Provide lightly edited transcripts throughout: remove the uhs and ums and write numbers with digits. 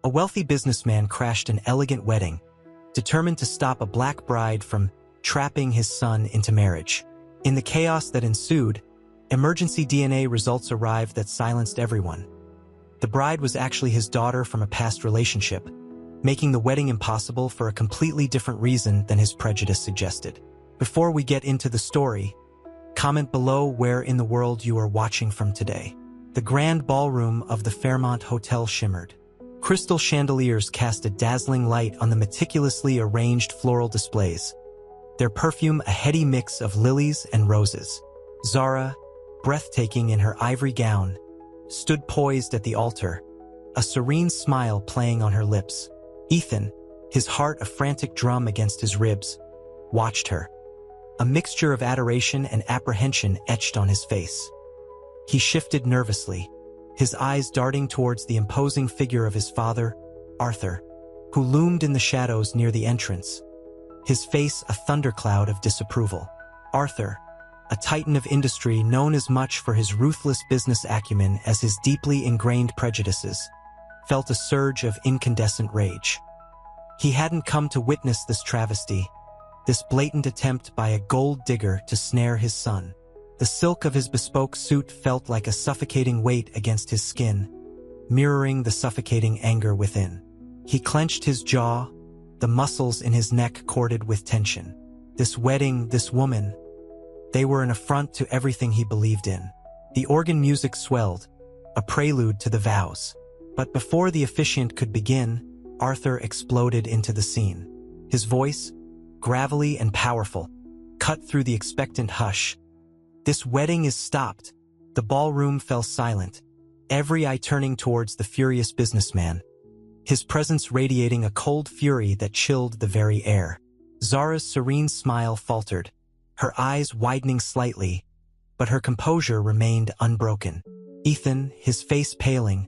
A wealthy businessman crashed an elegant wedding, determined to stop a black bride from trapping his son into marriage. In the chaos that ensued, emergency DNA results arrived that silenced everyone. The bride was actually his daughter from a past relationship, making the wedding impossible for a completely different reason than his prejudice suggested. Before we get into the story, comment below where in the world you are watching from today. The grand ballroom of the Fairmont Hotel shimmered. Crystal chandeliers cast a dazzling light on the meticulously arranged floral displays, their perfume a heady mix of lilies and roses. Zara, breathtaking in her ivory gown, stood poised at the altar, a serene smile playing on her lips. Ethan, his heart a frantic drum against his ribs, watched her. A mixture of adoration and apprehension etched on his face. He shifted nervously, his eyes darting towards the imposing figure of his father, Arthur, who loomed in the shadows near the entrance, his face a thundercloud of disapproval. Arthur, a titan of industry known as much for his ruthless business acumen as his deeply ingrained prejudices, felt a surge of incandescent rage. He hadn't come to witness this travesty, this blatant attempt by a gold digger to snare his son. The silk of his bespoke suit felt like a suffocating weight against his skin, mirroring the suffocating anger within. He clenched his jaw, the muscles in his neck corded with tension. This wedding, this woman, they were an affront to everything he believed in. The organ music swelled, a prelude to the vows. But before the officiant could begin, Arthur exploded into the scene. His voice, gravelly and powerful, cut through the expectant hush. "This wedding is stopped." The ballroom fell silent, every eye turning towards the furious businessman, his presence radiating a cold fury that chilled the very air. Zara's serene smile faltered, her eyes widening slightly, but her composure remained unbroken. Ethan, his face paling,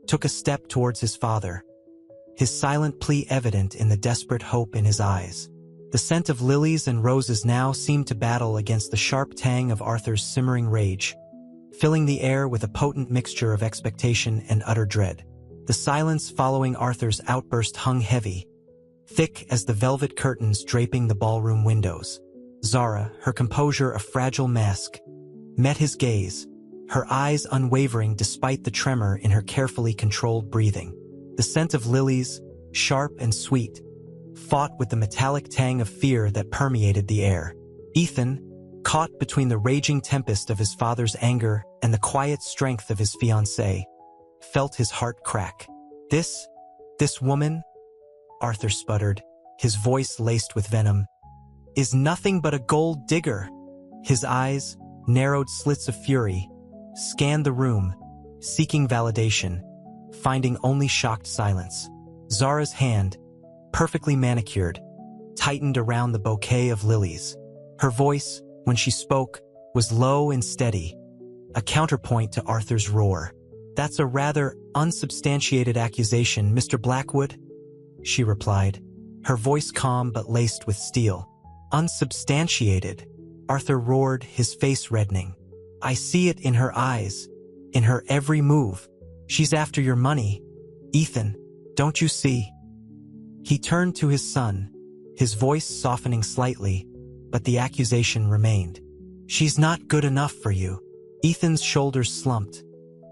took a step towards his father, his silent plea evident in the desperate hope in his eyes. The scent of lilies and roses now seemed to battle against the sharp tang of Arthur's simmering rage, filling the air with a potent mixture of expectation and utter dread. The silence following Arthur's outburst hung heavy, thick as the velvet curtains draping the ballroom windows. Zara, her composure a fragile mask, met his gaze, her eyes unwavering despite the tremor in her carefully controlled breathing. The scent of lilies, sharp and sweet, fought with the metallic tang of fear that permeated the air. Ethan, caught between the raging tempest of his father's anger and the quiet strength of his fiancée, felt his heart crack. This woman, Arthur sputtered, his voice laced with venom, is nothing but a gold digger. His eyes, narrowed slits of fury, scanned the room, seeking validation, finding only shocked silence. Zara's hand, perfectly manicured, tightened around the bouquet of lilies. Her voice, when she spoke, was low and steady, a counterpoint to Arthur's roar. "That's a rather unsubstantiated accusation, Mr. Blackwood," she replied, her voice calm but laced with steel. "Unsubstantiated?" Arthur roared, his face reddening. "I see it in her eyes, in her every move. She's after your money. Ethan, don't you see?" He turned to his son, his voice softening slightly, but the accusation remained. "She's not good enough for you." Ethan's shoulders slumped,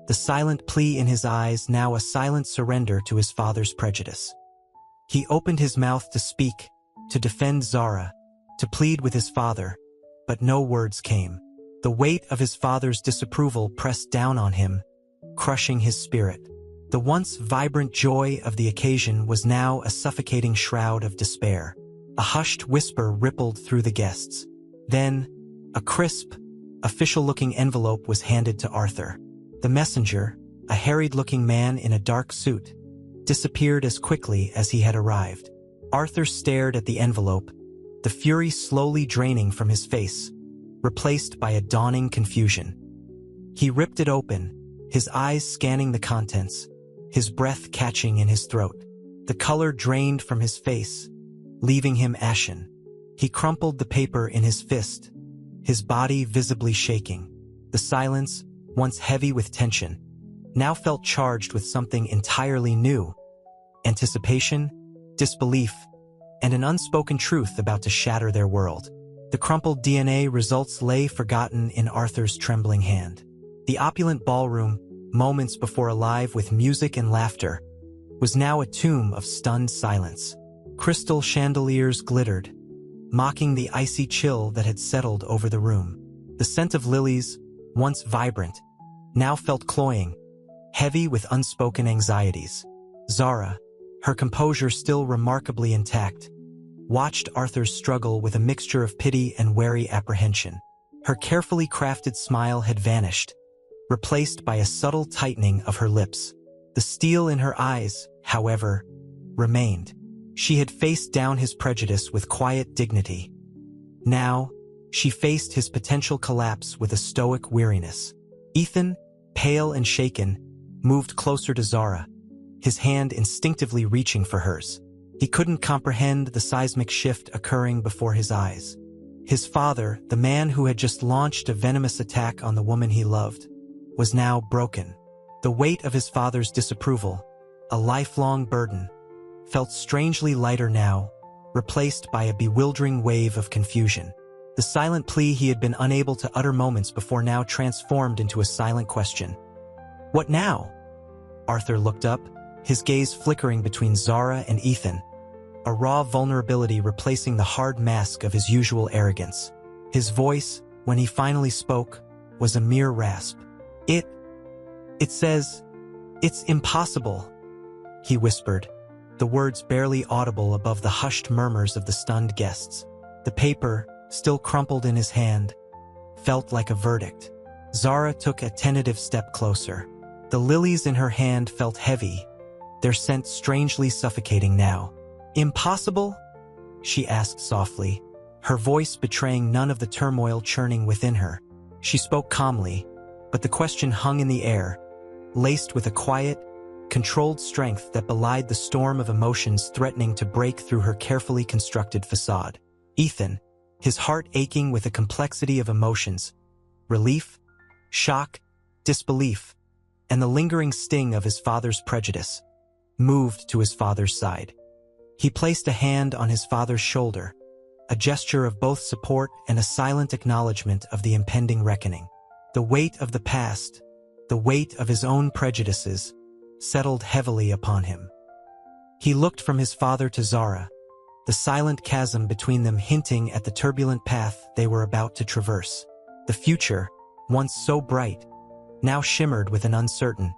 the silent plea in his eyes now a silent surrender to his father's prejudice. He opened his mouth to speak, to defend Zara, to plead with his father, but no words came. The weight of his father's disapproval pressed down on him, crushing his spirit. The once vibrant joy of the occasion was now a suffocating shroud of despair. A hushed whisper rippled through the guests. Then, a crisp, official-looking envelope was handed to Arthur. The messenger, a harried-looking man in a dark suit, disappeared as quickly as he had arrived. Arthur stared at the envelope, the fury slowly draining from his face, replaced by a dawning confusion. He ripped it open, his eyes scanning the contents, his breath catching in his throat. The color drained from his face, leaving him ashen. He crumpled the paper in his fist, his body visibly shaking. The silence, once heavy with tension, now felt charged with something entirely new. anticipation, disbelief, and an unspoken truth about to shatter their world. The crumpled DNA results lay forgotten in Arthur's trembling hand. The opulent ballroom, moments before alive with music and laughter, was now a tomb of stunned silence. Crystal chandeliers glittered, mocking the icy chill that had settled over the room. The scent of lilies, once vibrant, now felt cloying, heavy with unspoken anxieties. Zara, her composure still remarkably intact, watched Arthur's struggle with a mixture of pity and wary apprehension. Her carefully crafted smile had vanished, replaced by a subtle tightening of her lips. The steel in her eyes, however, remained. She had faced down his prejudice with quiet dignity. Now, she faced his potential collapse with a stoic weariness. Ethan, pale and shaken, moved closer to Zara, his hand instinctively reaching for hers. He couldn't comprehend the seismic shift occurring before his eyes. His father, the man who had just launched a venomous attack on the woman he loved, was now broken. The weight of his father's disapproval, a lifelong burden, felt strangely lighter now, replaced by a bewildering wave of confusion. The silent plea he had been unable to utter moments before now transformed into a silent question. "What now?" Arthur looked up, his gaze flickering between Zara and Ethan, a raw vulnerability replacing the hard mask of his usual arrogance. His voice, when he finally spoke, was a mere rasp. It says, "It's impossible," he whispered, the words barely audible above the hushed murmurs of the stunned guests. The paper, still crumpled in his hand, felt like a verdict. Zara took a tentative step closer. The lilies in her hand felt heavy, their scent strangely suffocating now. "Impossible?" she asked softly, her voice betraying none of the turmoil churning within her. She spoke calmly, but the question hung in the air, laced with a quiet, controlled strength that belied the storm of emotions threatening to break through her carefully constructed facade. Ethan, his heart aching with a complexity of emotions, relief, shock, disbelief, and the lingering sting of his father's prejudice, moved to his father's side. He placed a hand on his father's shoulder, a gesture of both support and a silent acknowledgement of the impending reckoning. The weight of the past, the weight of his own prejudices, settled heavily upon him. He looked from his father to Zara, the silent chasm between them hinting at the turbulent path they were about to traverse. The future, once so bright, now shimmered with an uncertain,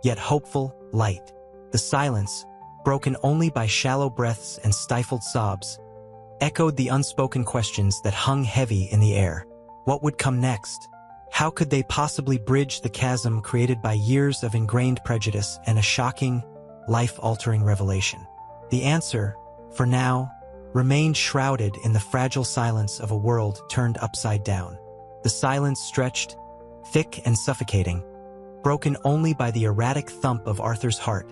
yet hopeful, light. The silence, broken only by shallow breaths and stifled sobs, echoed the unspoken questions that hung heavy in the air. What would come next? How could they possibly bridge the chasm created by years of ingrained prejudice and a shocking, life-altering revelation? The answer, for now, remained shrouded in the fragile silence of a world turned upside down. The silence stretched, thick and suffocating, broken only by the erratic thump of Arthur's heart,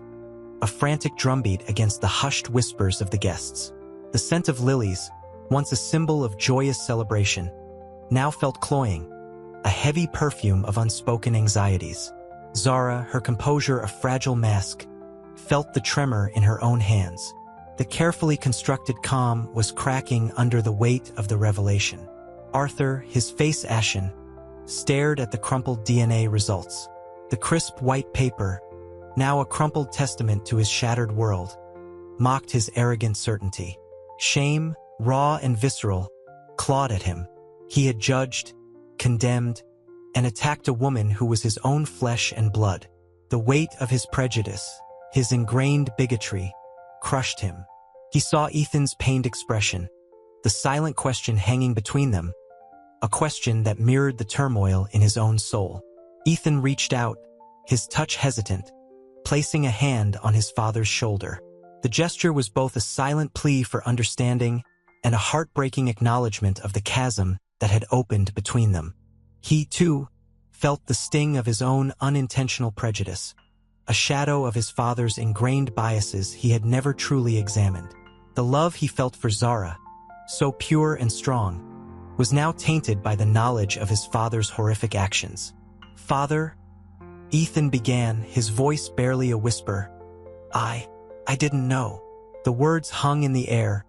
a frantic drumbeat against the hushed whispers of the guests. The scent of lilies, once a symbol of joyous celebration, now felt cloying, a heavy perfume of unspoken anxieties. Zara, her composure a fragile mask, felt the tremor in her own hands. The carefully constructed calm was cracking under the weight of the revelation. Arthur, his face ashen, stared at the crumpled DNA results. The crisp white paper, now a crumpled testament to his shattered world, mocked his arrogant certainty. Shame, raw and visceral, clawed at him. He had judged, condemned, and attacked a woman who was his own flesh and blood. The weight of his prejudice, his ingrained bigotry, crushed him. He saw Ethan's pained expression, the silent question hanging between them, a question that mirrored the turmoil in his own soul. Ethan reached out, his touch hesitant, placing a hand on his father's shoulder. The gesture was both a silent plea for understanding and a heartbreaking acknowledgement of the chasm that had opened between them. He, too, felt the sting of his own unintentional prejudice, a shadow of his father's ingrained biases he had never truly examined. The love he felt for Zara, so pure and strong, was now tainted by the knowledge of his father's horrific actions. "Father," Ethan began, his voice barely a whisper, I didn't know." The words hung in the air,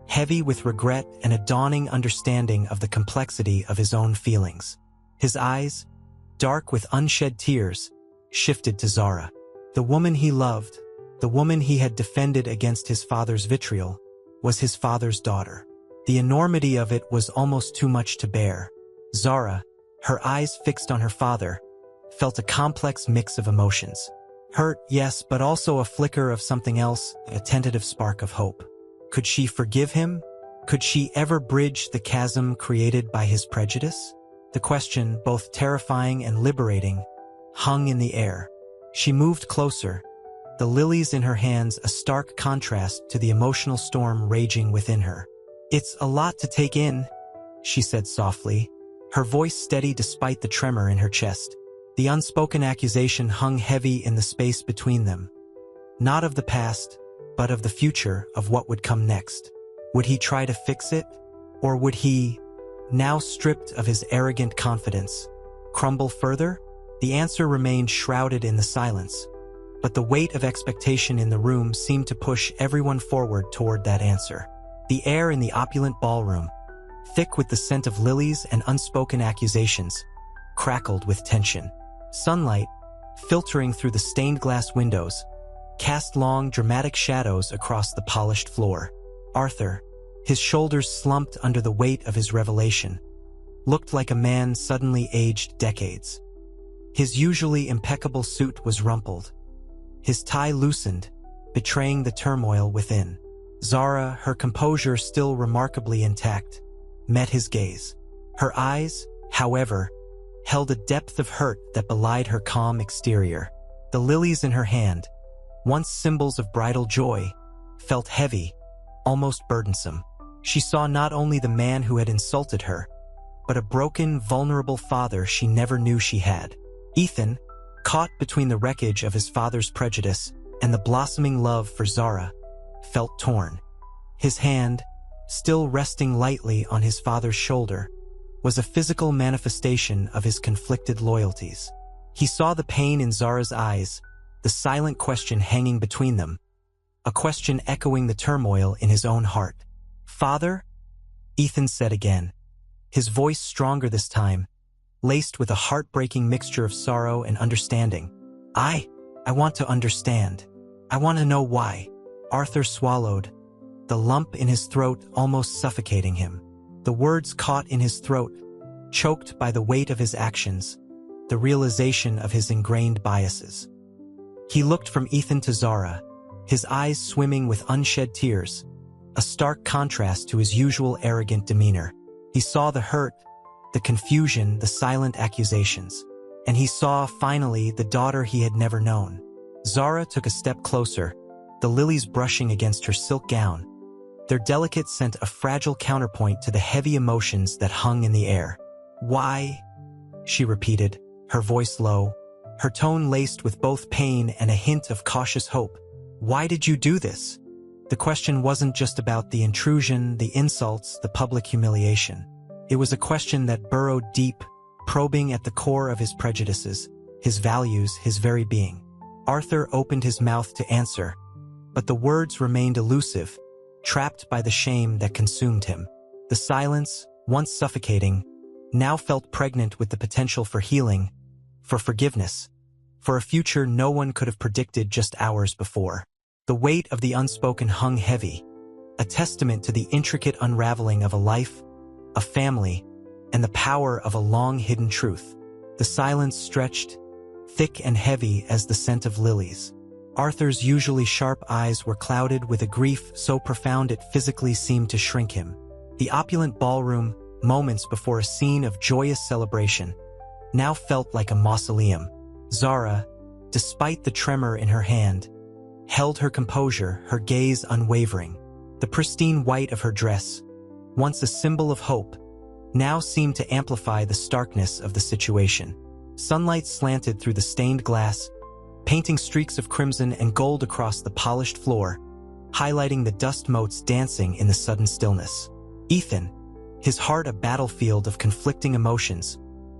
heavy with regret and a dawning understanding of the complexity of his own feelings. His eyes, dark with unshed tears, shifted to Zara. The woman he loved, the woman he had defended against his father's vitriol, was his father's daughter. The enormity of it was almost too much to bear. Zara, her eyes fixed on her father, felt a complex mix of emotions. Hurt, yes, but also a flicker of something else, a tentative spark of hope. Could she forgive him? Could she ever bridge the chasm created by his prejudice? The question, both terrifying and liberating, hung in the air. She moved closer, the lilies in her hands a stark contrast to the emotional storm raging within her. "It's a lot to take in," she said softly, her voice steady despite the tremor in her chest. The unspoken accusation hung heavy in the space between them. Not of the past, but of the future, of what would come next. Would he try to fix it? Or would he, now stripped of his arrogant confidence, crumble further? The answer remained shrouded in the silence, but the weight of expectation in the room seemed to push everyone forward toward that answer. The air in the opulent ballroom, thick with the scent of lilies and unspoken accusations, crackled with tension. Sunlight, filtering through the stained glass windows, cast long, dramatic shadows across the polished floor. Arthur, his shoulders slumped under the weight of his revelation, looked like a man suddenly aged decades. His usually impeccable suit was rumpled, his tie loosened, betraying the turmoil within. Zara, her composure still remarkably intact, met his gaze. Her eyes, however, held a depth of hurt that belied her calm exterior. The lilies in her hand, once symbols of bridal joy, felt heavy, almost burdensome. She saw not only the man who had insulted her, but a broken, vulnerable father she never knew she had. Ethan, caught between the wreckage of his father's prejudice and the blossoming love for Zara, felt torn. His hand, still resting lightly on his father's shoulder, was a physical manifestation of his conflicted loyalties. He saw the pain in Zara's eyes, the silent question hanging between them, a question echoing the turmoil in his own heart. "Father?" Ethan said again, his voice stronger this time, laced with a heartbreaking mixture of sorrow and understanding. I want to understand. I want to know why." Arthur swallowed, the lump in his throat almost suffocating him. The words caught in his throat, choked by the weight of his actions, the realization of his ingrained biases. He looked from Ethan to Zara, his eyes swimming with unshed tears, a stark contrast to his usual arrogant demeanor. He saw the hurt, the confusion, the silent accusations. And he saw, finally, the daughter he had never known. Zara took a step closer, the lilies brushing against her silk gown. Their delicate scent a fragile counterpoint to the heavy emotions that hung in the air. "Why?" she repeated, her voice low, her tone laced with both pain and a hint of cautious hope. "Why did you do this?" The question wasn't just about the intrusion, the insults, the public humiliation. It was a question that burrowed deep, probing at the core of his prejudices, his values, his very being. Arthur opened his mouth to answer, but the words remained elusive, trapped by the shame that consumed him. The silence, once suffocating, now felt pregnant with the potential for healing, for forgiveness, for a future no one could have predicted just hours before. The weight of the unspoken hung heavy, a testament to the intricate unraveling of a life, a family, and the power of a long-hidden truth. The silence stretched, thick and heavy as the scent of lilies. Arthur's usually sharp eyes were clouded with a grief so profound it physically seemed to shrink him. The opulent ballroom, moments before a scene of joyous celebration, now felt like a mausoleum. Zara, despite the tremor in her hand, held her composure, her gaze unwavering. The pristine white of her dress, once a symbol of hope, now seemed to amplify the starkness of the situation. Sunlight slanted through the stained glass, painting streaks of crimson and gold across the polished floor, highlighting the dust motes dancing in the sudden stillness. Ethan, his heart a battlefield of conflicting emotions,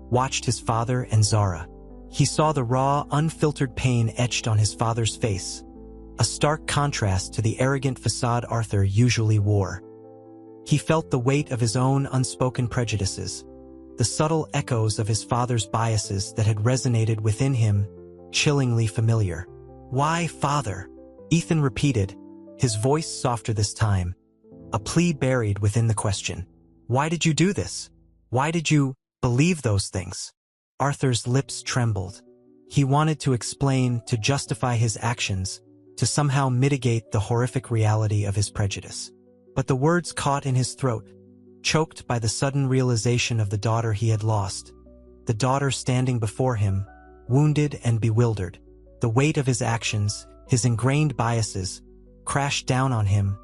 watched his father and Zara. He saw the raw, unfiltered pain etched on his father's face, a stark contrast to the arrogant facade Arthur usually wore. He felt the weight of his own unspoken prejudices, the subtle echoes of his father's biases that had resonated within him, chillingly familiar. "Why, father?" Ethan repeated, his voice softer this time, a plea buried within the question. "Why did you do this? Why did you believe those things?" Arthur's lips trembled. He wanted to explain, to justify his actions, to somehow mitigate the horrific reality of his prejudice. But the words caught in his throat, choked by the sudden realization of the daughter he had lost. The daughter standing before him, wounded and bewildered. The weight of his actions, his ingrained biases, crashed down on him,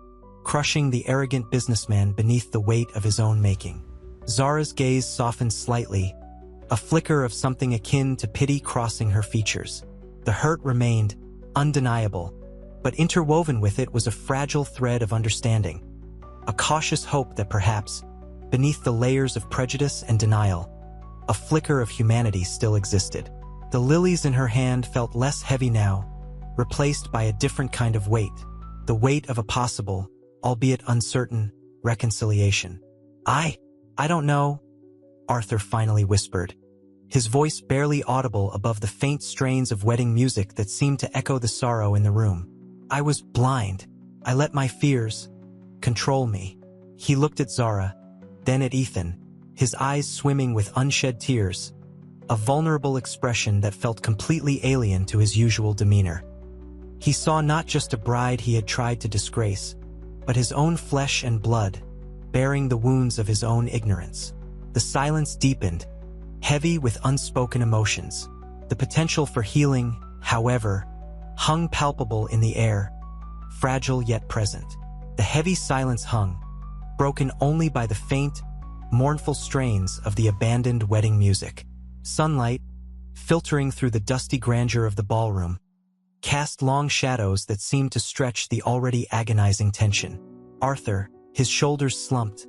crushing the arrogant businessman beneath the weight of his own making. Zara's gaze softened slightly, a flicker of something akin to pity crossing her features. The hurt remained, undeniable, but interwoven with it was a fragile thread of understanding, a cautious hope that perhaps, beneath the layers of prejudice and denial, a flicker of humanity still existed. The lilies in her hand felt less heavy now, replaced by a different kind of weight, the weight of a possible, albeit uncertain, reconciliation. I don't know," Arthur finally whispered, his voice barely audible above the faint strains of wedding music that seemed to echo the sorrow in the room. "I was blind. I let my fears control me." He looked at Zara, then at Ethan, his eyes swimming with unshed tears, a vulnerable expression that felt completely alien to his usual demeanor. He saw not just a bride he had tried to disgrace, but his own flesh and blood, bearing the wounds of his own ignorance. The silence deepened, heavy with unspoken emotions. The potential for healing, however, hung palpable in the air, fragile yet present. The heavy silence hung, broken only by the faint, mournful strains of the abandoned wedding music. Sunlight, filtering through the dusty grandeur of the ballroom, cast long shadows that seemed to stretch the already agonizing tension. Arthur, his shoulders slumped,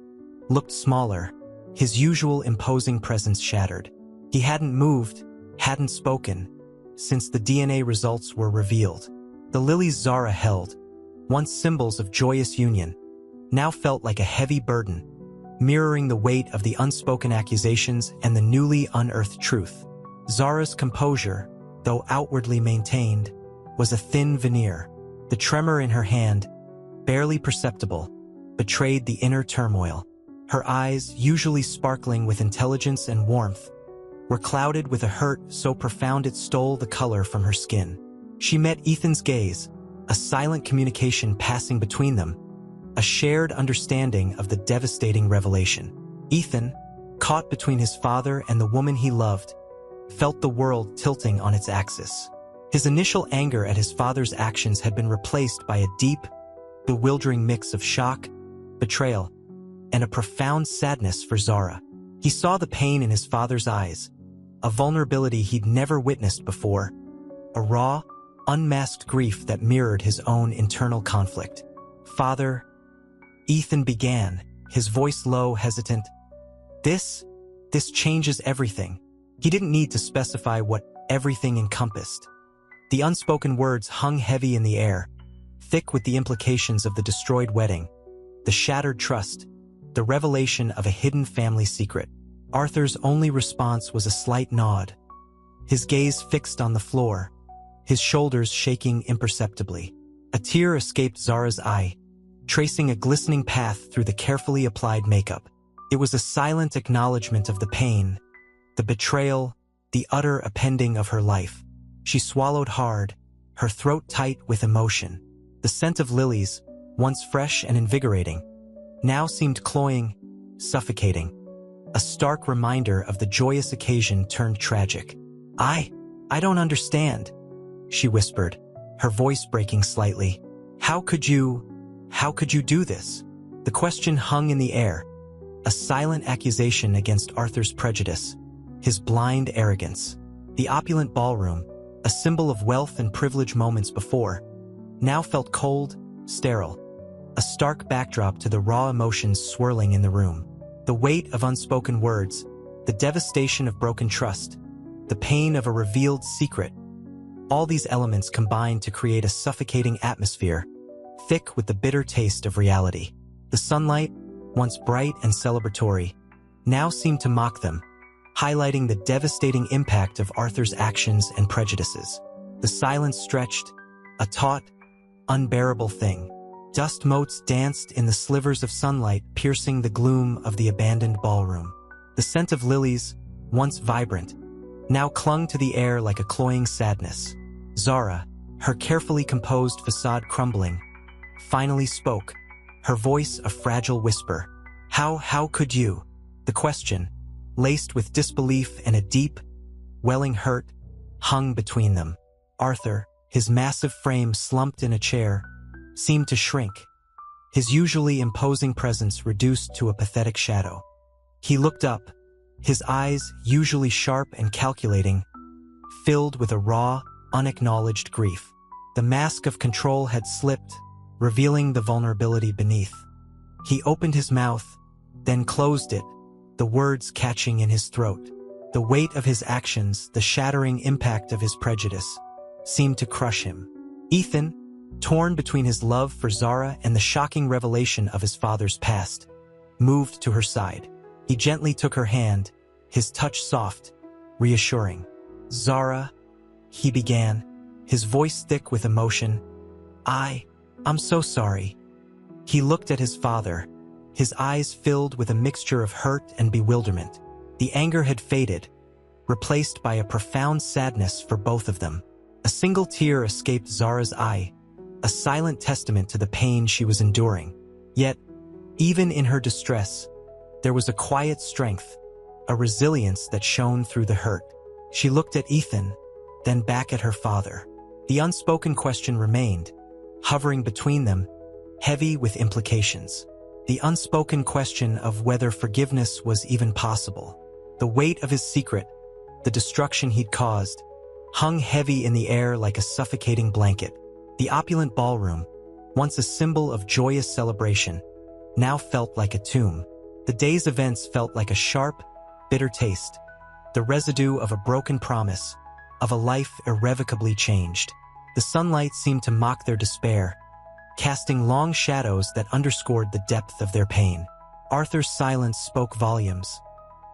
looked smaller, his usual imposing presence shattered. He hadn't moved, hadn't spoken, since the DNA results were revealed. The lilies Zara held, once symbols of joyous union, now felt like a heavy burden, mirroring the weight of the unspoken accusations and the newly unearthed truth. Zara's composure, though outwardly maintained, was a thin veneer. The tremor in her hand, barely perceptible, betrayed the inner turmoil. Her eyes, usually sparkling with intelligence and warmth, were clouded with a hurt so profound it stole the color from her skin. She met Ethan's gaze, a silent communication passing between them, a shared understanding of the devastating revelation. Ethan, caught between his father and the woman he loved, felt the world tilting on its axis. His initial anger at his father's actions had been replaced by a deep, bewildering mix of shock, betrayal, and a profound sadness for Zara. He saw the pain in his father's eyes, a vulnerability he'd never witnessed before, a raw, unmasked grief that mirrored his own internal conflict. "Father," Ethan began, his voice low, hesitant. This changes everything." He didn't need to specify what everything encompassed. The unspoken words hung heavy in the air, thick with the implications of the destroyed wedding, the shattered trust, the revelation of a hidden family secret. Arthur's only response was a slight nod, his gaze fixed on the floor, his shoulders shaking imperceptibly. A tear escaped Zara's eye, tracing a glistening path through the carefully applied makeup. It was a silent acknowledgement of the pain, the betrayal, the utter upending of her life. She swallowed hard, her throat tight with emotion. The scent of lilies, once fresh and invigorating, now seemed cloying, suffocating. A stark reminder of the joyous occasion turned tragic. I don't understand," she whispered, her voice breaking slightly. How could you do this?" The question hung in the air, a silent accusation against Arthur's prejudice, his blind arrogance. The opulent ballroom, a symbol of wealth and privilege moments before, now felt cold, sterile, a stark backdrop to the raw emotions swirling in the room. The weight of unspoken words, the devastation of broken trust, the pain of a revealed secret. All these elements combined to create a suffocating atmosphere, thick with the bitter taste of reality. The sunlight, once bright and celebratory, now seemed to mock them, highlighting the devastating impact of Arthur's actions and prejudices. The silence stretched, a taut, unbearable thing. Dust motes danced in the slivers of sunlight, piercing the gloom of the abandoned ballroom. The scent of lilies, once vibrant, now clung to the air like a cloying sadness. Zara, her carefully composed facade crumbling, finally spoke, her voice a fragile whisper. How could you?" The question, laced with disbelief and a deep, welling hurt, hung between them. Arthur, his massive frame slumped in a chair, seemed to shrink, his usually imposing presence reduced to a pathetic shadow. He looked up, his eyes, usually sharp and calculating, filled with a raw, unacknowledged grief. The mask of control had slipped, revealing the vulnerability beneath. He opened his mouth, then closed it, the words catching in his throat. The weight of his actions, the shattering impact of his prejudice, seemed to crush him. Ethan, torn between his love for Zara and the shocking revelation of his father's past, moved to her side. He gently took her hand, his touch soft, reassuring. "Zara," he began, his voice thick with emotion. I'm so sorry." He looked at his father, his eyes filled with a mixture of hurt and bewilderment. The anger had faded, replaced by a profound sadness for both of them. A single tear escaped Zara's eye, a silent testament to the pain she was enduring. Yet, even in her distress, there was a quiet strength, a resilience that shone through the hurt. She looked at Ethan, then back at her father. The unspoken question remained, hovering between them, heavy with implications. The unspoken question of whether forgiveness was even possible. The weight of his secret, the destruction he'd caused, hung heavy in the air like a suffocating blanket. The opulent ballroom, once a symbol of joyous celebration, now felt like a tomb. The day's events felt like a sharp, bitter taste, the residue of a broken promise, of a life irrevocably changed. The sunlight seemed to mock their despair, casting long shadows that underscored the depth of their pain. Arthur's silence spoke volumes,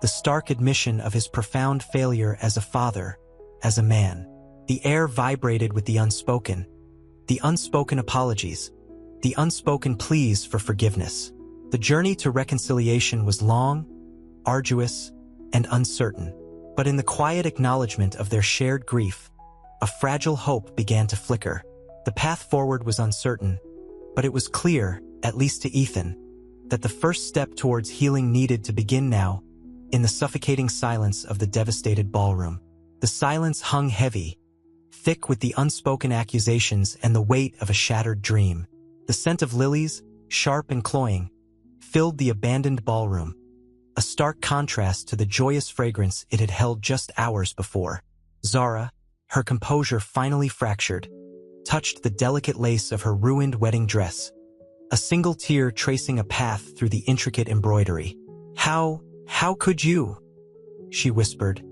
the stark admission of his profound failure as a father, as a man. The air vibrated with the unspoken apologies, the unspoken pleas for forgiveness. The journey to reconciliation was long, arduous, and uncertain, but in the quiet acknowledgement of their shared grief, a fragile hope began to flicker. The path forward was uncertain, but it was clear, at least to Ethan, that the first step towards healing needed to begin now, in the suffocating silence of the devastated ballroom. The silence hung heavy, thick with the unspoken accusations and the weight of a shattered dream. The scent of lilies, sharp and cloying, filled the abandoned ballroom, a stark contrast to the joyous fragrance it had held just hours before. Zara, her composure finally fractured, touched the delicate lace of her ruined wedding dress, a single tear tracing a path through the intricate embroidery. How could you?" she whispered,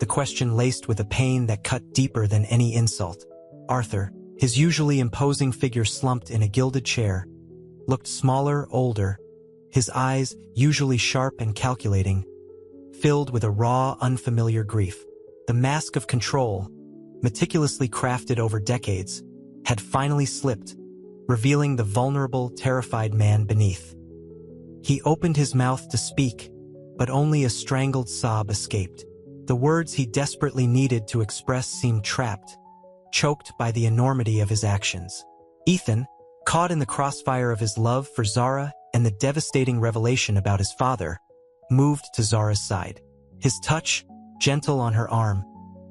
the question laced with a pain that cut deeper than any insult. Arthur, his usually imposing figure slumped in a gilded chair, looked smaller, older, his eyes, usually sharp and calculating, filled with a raw, unfamiliar grief. The mask of control, meticulously crafted over decades, had finally slipped, revealing the vulnerable, terrified man beneath. He opened his mouth to speak, but only a strangled sob escaped. The words he desperately needed to express seemed trapped, choked by the enormity of his actions. Ethan, caught in the crossfire of his love for Zara and the devastating revelation about his father, moved to Zara's side. His touch, gentle on her arm,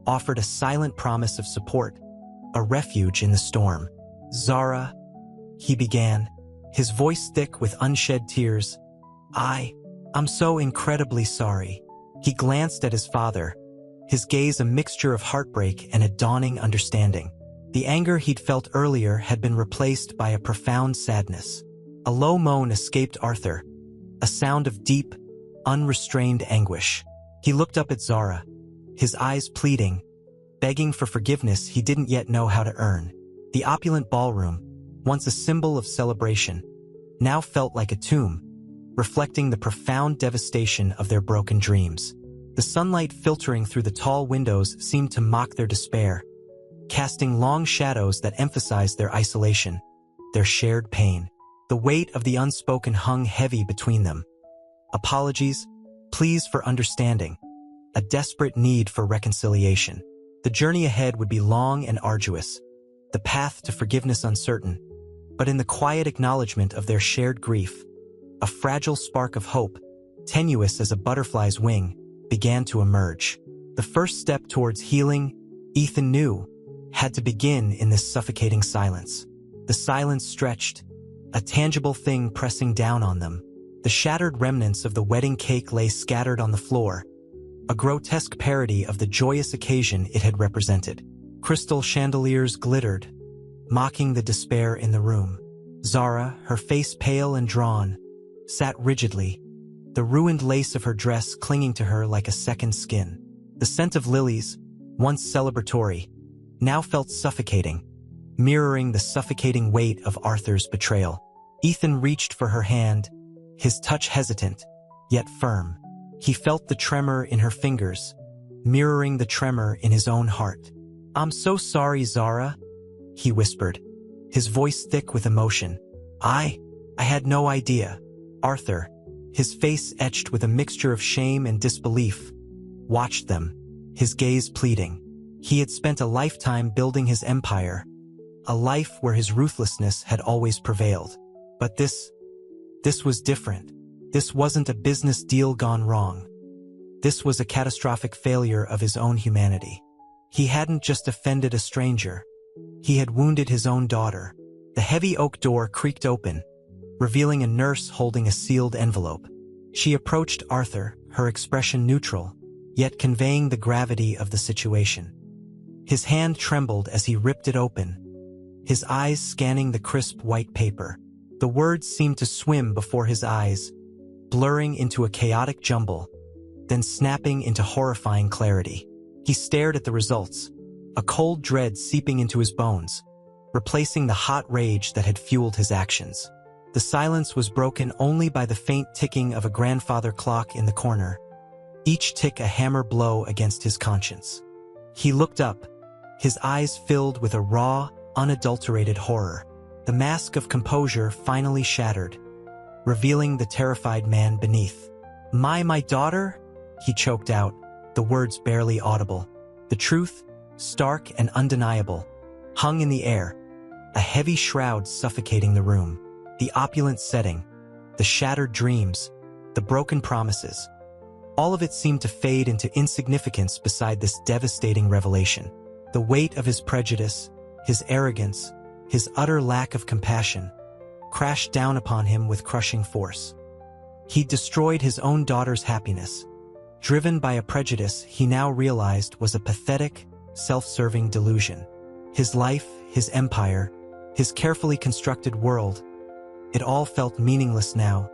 offered a silent promise of support, a refuge in the storm. "Zara," he began, his voice thick with unshed tears, I'm so incredibly sorry." He glanced at his father, his gaze a mixture of heartbreak and a dawning understanding. The anger he'd felt earlier had been replaced by a profound sadness. A low moan escaped Arthur, a sound of deep, unrestrained anguish. He looked up at Zara, his eyes pleading, begging for forgiveness he didn't yet know how to earn. The opulent ballroom, once a symbol of celebration, now felt like a tomb, reflecting the profound devastation of their broken dreams. The sunlight filtering through the tall windows seemed to mock their despair, casting long shadows that emphasized their isolation, their shared pain. The weight of the unspoken hung heavy between them. Apologies, pleas for understanding, a desperate need for reconciliation. The journey ahead would be long and arduous, the path to forgiveness uncertain, but in the quiet acknowledgement of their shared grief, a fragile spark of hope, tenuous as a butterfly's wing, began to emerge. The first step towards healing, Ethan knew, had to begin in this suffocating silence. The silence stretched, a tangible thing pressing down on them. The shattered remnants of the wedding cake lay scattered on the floor, a grotesque parody of the joyous occasion it had represented. Crystal chandeliers glittered, mocking the despair in the room. Zara, her face pale and drawn, sat rigidly, the ruined lace of her dress clinging to her like a second skin. The scent of lilies, once celebratory, now felt suffocating, mirroring the suffocating weight of Arthur's betrayal. Ethan reached for her hand, his touch hesitant, yet firm. He felt the tremor in her fingers, mirroring the tremor in his own heart. "I'm so sorry, Zara," he whispered, his voice thick with emotion. I had no idea." Arthur, his face etched with a mixture of shame and disbelief, watched them, his gaze pleading. He had spent a lifetime building his empire, a life where his ruthlessness had always prevailed. But this was different. This wasn't a business deal gone wrong. This was a catastrophic failure of his own humanity. He hadn't just offended a stranger. He had wounded his own daughter. The heavy oak door creaked open, revealing a nurse holding a sealed envelope. She approached Arthur, her expression neutral, yet conveying the gravity of the situation. His hand trembled as he ripped it open, his eyes scanning the crisp white paper. The words seemed to swim before his eyes, blurring into a chaotic jumble, then snapping into horrifying clarity. He stared at the results, a cold dread seeping into his bones, replacing the hot rage that had fueled his actions. The silence was broken only by the faint ticking of a grandfather clock in the corner, each tick a hammer blow against his conscience. He looked up, his eyes filled with a raw, unadulterated horror. The mask of composure finally shattered, revealing the terrified man beneath. My daughter?" he choked out, the words barely audible. The truth, stark and undeniable, hung in the air, a heavy shroud suffocating the room. The opulent setting, the shattered dreams, the broken promises, all of it seemed to fade into insignificance beside this devastating revelation. The weight of his prejudice, his arrogance, his utter lack of compassion, crashed down upon him with crushing force. He destroyed his own daughter's happiness, driven by a prejudice he now realized was a pathetic, self-serving delusion. His life, his empire, his carefully constructed world, it all felt meaningless now,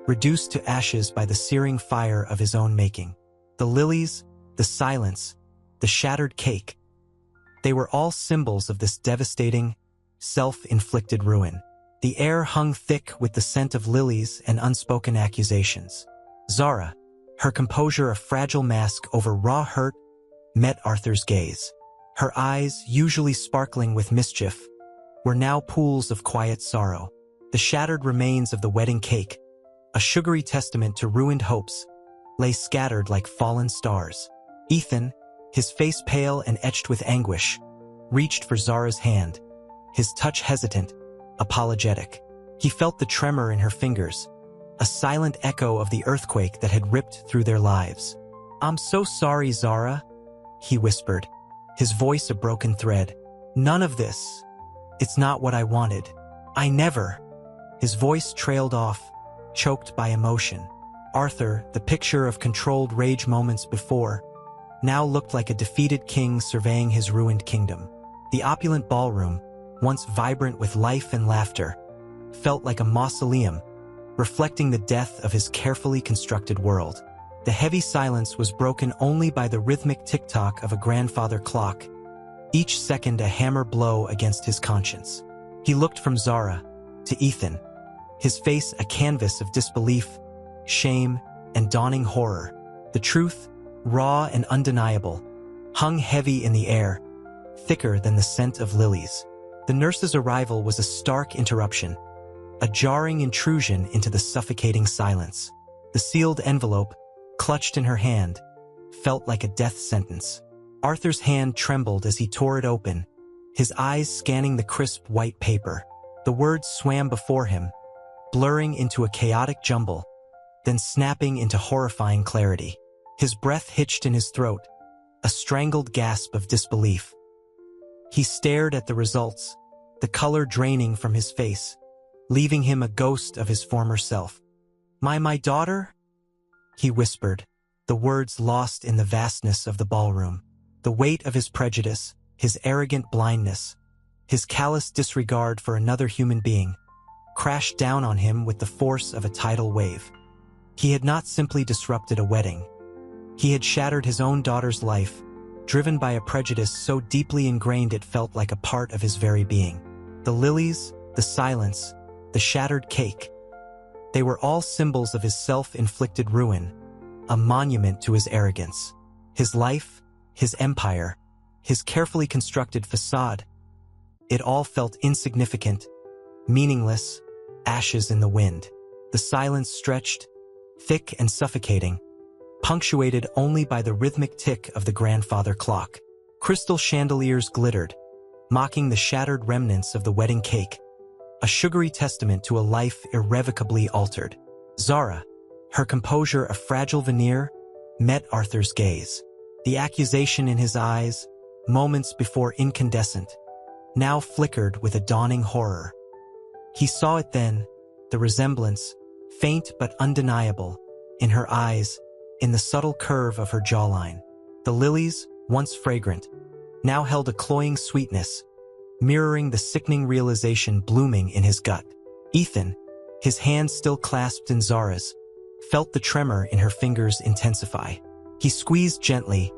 reduced to ashes by the searing fire of his own making. The lilies, the silence, the shattered cake, they were all symbols of this devastating, self-inflicted ruin. The air hung thick with the scent of lilies and unspoken accusations. Zara, her composure a fragile mask over raw hurt, met Arthur's gaze. Her eyes, usually sparkling with mischief, were now pools of quiet sorrow. The shattered remains of the wedding cake, a sugary testament to ruined hopes, lay scattered like fallen stars. Ethan, his face pale and etched with anguish, reached for Zara's hand, his touch hesitant, apologetic. He felt the tremor in her fingers, a silent echo of the earthquake that had ripped through their lives. "I'm so sorry, Zara," he whispered, his voice a broken thread. "None of this. It's not what I wanted. I never." His voice trailed off, choked by emotion. Arthur, the picture of controlled rage moments before, now looked like a defeated king surveying his ruined kingdom. The opulent ballroom, once vibrant with life and laughter, felt like a mausoleum, reflecting the death of his carefully constructed world. The heavy silence was broken only by the rhythmic tick-tock of a grandfather clock, each second a hammer blow against his conscience. He looked from Zara to Ethan, his face a canvas of disbelief, shame, and dawning horror. The truth, raw and undeniable, hung heavy in the air, thicker than the scent of lilies. The nurse's arrival was a stark interruption, a jarring intrusion into the suffocating silence. The sealed envelope, clutched in her hand, felt like a death sentence. Arthur's hand trembled as he tore it open, his eyes scanning the crisp white paper. The words swam before him, blurring into a chaotic jumble, then snapping into horrifying clarity. His breath hitched in his throat, a strangled gasp of disbelief. He stared at the results, the color draining from his face, leaving him a ghost of his former self. My daughter?" he whispered, the words lost in the vastness of the ballroom. The weight of his prejudice, his arrogant blindness, his callous disregard for another human being, crashed down on him with the force of a tidal wave. He had not simply disrupted a wedding. He had shattered his own daughter's life, driven by a prejudice so deeply ingrained it felt like a part of his very being. The lilies, the silence, the shattered cake, they were all symbols of his self-inflicted ruin, a monument to his arrogance. His life, his empire, his carefully constructed facade, it all felt insignificant, meaningless, ashes in the wind. The silence stretched, thick and suffocating, punctuated only by the rhythmic tick of the grandfather clock. Crystal chandeliers glittered, mocking the shattered remnants of the wedding cake, a sugary testament to a life irrevocably altered. Zara, her composure a fragile veneer, met Arthur's gaze. The accusation in his eyes, moments before incandescent, now flickered with a dawning horror. He saw it then, the resemblance, faint but undeniable, in her eyes, in the subtle curve of her jawline. The lilies, once fragrant, now held a cloying sweetness, mirroring the sickening realization blooming in his gut. Ethan, his hands still clasped in Zara's, felt the tremor in her fingers intensify. He squeezed gently,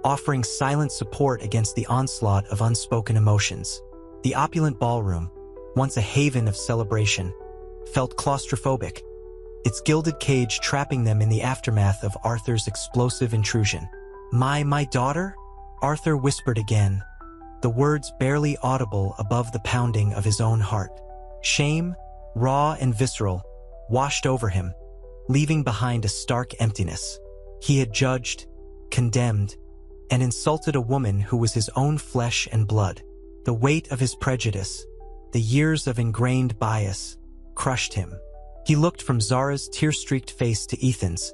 offering silent support against the onslaught of unspoken emotions. The opulent ballroom, once a haven of celebration, felt claustrophobic, its gilded cage trapping them in the aftermath of Arthur's explosive intrusion. My daughter?" Arthur whispered again, the words barely audible above the pounding of his own heart. Shame, raw and visceral, washed over him, leaving behind a stark emptiness. He had judged, condemned, and insulted a woman who was his own flesh and blood. The weight of his prejudice, the years of ingrained bias, crushed him. He looked from Zara's tear-streaked face to Ethan's,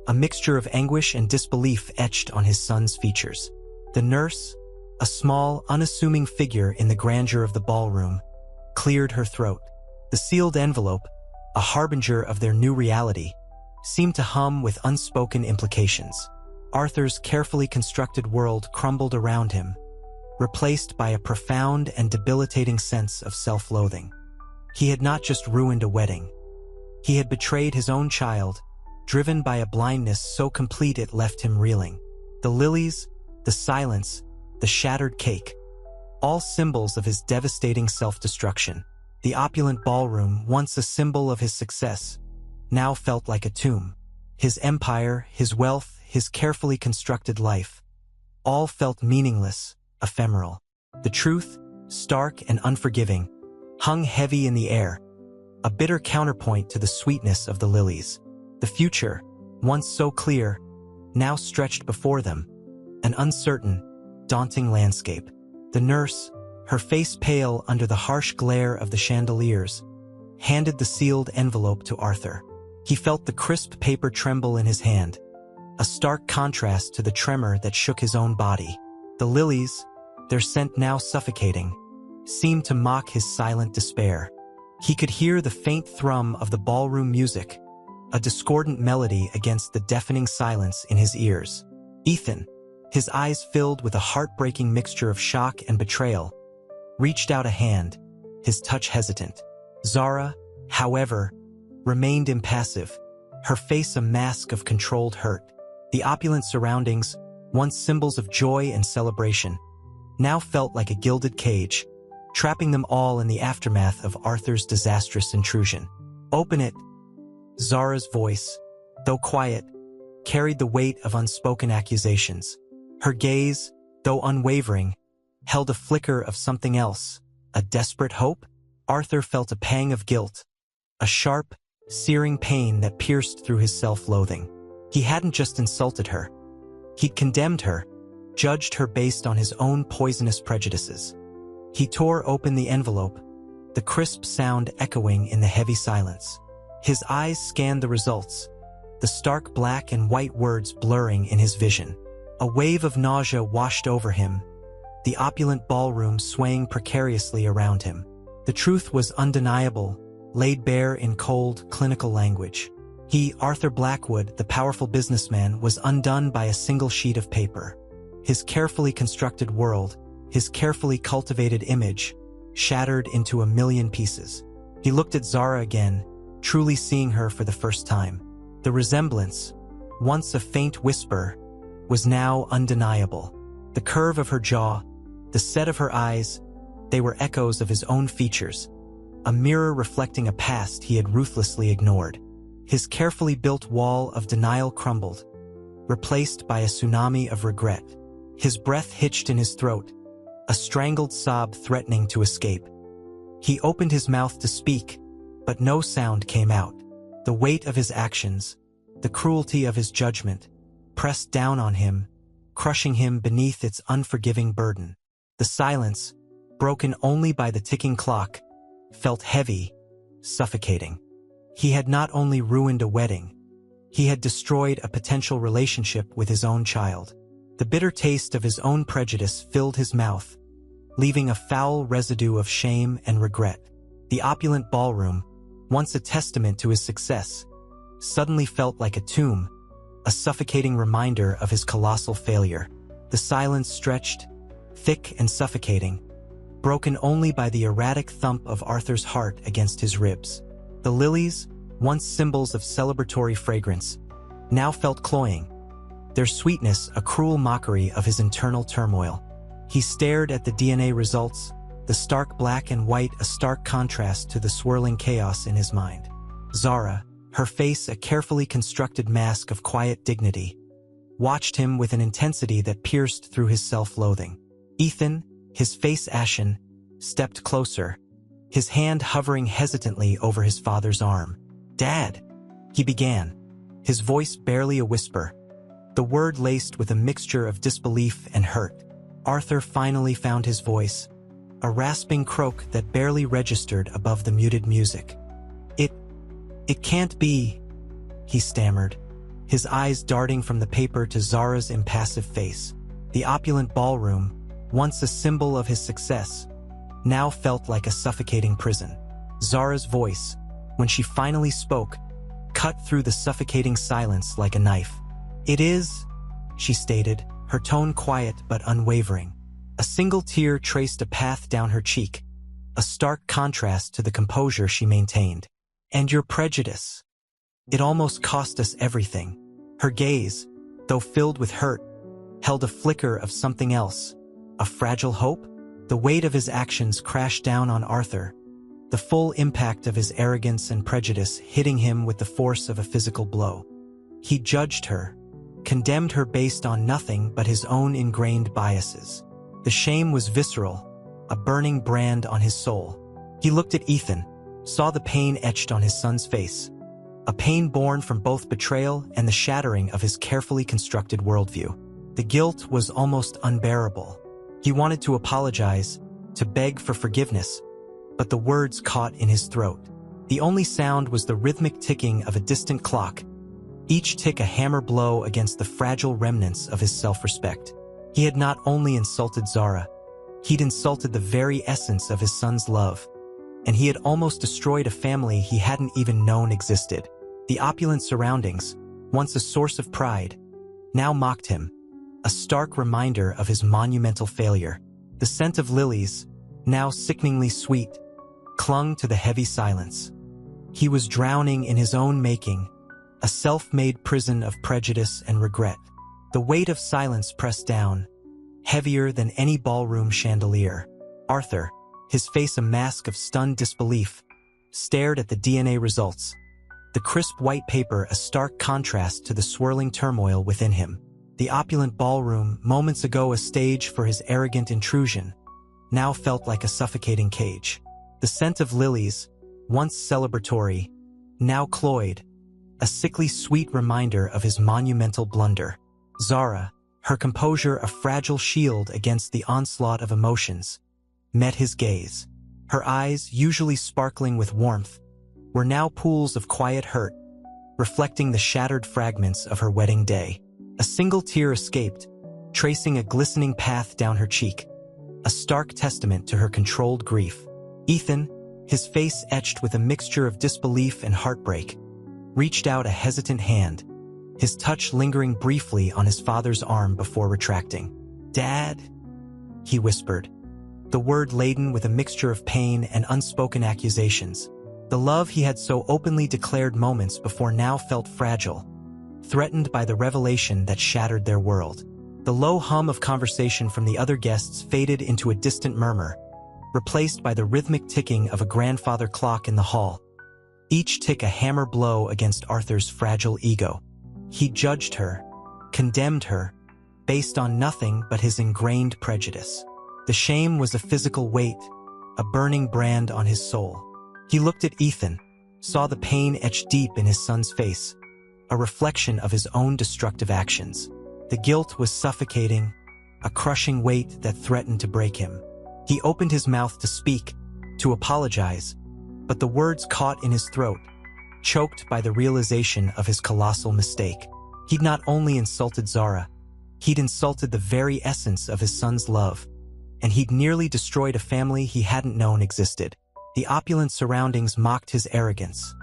a mixture of anguish and disbelief etched on his son's features. The nurse, a small, unassuming figure in the grandeur of the ballroom, cleared her throat. The sealed envelope, a harbinger of their new reality, seemed to hum with unspoken implications. Arthur's carefully constructed world crumbled around him, replaced by a profound and debilitating sense of self-loathing. He had not just ruined a wedding. He had betrayed his own child, driven by a blindness so complete it left him reeling. The lilies, the silence, the shattered cake, all symbols of his devastating self-destruction. The opulent ballroom, once a symbol of his success, now felt like a tomb. His empire, his wealth, his carefully constructed life, all felt meaningless, ephemeral. The truth, stark and unforgiving, hung heavy in the air, a bitter counterpoint to the sweetness of the lilies. The future, once so clear, now stretched before them, an uncertain, daunting landscape. The nurse, her face pale under the harsh glare of the chandeliers, handed the sealed envelope to Arthur. He felt the crisp paper tremble in his hand, a stark contrast to the tremor that shook his own body. The lilies, their scent now suffocating, seemed to mock his silent despair. He could hear the faint thrum of the ballroom music, a discordant melody against the deafening silence in his ears. Ethan, his eyes filled with a heartbreaking mixture of shock and betrayal, reached out a hand, his touch hesitant. Zara, however, remained impassive, her face a mask of controlled hurt. The opulent surroundings, once symbols of joy and celebration, now felt like a gilded cage, trapping them all in the aftermath of Arthur's disastrous intrusion. "Open it." Zara's voice, though quiet, carried the weight of unspoken accusations. Her gaze, though unwavering, held a flicker of something else, a desperate hope. Arthur felt a pang of guilt, a sharp, searing pain that pierced through his self-loathing. He hadn't just insulted her. He'd condemned her, judged her based on his own poisonous prejudices. He tore open the envelope, the crisp sound echoing in the heavy silence. His eyes scanned the results, the stark black and white words blurring in his vision. A wave of nausea washed over him, the opulent ballroom swaying precariously around him. The truth was undeniable, laid bare in cold, clinical language. He, Arthur Blackwood, the powerful businessman, was undone by a single sheet of paper. His carefully constructed world, his carefully cultivated image, shattered into a million pieces. He looked at Zara again, truly seeing her for the first time. The resemblance, once a faint whisper, was now undeniable. The curve of her jaw, the set of her eyes, they were echoes of his own features, a mirror reflecting a past he had ruthlessly ignored. His carefully built wall of denial crumbled, replaced by a tsunami of regret. His breath hitched in his throat, a strangled sob threatening to escape. He opened his mouth to speak, but no sound came out. The weight of his actions, the cruelty of his judgment, pressed down on him, crushing him beneath its unforgiving burden. The silence, broken only by the ticking clock, felt heavy, suffocating. He had not only ruined a wedding, he had destroyed a potential relationship with his own child. The bitter taste of his own prejudice filled his mouth, leaving a foul residue of shame and regret. The opulent ballroom, once a testament to his success, suddenly felt like a tomb, a suffocating reminder of his colossal failure. The silence stretched, thick and suffocating, broken only by the erratic thump of Arthur's heart against his ribs. The lilies, once symbols of celebratory fragrance, now felt cloying, their sweetness a cruel mockery of his internal turmoil. He stared at the DNA results, the stark black and white a stark contrast to the swirling chaos in his mind. Zara, her face a carefully constructed mask of quiet dignity, watched him with an intensity that pierced through his self-loathing. Ethan, his face ashen, stepped closer, his hand hovering hesitantly over his father's arm. "Dad," he began, his voice barely a whisper, the word laced with a mixture of disbelief and hurt. Arthur finally found his voice, a rasping croak that barely registered above the muted music. It can't be," he stammered, his eyes darting from the paper to Zara's impassive face. The opulent ballroom, once a symbol of his success, now felt like a suffocating prison. Zara's voice, when she finally spoke, cut through the suffocating silence like a knife. "It is," she stated, her tone quiet but unwavering. A single tear traced a path down her cheek, a stark contrast to the composure she maintained. "And your prejudice. It almost cost us everything." Her gaze, though filled with hurt, held a flicker of something else, a fragile hope. The weight of his actions crashed down on Arthur, the full impact of his arrogance and prejudice hitting him with the force of a physical blow. He judged her, condemned her based on nothing but his own ingrained biases. The shame was visceral, a burning brand on his soul. He looked at Ethan, saw the pain etched on his son's face, a pain born from both betrayal and the shattering of his carefully constructed worldview. The guilt was almost unbearable. He wanted to apologize, to beg for forgiveness, but the words caught in his throat. The only sound was the rhythmic ticking of a distant clock, each tick a hammer blow against the fragile remnants of his self-respect. He had not only insulted Zara, he'd insulted the very essence of his son's love, and he had almost destroyed a family he hadn't even known existed. The opulent surroundings, once a source of pride, now mocked him, a stark reminder of his monumental failure. The scent of lilies, now sickeningly sweet, clung to the heavy silence. He was drowning in his own making, a self-made prison of prejudice and regret. The weight of silence pressed down, heavier than any ballroom chandelier. Arthur, his face a mask of stunned disbelief, stared at the DNA results, the crisp white paper a stark contrast to the swirling turmoil within him. The opulent ballroom, moments ago a stage for his arrogant intrusion, now felt like a suffocating cage. The scent of lilies, once celebratory, now cloyed, a sickly sweet reminder of his monumental blunder. Zara, her composure a fragile shield against the onslaught of emotions, met his gaze. Her eyes, usually sparkling with warmth, were now pools of quiet hurt, reflecting the shattered fragments of her wedding day. A single tear escaped, tracing a glistening path down her cheek, a stark testament to her controlled grief. Ethan, his face etched with a mixture of disbelief and heartbreak, reached out a hesitant hand, his touch lingering briefly on his father's arm before retracting. "Dad?" he whispered, the word laden with a mixture of pain and unspoken accusations. The love he had so openly declared moments before now felt fragile, threatened by the revelation that shattered their world. The low hum of conversation from the other guests faded into a distant murmur, replaced by the rhythmic ticking of a grandfather clock in the hall, each tick a hammer blow against Arthur's fragile ego. He judged her, condemned her, based on nothing but his ingrained prejudice. The shame was a physical weight, a burning brand on his soul. He looked at Ethan, saw the pain etched deep in his son's face, a reflection of his own destructive actions. The guilt was suffocating, a crushing weight that threatened to break him. He opened his mouth to speak, to apologize, but the words caught in his throat, choked by the realization of his colossal mistake. He'd not only insulted Zara, he'd insulted the very essence of his son's love, and he'd nearly destroyed a family he hadn't known existed. The opulent surroundings mocked his arrogance,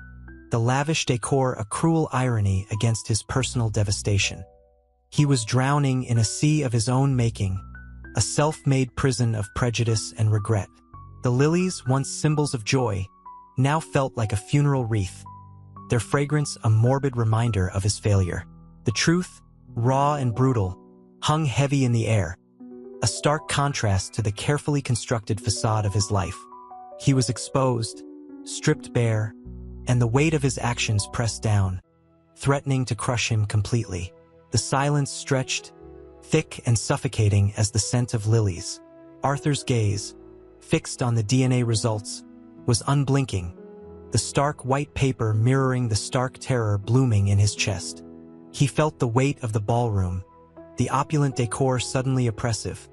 the lavish decor a cruel irony against his personal devastation. He was drowning in a sea of his own making, a self-made prison of prejudice and regret. The lilies, once symbols of joy, now felt like a funeral wreath, their fragrance a morbid reminder of his failure. The truth, raw and brutal, hung heavy in the air, a stark contrast to the carefully constructed facade of his life. He was exposed, stripped bare, and the weight of his actions pressed down, threatening to crush him completely. The silence stretched, thick and suffocating as the scent of lilies. Arthur's gaze, fixed on the DNA results, was unblinking, the stark white paper mirroring the stark terror blooming in his chest. He felt the weight of the ballroom, the opulent decor suddenly oppressive,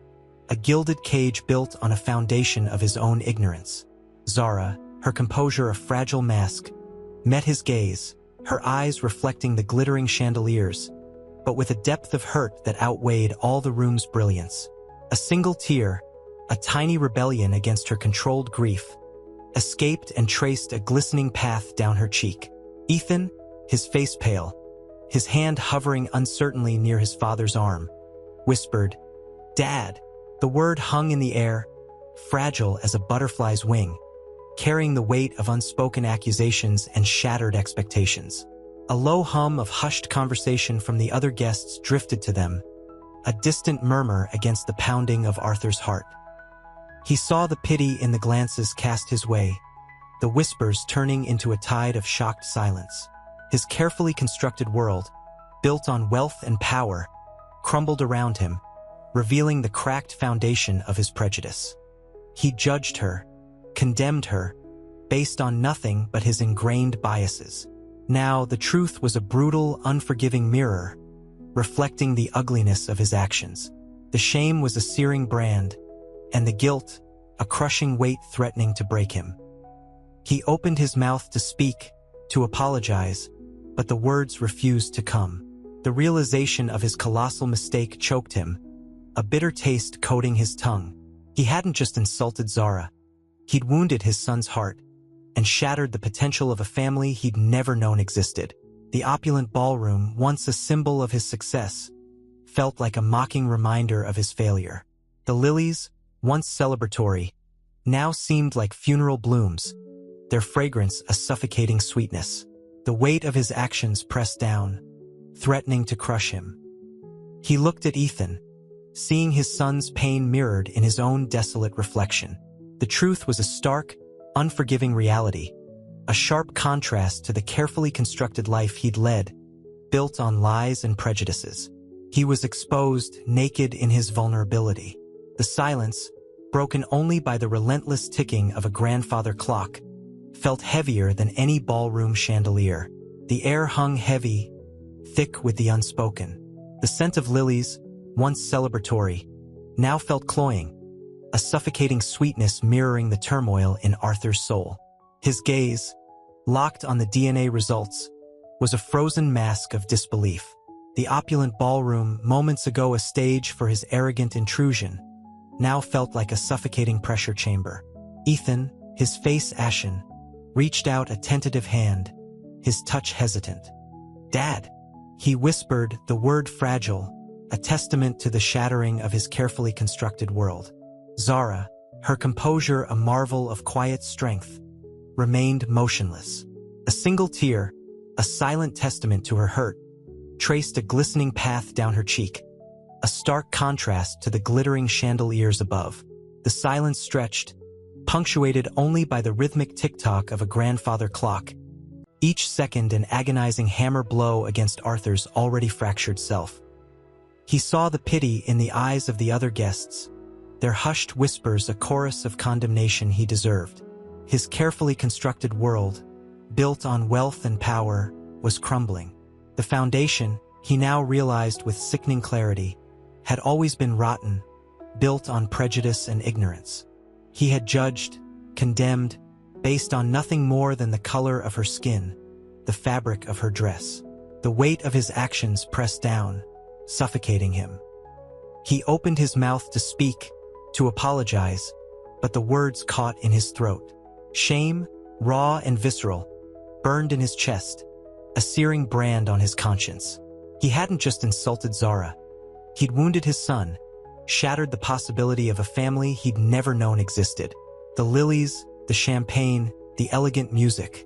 a gilded cage built on a foundation of his own ignorance. Zara, her composure a fragile mask, met his gaze, her eyes reflecting the glittering chandeliers, but with a depth of hurt that outweighed all the room's brilliance. A single tear, a tiny rebellion against her controlled grief, escaped and traced a glistening path down her cheek. Ethan, his face pale, his hand hovering uncertainly near his father's arm, whispered, "Dad." The word hung in the air, fragile as a butterfly's wing, carrying the weight of unspoken accusations and shattered expectations. A low hum of hushed conversation from the other guests drifted to them, a distant murmur against the pounding of Arthur's heart. He saw the pity in the glances cast his way, the whispers turning into a tide of shocked silence. His carefully constructed world, built on wealth and power, crumbled around him, revealing the cracked foundation of his prejudice. He judged her, condemned her, based on nothing but his ingrained biases. Now the truth was a brutal, unforgiving mirror, reflecting the ugliness of his actions. The shame was a searing brand, and the guilt, a crushing weight threatening to break him. He opened his mouth to speak, to apologize, but the words refused to come. The realization of his colossal mistake choked him, a bitter taste coating his tongue. He hadn't just insulted Zara. He'd wounded his son's heart, and shattered the potential of a family he'd never known existed. The opulent ballroom, once a symbol of his success, felt like a mocking reminder of his failure. The lilies, once celebratory, now seemed like funeral blooms, their fragrance a suffocating sweetness. The weight of his actions pressed down, threatening to crush him. He looked at Ethan, seeing his son's pain mirrored in his own desolate reflection. The truth was a stark, unforgiving reality, a sharp contrast to the carefully constructed life he'd led, built on lies and prejudices. He was exposed, naked in his vulnerability. The silence, broken only by the relentless ticking of a grandfather clock, felt heavier than any ballroom chandelier. The air hung heavy, thick with the unspoken. The scent of lilies, once celebratory, now felt cloying, a suffocating sweetness mirroring the turmoil in Arthur's soul. His gaze, locked on the DNA results, was a frozen mask of disbelief. The opulent ballroom, moments ago a stage for his arrogant intrusion, now felt like a suffocating pressure chamber. Ethan, his face ashen, reached out a tentative hand, his touch hesitant. "Dad," he whispered, the word fragile, a testament to the shattering of his carefully constructed world. Zara, her composure a marvel of quiet strength, remained motionless. A single tear, a silent testament to her hurt, traced a glistening path down her cheek, a stark contrast to the glittering chandeliers above. The silence stretched, punctuated only by the rhythmic tick-tock of a grandfather clock, each second an agonizing hammer blow against Arthur's already fractured self. He saw the pity in the eyes of the other guests, their hushed whispers a chorus of condemnation he deserved. His carefully constructed world, built on wealth and power, was crumbling. The foundation, he now realized with sickening clarity, had always been rotten, built on prejudice and ignorance. He had judged, condemned, based on nothing more than the color of her skin, the fabric of her dress. The weight of his actions pressed down, suffocating him. He opened his mouth to speak, to apologize, but the words caught in his throat. Shame, raw and visceral, burned in his chest, a searing brand on his conscience. He hadn't just insulted Zara. He'd wounded his son, shattered the possibility of a family he'd never known existed. The lilies, the champagne, the elegant music.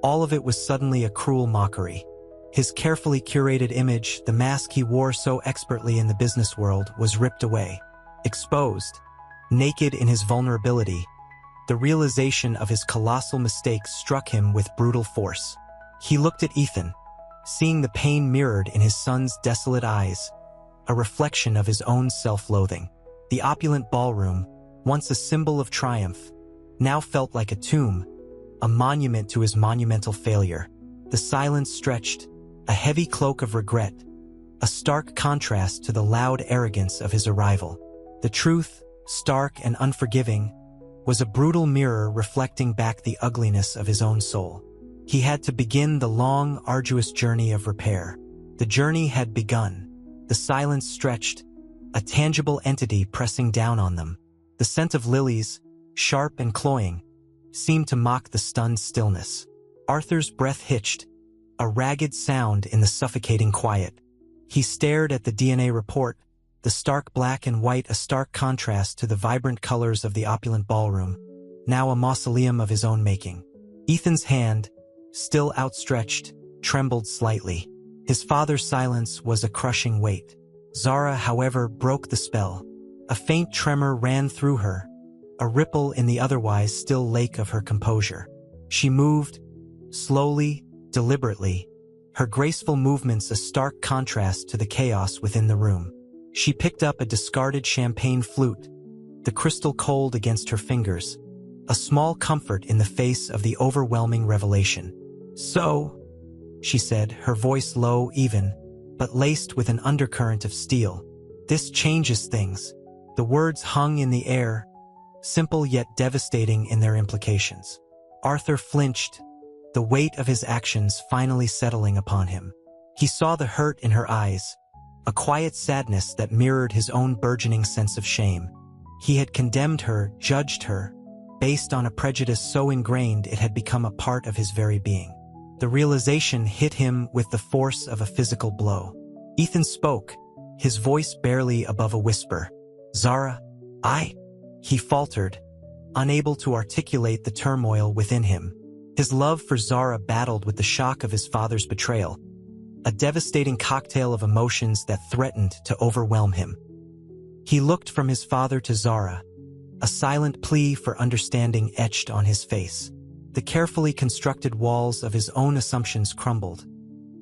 All of it was suddenly a cruel mockery. His carefully curated image, the mask he wore so expertly in the business world, was ripped away. Exposed, naked in his vulnerability, the realization of his colossal mistake struck him with brutal force. He looked at Ethan, seeing the pain mirrored in his son's desolate eyes, a reflection of his own self-loathing. The opulent ballroom, once a symbol of triumph, now felt like a tomb, a monument to his monumental failure. The silence stretched, a heavy cloak of regret, a stark contrast to the loud arrogance of his arrival. The truth, stark and unforgiving, was a brutal mirror reflecting back the ugliness of his own soul. He had to begin the long, arduous journey of repair. The journey had begun. The silence stretched, a tangible entity pressing down on them. The scent of lilies, sharp and cloying, seemed to mock the stunned stillness. Arthur's breath hitched, a ragged sound in the suffocating quiet. He stared at the DNA report, the stark black and white a stark contrast to the vibrant colors of the opulent ballroom, now a mausoleum of his own making. Ethan's hand, still outstretched, trembled slightly. His father's silence was a crushing weight. Zara, however, broke the spell. A faint tremor ran through her, a ripple in the otherwise still lake of her composure. She moved, slowly, deliberately, her graceful movements a stark contrast to the chaos within the room. She picked up a discarded champagne flute, the crystal cold against her fingers, a small comfort in the face of the overwhelming revelation. "So," she said, her voice low, even, but laced with an undercurrent of steel, "this changes things." The words hung in the air, simple yet devastating in their implications. Arthur flinched, the weight of his actions finally settling upon him. He saw the hurt in her eyes, a quiet sadness that mirrored his own burgeoning sense of shame. He had condemned her, judged her, based on a prejudice so ingrained it had become a part of his very being. The realization hit him with the force of a physical blow. Ethan spoke, his voice barely above a whisper. "Zara, he faltered, unable to articulate the turmoil within him. His love for Zara battled with the shock of his father's betrayal, a devastating cocktail of emotions that threatened to overwhelm him. He looked from his father to Zara, a silent plea for understanding etched on his face. The carefully constructed walls of his own assumptions crumbled,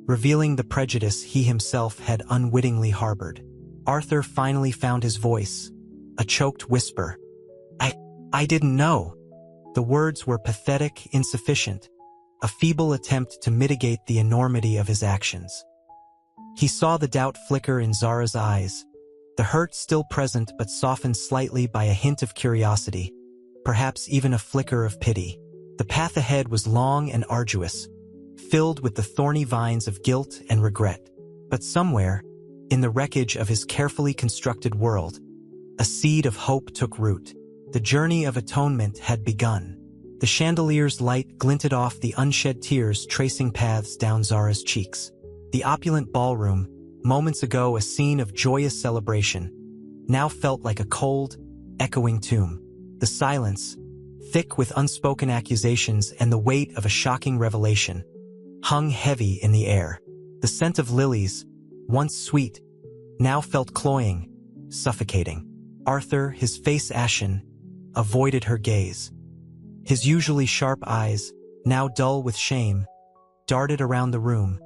revealing the prejudice he himself had unwittingly harbored. Arthur finally found his voice, a choked whisper. I didn't know." The words were pathetic, insufficient, a feeble attempt to mitigate the enormity of his actions. He saw the doubt flicker in Zara's eyes, the hurt still present but softened slightly by a hint of curiosity, perhaps even a flicker of pity. The path ahead was long and arduous, filled with the thorny vines of guilt and regret. But somewhere, in the wreckage of his carefully constructed world, a seed of hope took root. The journey of atonement had begun. The chandelier's light glinted off the unshed tears tracing paths down Zara's cheeks. The opulent ballroom, moments ago a scene of joyous celebration, now felt like a cold, echoing tomb. The silence, thick with unspoken accusations and the weight of a shocking revelation, hung heavy in the air. The scent of lilies, once sweet, now felt cloying, suffocating. Arthur, his face ashen, avoided her gaze. His usually sharp eyes, now dull with shame, darted around the room,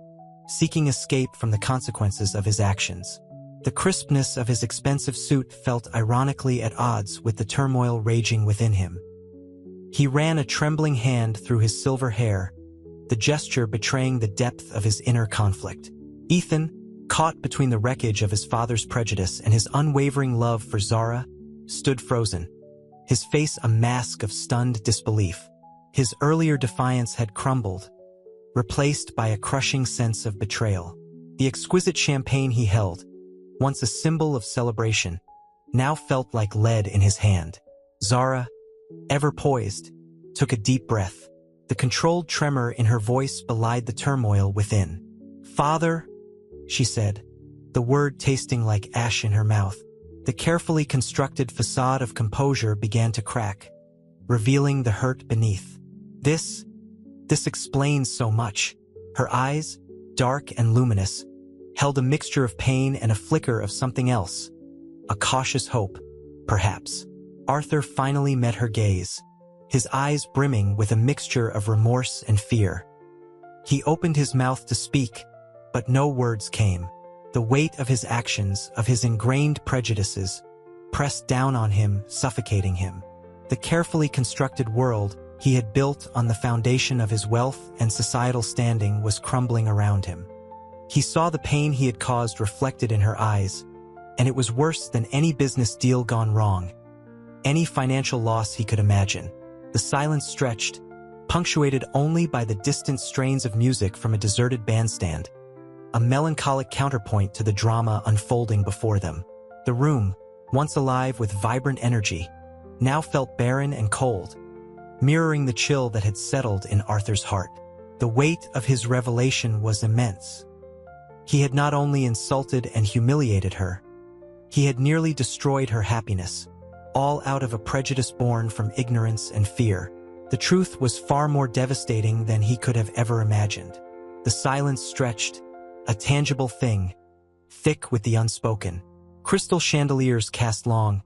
seeking escape from the consequences of his actions. The crispness of his expensive suit felt ironically at odds with the turmoil raging within him. He ran a trembling hand through his silver hair, the gesture betraying the depth of his inner conflict. Ethan, caught between the wreckage of his father's prejudice and his unwavering love for Zara, stood frozen, his face a mask of stunned disbelief. His earlier defiance had crumbled, replaced by a crushing sense of betrayal. The exquisite champagne he held, once a symbol of celebration, now felt like lead in his hand. Zara, ever poised, took a deep breath. The controlled tremor in her voice belied the turmoil within. "Father," she said, the word tasting like ash in her mouth. The carefully constructed facade of composure began to crack, revealing the hurt beneath. This explains so much." Her eyes, dark and luminous, held a mixture of pain and a flicker of something else. A cautious hope, perhaps. Arthur finally met her gaze, his eyes brimming with a mixture of remorse and fear. He opened his mouth to speak, but no words came. The weight of his actions, of his ingrained prejudices, pressed down on him, suffocating him. The carefully constructed world he had built on the foundation of his wealth and societal standing was crumbling around him. He saw the pain he had caused reflected in her eyes, and it was worse than any business deal gone wrong, any financial loss he could imagine. The silence stretched, punctuated only by the distant strains of music from a deserted bandstand, a melancholic counterpoint to the drama unfolding before them. The room, once alive with vibrant energy, now felt barren and cold, mirroring the chill that had settled in Arthur's heart. The weight of his revelation was immense. He had not only insulted and humiliated her, he had nearly destroyed her happiness, all out of a prejudice born from ignorance and fear. The truth was far more devastating than he could have ever imagined. The silence stretched, a tangible thing, thick with the unspoken. Crystal chandeliers cast long,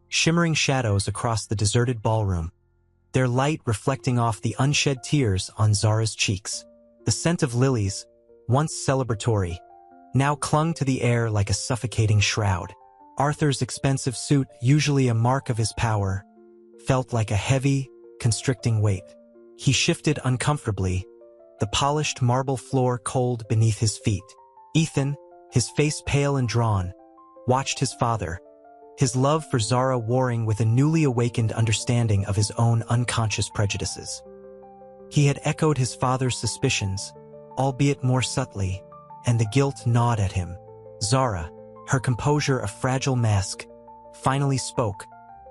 shimmering shadows across the deserted ballroom, their light reflecting off the unshed tears on Zara's cheeks. The scent of lilies, once celebratory, now clung to the air like a suffocating shroud. Arthur's expensive suit, usually a mark of his power, felt like a heavy, constricting weight. He shifted uncomfortably, the polished marble floor cold beneath his feet. Ethan, his face pale and drawn, watched his father, his love for Zara warring with a newly awakened understanding of his own unconscious prejudices. He had echoed his father's suspicions, albeit more subtly, and the guilt gnawed at him. Zara, her composure a fragile mask, finally spoke,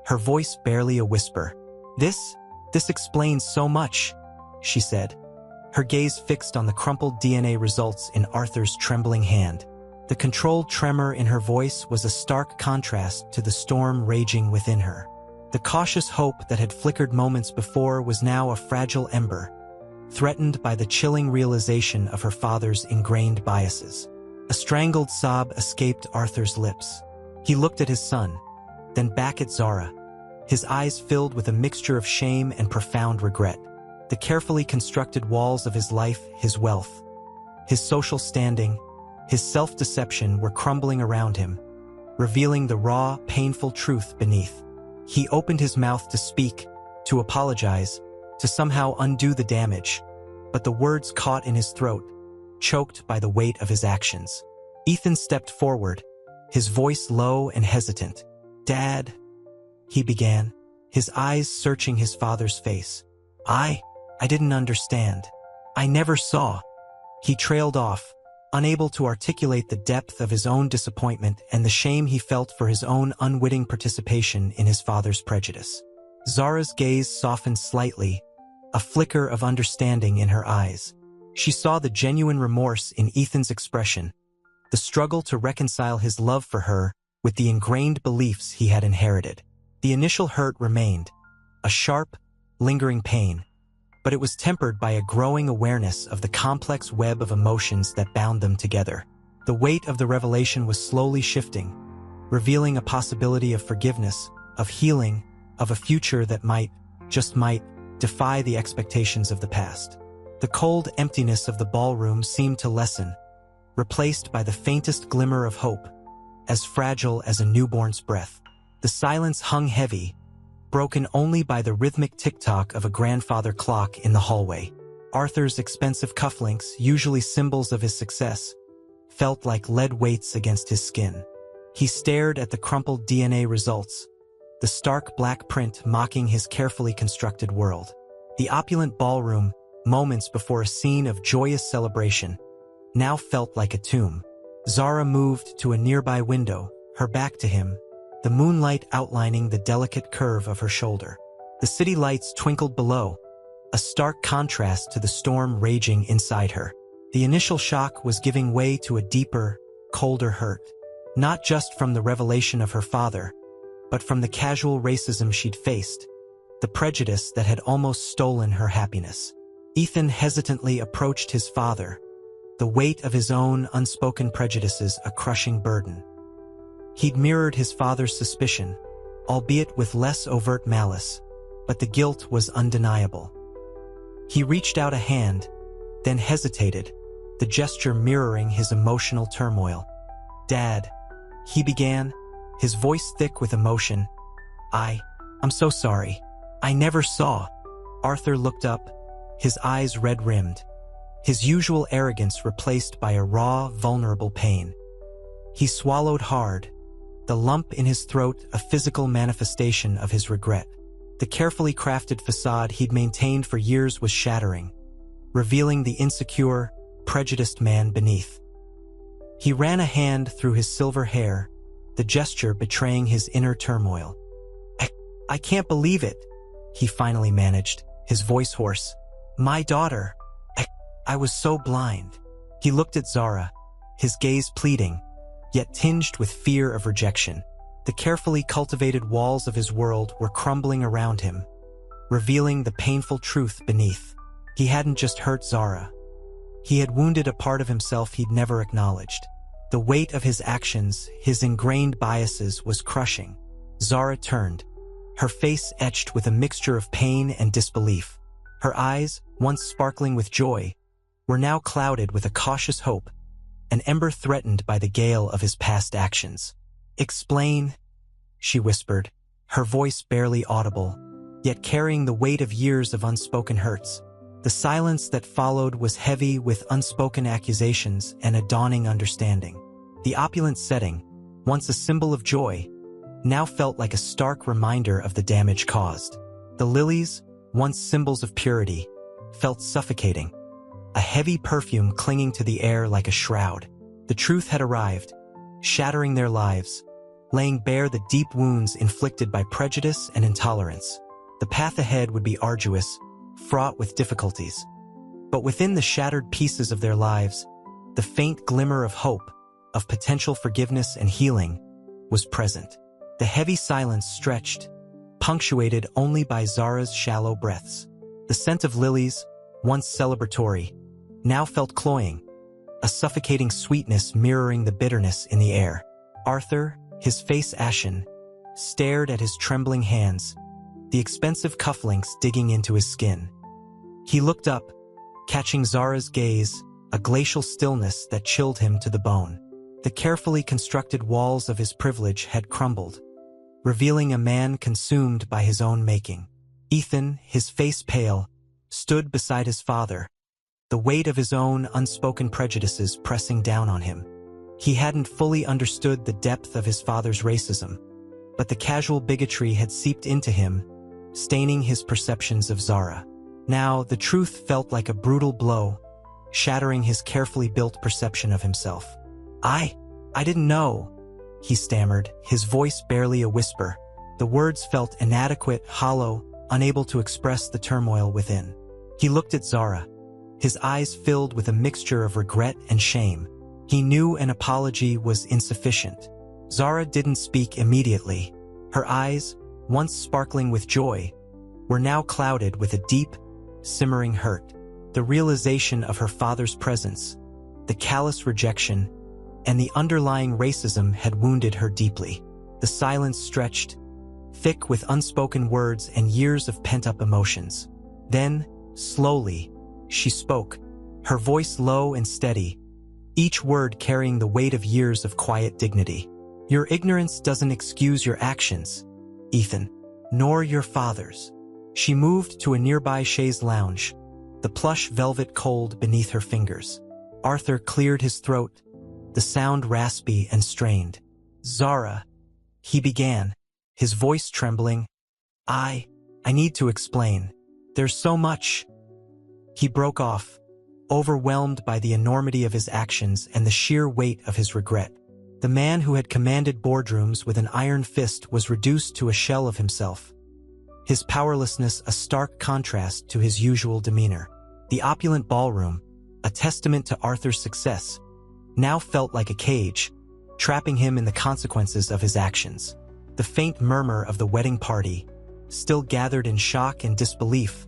her voice barely a whisper. This explains so much," she said, her gaze fixed on the crumpled DNA results in Arthur's trembling hand. The controlled tremor in her voice was a stark contrast to the storm raging within her. The cautious hope that had flickered moments before was now a fragile ember, threatened by the chilling realization of her father's ingrained biases. A strangled sob escaped Arthur's lips. He looked at his son, then back at Zara, his eyes filled with a mixture of shame and profound regret. The carefully constructed walls of his life, his wealth, his social standing, his self-deception were crumbling around him, revealing the raw, painful truth beneath. He opened his mouth to speak, to apologize, to somehow undo the damage, but the words caught in his throat, choked by the weight of his actions. Ethan stepped forward, his voice low and hesitant. "Dad," he began, his eyes searching his father's face. I didn't understand. I never saw." He trailed off, unable to articulate the depth of his own disappointment and the shame he felt for his own unwitting participation in his father's prejudice. Zara's gaze softened slightly, a flicker of understanding in her eyes. She saw the genuine remorse in Ethan's expression, the struggle to reconcile his love for her with the ingrained beliefs he had inherited. The initial hurt remained, a sharp, lingering pain, but it was tempered by a growing awareness of the complex web of emotions that bound them together. The weight of the revelation was slowly shifting, revealing a possibility of forgiveness, of healing, of a future that might, just might, defy the expectations of the past. The cold emptiness of the ballroom seemed to lessen, replaced by the faintest glimmer of hope, as fragile as a newborn's breath. The silence hung heavy, broken only by the rhythmic tick-tock of a grandfather clock in the hallway. Arthur's expensive cufflinks, usually symbols of his success, felt like lead weights against his skin. He stared at the crumpled DNA results, the stark black print mocking his carefully constructed world. The opulent ballroom, moments before a scene of joyous celebration, now felt like a tomb. Zara moved to a nearby window, her back to him, the moonlight outlining the delicate curve of her shoulder. The city lights twinkled below, a stark contrast to the storm raging inside her. The initial shock was giving way to a deeper, colder hurt, not just from the revelation of her father, but from the casual racism she'd faced, the prejudice that had almost stolen her happiness. Ethan hesitantly approached his father, the weight of his own unspoken prejudices a crushing burden. He'd mirrored his father's suspicion, albeit with less overt malice, but the guilt was undeniable. He reached out a hand, then hesitated, the gesture mirroring his emotional turmoil. "Dad," he began, his voice thick with emotion. I'm so sorry. I never saw." Arthur looked up, his eyes red-rimmed, his usual arrogance replaced by a raw, vulnerable pain. He swallowed hard, the lump in his throat a physical manifestation of his regret. The carefully crafted facade he'd maintained for years was shattering, revealing the insecure, prejudiced man beneath. He ran a hand through his silver hair, the gesture betraying his inner turmoil. I can't believe it," he finally managed, his voice hoarse. "My daughter. I was so blind." He looked at Zara, his gaze pleading, yet tinged with fear of rejection. The carefully cultivated walls of his world were crumbling around him, revealing the painful truth beneath. He hadn't just hurt Zara. He had wounded a part of himself he'd never acknowledged. The weight of his actions, his ingrained biases, was crushing. Zara turned, her face etched with a mixture of pain and disbelief. Her eyes, once sparkling with joy, were now clouded with a cautious hope, an ember threatened by the gale of his past actions. "Explain," she whispered, her voice barely audible, yet carrying the weight of years of unspoken hurts. The silence that followed was heavy with unspoken accusations and a dawning understanding. The opulent setting, once a symbol of joy, now felt like a stark reminder of the damage caused. The lilies, once symbols of purity, felt suffocating, a heavy perfume clinging to the air like a shroud. The truth had arrived, shattering their lives, laying bare the deep wounds inflicted by prejudice and intolerance. The path ahead would be arduous, fraught with difficulties. But within the shattered pieces of their lives, the faint glimmer of hope, of potential forgiveness and healing, was present. The heavy silence stretched, punctuated only by Zara's shallow breaths. The scent of lilies, once celebratory, now felt cloying, a suffocating sweetness mirroring the bitterness in the air. Arthur, his face ashen, stared at his trembling hands, the expensive cufflinks digging into his skin. He looked up, catching Zara's gaze, a glacial stillness that chilled him to the bone. The carefully constructed walls of his privilege had crumbled, revealing a man consumed by his own making. Ethan, his face pale, stood beside his father, the weight of his own unspoken prejudices pressing down on him. He hadn't fully understood the depth of his father's racism, but the casual bigotry had seeped into him, staining his perceptions of Zara. Now, the truth felt like a brutal blow, shattering his carefully built perception of himself. I didn't know," he stammered, his voice barely a whisper. The words felt inadequate, hollow, unable to express the turmoil within. He looked at Zara, his eyes filled with a mixture of regret and shame. He knew an apology was insufficient. Zara didn't speak immediately. Her eyes, once sparkling with joy, were now clouded with a deep, simmering hurt. The realization of her father's presence, the callous rejection, and the underlying racism had wounded her deeply. The silence stretched, thick with unspoken words and years of pent-up emotions. Then, slowly, she spoke, her voice low and steady, each word carrying the weight of years of quiet dignity. "Your ignorance doesn't excuse your actions, Ethan, nor your father's." She moved to a nearby chaise lounge, the plush velvet cold beneath her fingers. Arthur cleared his throat, the sound raspy and strained. "Zara," he began, his voice trembling. I need to explain. There's so much." He broke off, overwhelmed by the enormity of his actions and the sheer weight of his regret. The man who had commanded boardrooms with an iron fist was reduced to a shell of himself, his powerlessness a stark contrast to his usual demeanor. The opulent ballroom, a testament to Arthur's success, now felt like a cage, trapping him in the consequences of his actions. The faint murmur of the wedding party, still gathered in shock and disbelief,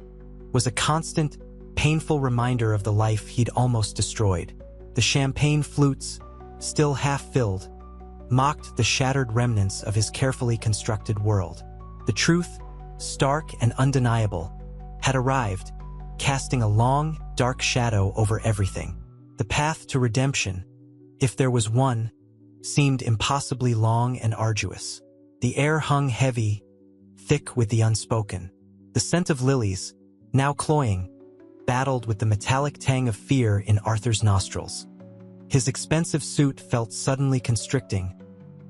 was a constant, painful reminder of the life he'd almost destroyed. The champagne flutes, still half-filled, mocked the shattered remnants of his carefully constructed world. The truth, stark and undeniable, had arrived, casting a long, dark shadow over everything. The path to redemption, if there was one, seemed impossibly long and arduous. The air hung heavy, thick with the unspoken. The scent of lilies, now cloying, battled with the metallic tang of fear in Arthur's nostrils. His expensive suit felt suddenly constricting,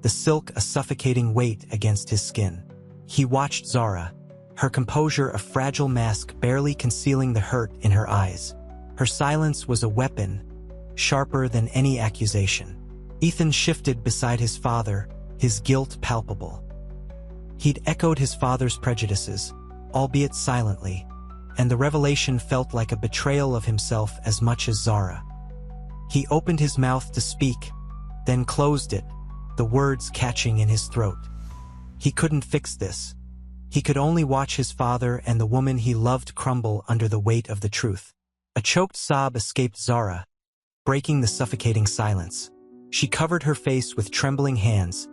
the silk a suffocating weight against his skin. He watched Zara, her composure a fragile mask barely concealing the hurt in her eyes. Her silence was a weapon, sharper than any accusation. Ethan shifted beside his father, his guilt palpable. He'd echoed his father's prejudices, albeit silently, and the revelation felt like a betrayal of himself as much as Zara. He opened his mouth to speak, then closed it, the words catching in his throat. He couldn't fix this. He could only watch his father and the woman he loved crumble under the weight of the truth. A choked sob escaped Zara, breaking the suffocating silence. She covered her face with trembling hands,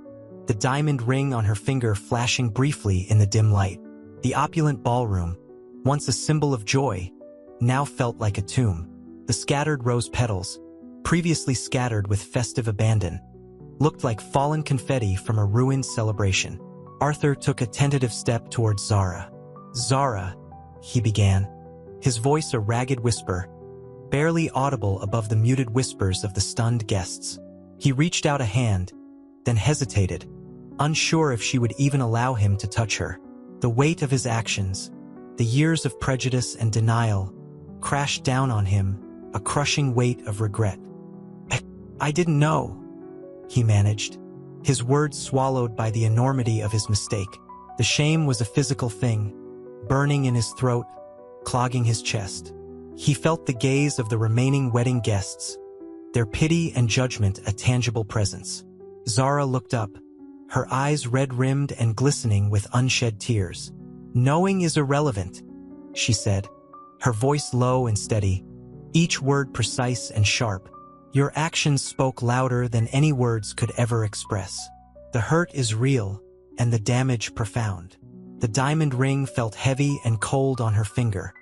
the diamond ring on her finger flashing briefly in the dim light. The opulent ballroom, once a symbol of joy, now felt like a tomb. The scattered rose petals, previously scattered with festive abandon, looked like fallen confetti from a ruined celebration. Arthur took a tentative step towards Zara. "Zara," he began, his voice a ragged whisper, barely audible above the muted whispers of the stunned guests. He reached out a hand, then hesitated, unsure if she would even allow him to touch her. The weight of his actions, the years of prejudice and denial, crashed down on him, a crushing weight of regret. I didn't know," he managed, his words swallowed by the enormity of his mistake. The shame was a physical thing, burning in his throat, clogging his chest. He felt the gaze of the remaining wedding guests, their pity and judgment a tangible presence. Zara looked up, her eyes red-rimmed and glistening with unshed tears. "Knowing is irrelevant," she said, her voice low and steady, each word precise and sharp. "Your actions spoke louder than any words could ever express. The hurt is real, and the damage profound. The diamond ring felt heavy and cold on her finger,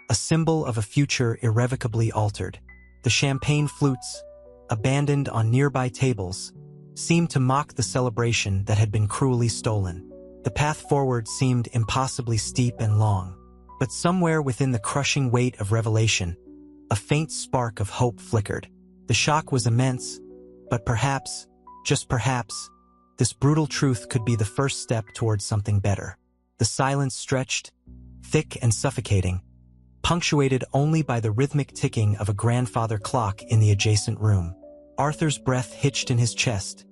a symbol of a future irrevocably altered. The champagne flutes, abandoned on nearby tables, seemed to mock the celebration that had been cruelly stolen. The path forward seemed impossibly steep and long, but somewhere within the crushing weight of revelation, a faint spark of hope flickered. The shock was immense, but perhaps, just perhaps, this brutal truth could be the first step towards something better. The silence stretched, thick and suffocating, punctuated only by the rhythmic ticking of a grandfather clock in the adjacent room. Arthur's breath hitched in his chest,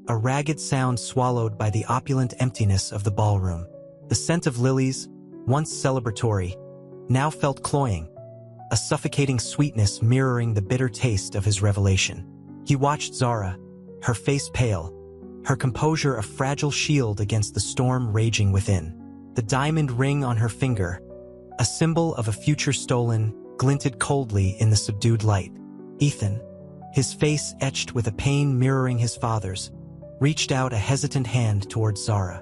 a ragged sound swallowed by the opulent emptiness of the ballroom. The scent of lilies, once celebratory, now felt cloying, a suffocating sweetness mirroring the bitter taste of his revelation. He watched Zara, her face pale, her composure a fragile shield against the storm raging within. The diamond ring on her finger, a symbol of a future stolen, glinted coldly in the subdued light. Ethan, his face etched with a pain mirroring his father's, reached out a hesitant hand towards Zara.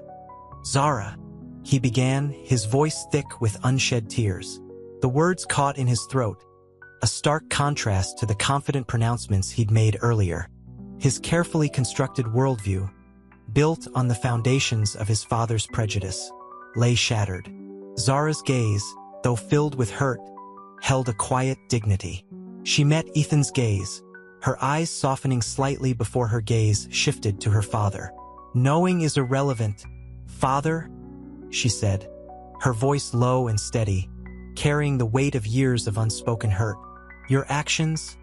"Zara," he began, his voice thick with unshed tears. The words caught in his throat, a stark contrast to the confident pronouncements he'd made earlier. His carefully constructed worldview, built on the foundations of his father's prejudice, lay shattered. Zara's gaze, though filled with hurt, held a quiet dignity. She met Ethan's gaze, her eyes softening slightly before her gaze shifted to her father. "Knowing is irrelevant, father," she said, her voice low and steady, carrying the weight of years of unspoken hurt. "Your actions,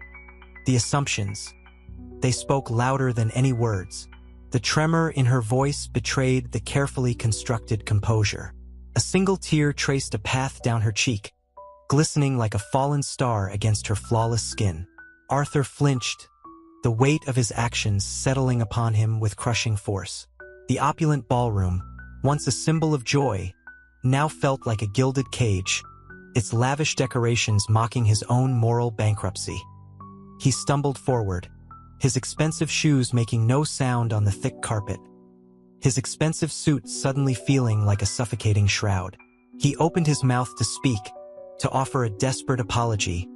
the assumptions, they spoke louder than any words." The tremor in her voice betrayed the carefully constructed composure. A single tear traced a path down her cheek, glistening like a fallen star against her flawless skin. Arthur flinched, the weight of his actions settling upon him with crushing force. The opulent ballroom, once a symbol of joy, now felt like a gilded cage, its lavish decorations mocking his own moral bankruptcy. He stumbled forward, his expensive shoes making no sound on the thick carpet, his expensive suit suddenly feeling like a suffocating shroud. He opened his mouth to speak, to offer a desperate apology,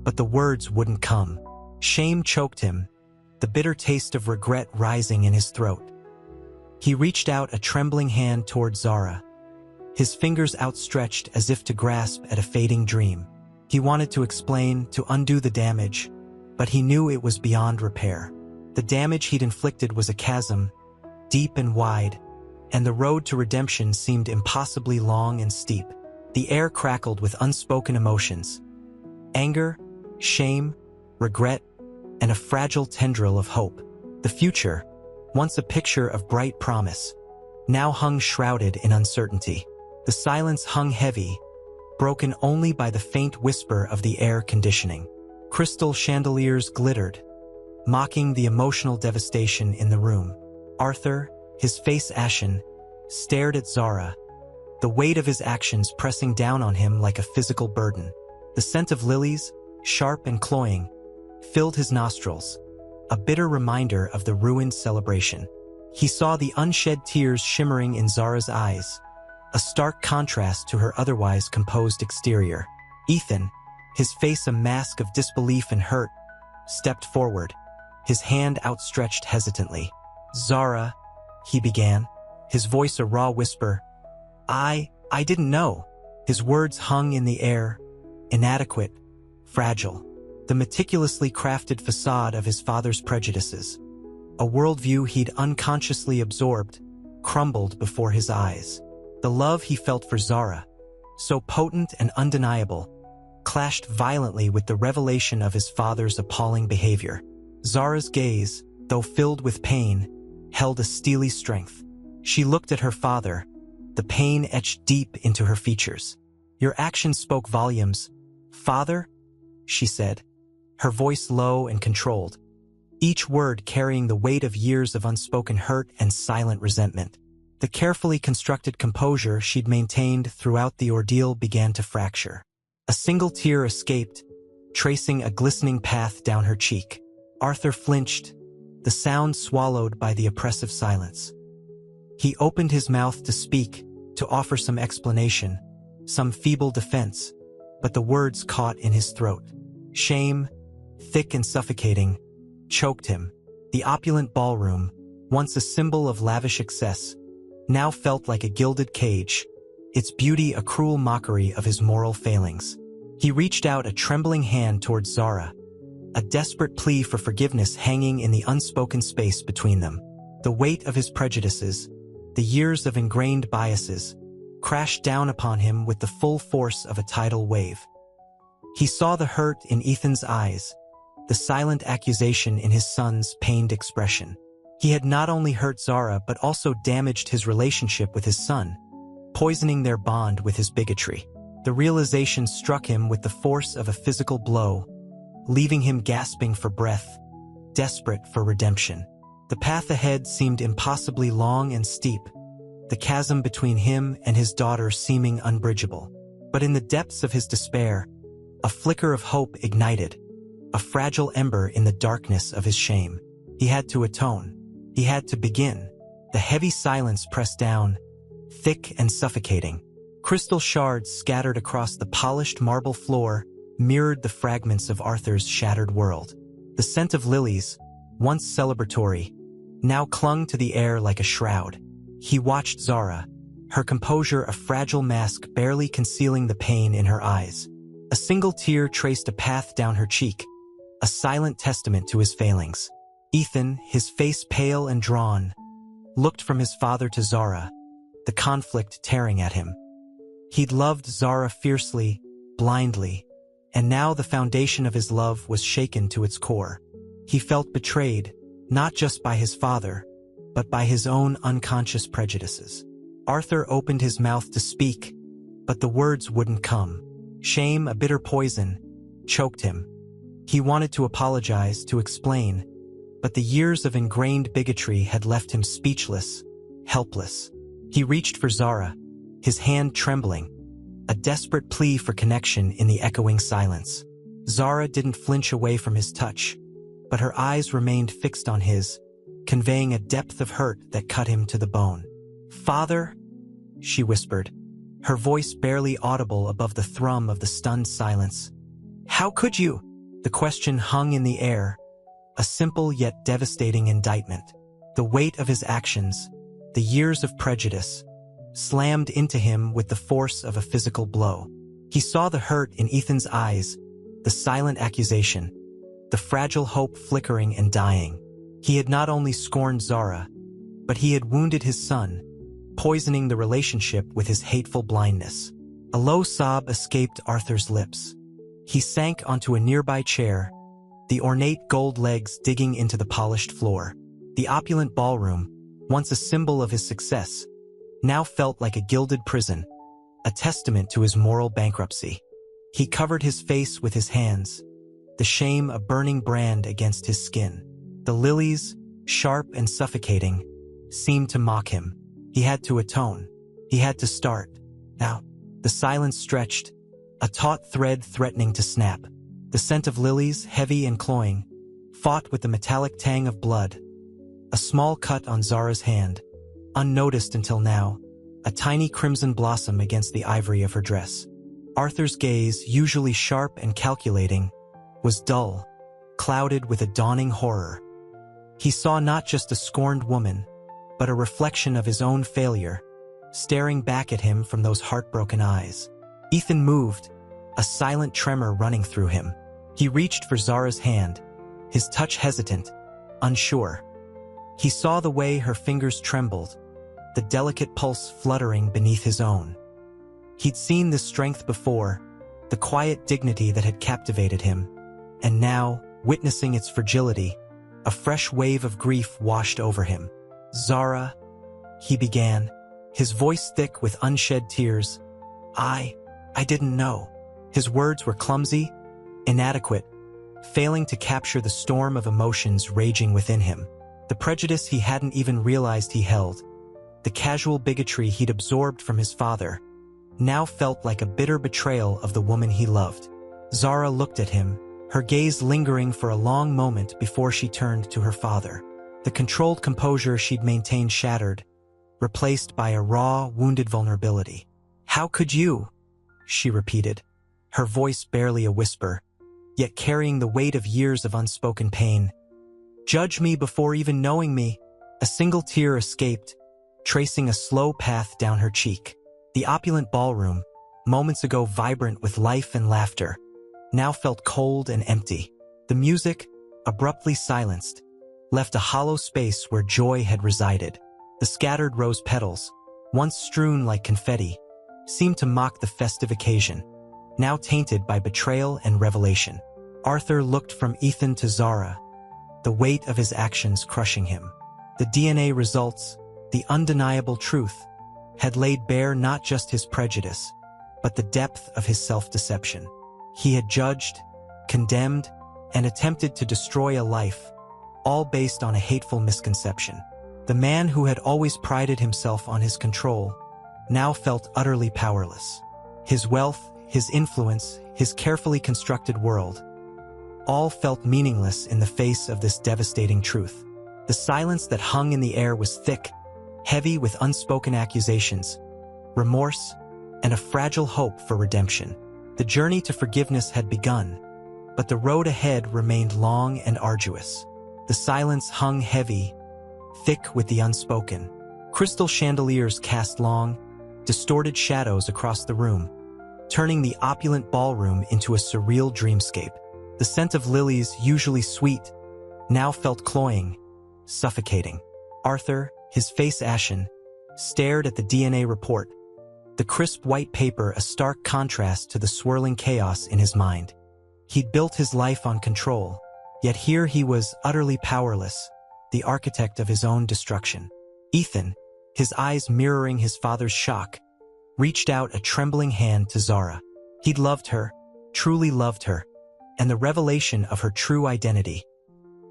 but the words wouldn't come. Shame choked him, the bitter taste of regret rising in his throat. He reached out a trembling hand toward Zara, his fingers outstretched as if to grasp at a fading dream. He wanted to explain, to undo the damage, but he knew it was beyond repair. The damage he'd inflicted was a chasm, deep and wide, and the road to redemption seemed impossibly long and steep. The air crackled with unspoken emotions: anger, shame, regret, and a fragile tendril of hope. The future, once a picture of bright promise, now hung shrouded in uncertainty. The silence hung heavy, broken only by the faint whisper of the air conditioning. Crystal chandeliers glittered, mocking the emotional devastation in the room. Arthur, his face ashen, stared at Zara, the weight of his actions pressing down on him like a physical burden. The scent of lilies, sharp and cloying, filled his nostrils, a bitter reminder of the ruined celebration. He saw the unshed tears shimmering in Zara's eyes, a stark contrast to her otherwise composed exterior. Ethan, his face a mask of disbelief and hurt, stepped forward, his hand outstretched hesitantly. "Zara," he began, his voice a raw whisper. I didn't know." His words hung in the air, inadequate, fragile. The meticulously crafted facade of his father's prejudices, a worldview he'd unconsciously absorbed, crumbled before his eyes. The love he felt for Zara, so potent and undeniable, clashed violently with the revelation of his father's appalling behavior. Zara's gaze, though filled with pain, held a steely strength. She looked at her father, the pain etched deep into her features. "Your actions spoke volumes, father," she said, her voice low and controlled, each word carrying the weight of years of unspoken hurt and silent resentment. The carefully constructed composure she'd maintained throughout the ordeal began to fracture. A single tear escaped, tracing a glistening path down her cheek. Arthur flinched, the sound swallowed by the oppressive silence. He opened his mouth to speak, to offer some explanation, some feeble defense, but the words caught in his throat. Shame, thick and suffocating, choked him. The opulent ballroom, once a symbol of lavish excess, now felt like a gilded cage, its beauty a cruel mockery of his moral failings. He reached out a trembling hand towards Zara, a desperate plea for forgiveness hanging in the unspoken space between them. The weight of his prejudices, the years of ingrained biases, crashed down upon him with the full force of a tidal wave. He saw the hurt in Ethan's eyes, the silent accusation in his son's pained expression. He had not only hurt Zara but also damaged his relationship with his son, poisoning their bond with his bigotry. The realization struck him with the force of a physical blow, leaving him gasping for breath, desperate for redemption. The path ahead seemed impossibly long and steep, the chasm between him and his daughter seeming unbridgeable. But in the depths of his despair, a flicker of hope ignited, a fragile ember in the darkness of his shame. He had to atone. He had to begin. The heavy silence pressed down, thick and suffocating. Crystal shards scattered across the polished marble floor mirrored the fragments of Arthur's shattered world. The scent of lilies, once celebratory, now clung to the air like a shroud. He watched Zara, her composure a fragile mask barely concealing the pain in her eyes. A single tear traced a path down her cheek, a silent testament to his failings. Ethan, his face pale and drawn, looked from his father to Zara, the conflict tearing at him. He'd loved Zara fiercely, blindly, and now the foundation of his love was shaken to its core. He felt betrayed, not just by his father, but by his own unconscious prejudices. Arthur opened his mouth to speak, but the words wouldn't come. Shame, a bitter poison, choked him. He wanted to apologize, to explain, but the years of ingrained bigotry had left him speechless, helpless. He reached for Zara, his hand trembling, a desperate plea for connection in the echoing silence. Zara didn't flinch away from his touch, but her eyes remained fixed on his, conveying a depth of hurt that cut him to the bone. "Father," she whispered, her voice barely audible above the thrum of the stunned silence. "How could you?" The question hung in the air, a simple yet devastating indictment. The weight of his actions, the years of prejudice, slammed into him with the force of a physical blow. He saw the hurt in Ethan's eyes, the silent accusation, the fragile hope flickering and dying. He had not only scorned Zara, but he had wounded his son, poisoning the relationship with his hateful blindness. A low sob escaped Arthur's lips. He sank onto a nearby chair, the ornate gold legs digging into the polished floor. The opulent ballroom, once a symbol of his success, now felt like a gilded prison, a testament to his moral bankruptcy. He covered his face with his hands, the shame a burning brand against his skin. The lilies, sharp and suffocating, seemed to mock him. He had to atone. He had to start. Now, the silence stretched, a taut thread threatening to snap. The scent of lilies, heavy and cloying, fought with the metallic tang of blood. A small cut on Zara's hand, unnoticed until now, a tiny crimson blossom against the ivory of her dress. Arthur's gaze, usually sharp and calculating, was dull, clouded with a dawning horror. He saw not just a scorned woman, but a reflection of his own failure, staring back at him from those heartbroken eyes. Ethan moved, a silent tremor running through him. He reached for Zara's hand, his touch hesitant, unsure. He saw the way her fingers trembled, the delicate pulse fluttering beneath his own. He'd seen this strength before, the quiet dignity that had captivated him, and now, witnessing its fragility, a fresh wave of grief washed over him. "Zara," he began, his voice thick with unshed tears. I didn't know." His words were clumsy, inadequate, failing to capture the storm of emotions raging within him. The prejudice he hadn't even realized he held, the casual bigotry he'd absorbed from his father, now felt like a bitter betrayal of the woman he loved. Zara looked at him, her gaze lingering for a long moment before she turned to her father. The controlled composure she'd maintained shattered, replaced by a raw, wounded vulnerability. "How could you?" she repeated, her voice barely a whisper, yet carrying the weight of years of unspoken pain. "Judge me before even knowing me." A single tear escaped, tracing a slow path down her cheek. The opulent ballroom, moments ago vibrant with life and laughter, now felt cold and empty. The music, abruptly silenced, left a hollow space where joy had resided. The scattered rose petals, once strewn like confetti, seemed to mock the festive occasion, now tainted by betrayal and revelation. Arthur looked from Ethan to Zara, the weight of his actions crushing him. The DNA results, the undeniable truth, had laid bare not just his prejudice, but the depth of his self-deception. He had judged, condemned, and attempted to destroy a life, all based on a hateful misconception. The man who had always prided himself on his control now felt utterly powerless. His wealth, his influence, his carefully constructed world, all felt meaningless in the face of this devastating truth. The silence that hung in the air was thick, heavy with unspoken accusations, remorse, and a fragile hope for redemption. The journey to forgiveness had begun, but the road ahead remained long and arduous. The silence hung heavy, thick with the unspoken. Crystal chandeliers cast long, distorted shadows across the room, turning the opulent ballroom into a surreal dreamscape. The scent of lilies, usually sweet, now felt cloying, suffocating. Arthur, his face ashen, stared at the DNA report, the crisp white paper a stark contrast to the swirling chaos in his mind. He'd built his life on control, yet here he was utterly powerless, the architect of his own destruction. Ethan, his eyes mirroring his father's shock, reached out a trembling hand to Zara. He'd loved her, truly loved her, and the revelation of her true identity,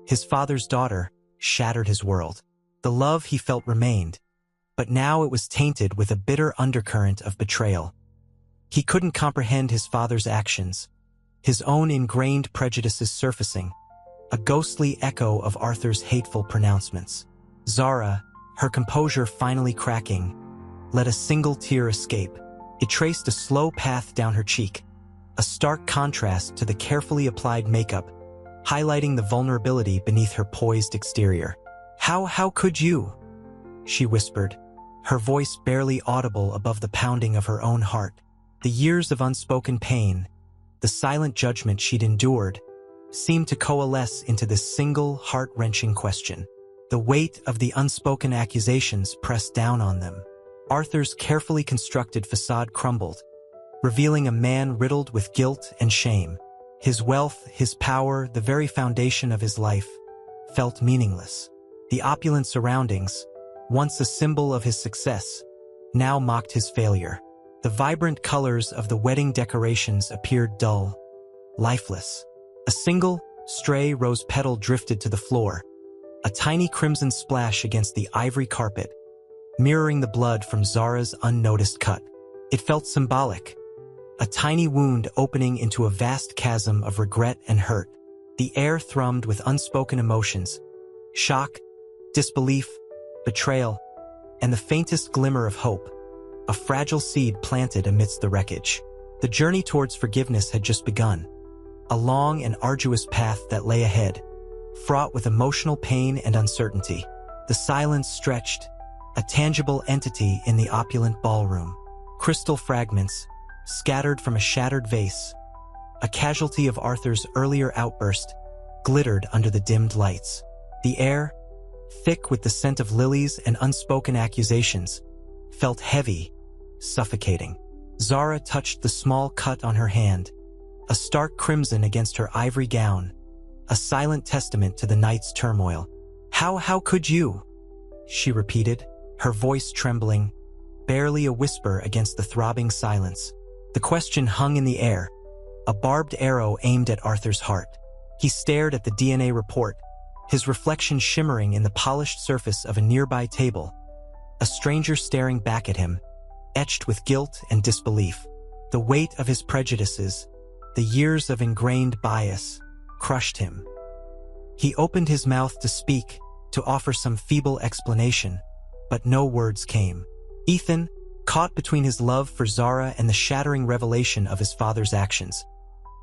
his father's daughter, shattered his world. The love he felt remained, but now it was tainted with a bitter undercurrent of betrayal. He couldn't comprehend his father's actions, his own ingrained prejudices surfacing, a ghostly echo of Arthur's hateful pronouncements. Zara, her composure finally cracking, let a single tear escape. It traced a slow path down her cheek, a stark contrast to the carefully applied makeup, highlighting the vulnerability beneath her poised exterior. How could you?" she whispered, her voice barely audible above the pounding of her own heart. The years of unspoken pain, the silent judgment she'd endured, seemed to coalesce into this single heart-wrenching question. The weight of the unspoken accusations pressed down on them. Arthur's carefully constructed facade crumbled, revealing a man riddled with guilt and shame. His wealth, his power, the very foundation of his life, felt meaningless. The opulent surroundings, once a symbol of his success, now mocked his failure. The vibrant colors of the wedding decorations appeared dull, lifeless. A single, stray rose petal drifted to the floor, a tiny crimson splash against the ivory carpet, mirroring the blood from Zara's unnoticed cut. It felt symbolic, a tiny wound opening into a vast chasm of regret and hurt. The air thrummed with unspoken emotions, shock, disbelief, betrayal, and the faintest glimmer of hope, a fragile seed planted amidst the wreckage. The journey towards forgiveness had just begun, a long and arduous path that lay ahead, fraught with emotional pain and uncertainty. The silence stretched, a tangible entity in the opulent ballroom. Crystal fragments, scattered from a shattered vase, a casualty of Arthur's earlier outburst, glittered under the dimmed lights. The air, thick with the scent of lilies and unspoken accusations, felt heavy, suffocating. Zara touched the small cut on her hand, a stark crimson against her ivory gown, a silent testament to the night's turmoil. How could you?" she repeated, her voice trembling, barely a whisper against the throbbing silence. The question hung in the air, a barbed arrow aimed at Arthur's heart. He stared at the DNA report, his reflection shimmering in the polished surface of a nearby table, a stranger staring back at him, etched with guilt and disbelief. The weight of his prejudices, the years of ingrained bias, crushed him. He opened his mouth to speak, to offer some feeble explanation, but no words came. Ethan, caught between his love for Zara and the shattering revelation of his father's actions,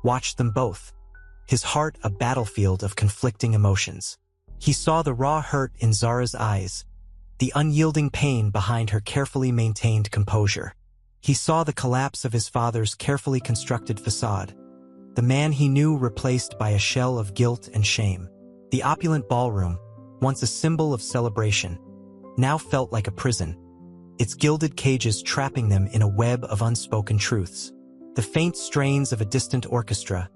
watched them both, his heart a battlefield of conflicting emotions. He saw the raw hurt in Zara's eyes, the unyielding pain behind her carefully maintained composure. He saw the collapse of his father's carefully constructed facade, the man he knew replaced by a shell of guilt and shame. The opulent ballroom, once a symbol of celebration, now felt like a prison, its gilded cages trapping them in a web of unspoken truths. The faint strains of a distant orchestra,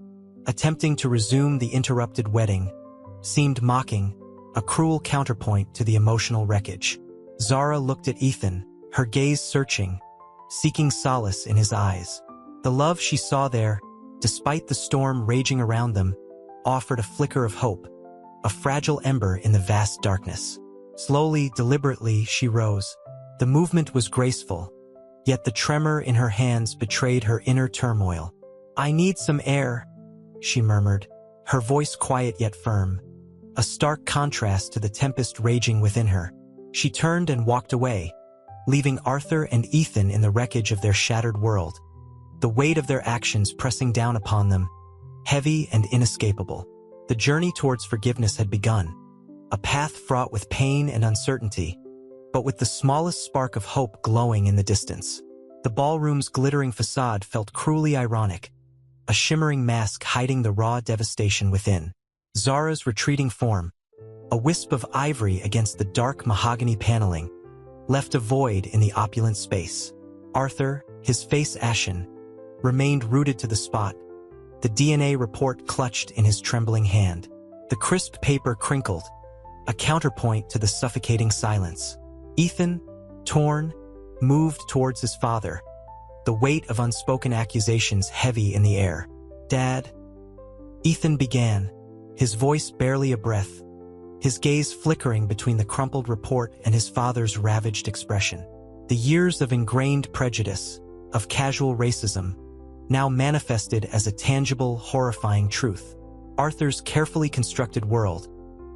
attempting to resume the interrupted wedding, seemed mocking, a cruel counterpoint to the emotional wreckage. Zara looked at Ethan, her gaze searching, seeking solace in his eyes. The love she saw there, despite the storm raging around them, offered a flicker of hope, a fragile ember in the vast darkness. Slowly, deliberately, she rose. The movement was graceful, yet the tremor in her hands betrayed her inner turmoil. "I need some air," she murmured, her voice quiet yet firm, a stark contrast to the tempest raging within her. She turned and walked away, leaving Arthur and Ethan in the wreckage of their shattered world, the weight of their actions pressing down upon them, heavy and inescapable. The journey towards forgiveness had begun, a path fraught with pain and uncertainty, but with the smallest spark of hope glowing in the distance. The ballroom's glittering facade felt cruelly ironic, a shimmering mask hiding the raw devastation within. Zara's retreating form, a wisp of ivory against the dark mahogany paneling, left a void in the opulent space. Arthur, his face ashen, remained rooted to the spot, the DNA report clutched in his trembling hand. The crisp paper crinkled, a counterpoint to the suffocating silence. Ethan, torn, moved towards his father, the weight of unspoken accusations heavy in the air. "Dad," Ethan began, his voice barely a breath, his gaze flickering between the crumpled report and his father's ravaged expression. The years of ingrained prejudice, of casual racism, now manifested as a tangible, horrifying truth. Arthur's carefully constructed world,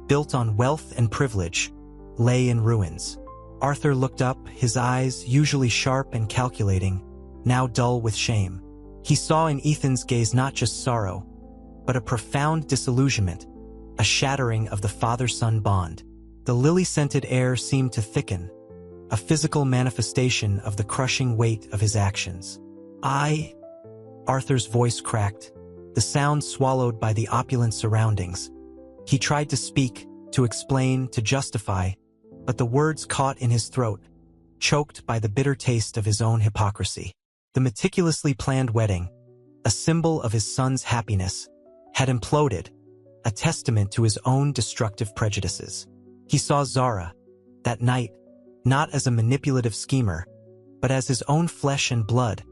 built on wealth and privilege, lay in ruins. Arthur looked up, his eyes, usually sharp and calculating, now dull with shame. He saw in Ethan's gaze not just sorrow, but a profound disillusionment, a shattering of the father-son bond. The lily-scented air seemed to thicken, a physical manifestation of the crushing weight of his actions. Arthur's voice cracked, the sound swallowed by the opulent surroundings. He tried to speak, to explain, to justify, but the words caught in his throat, choked by the bitter taste of his own hypocrisy. The meticulously planned wedding, a symbol of his son's happiness, had imploded, a testament to his own destructive prejudices. He saw Zara, that night, not as a manipulative schemer, but as his own flesh and blood,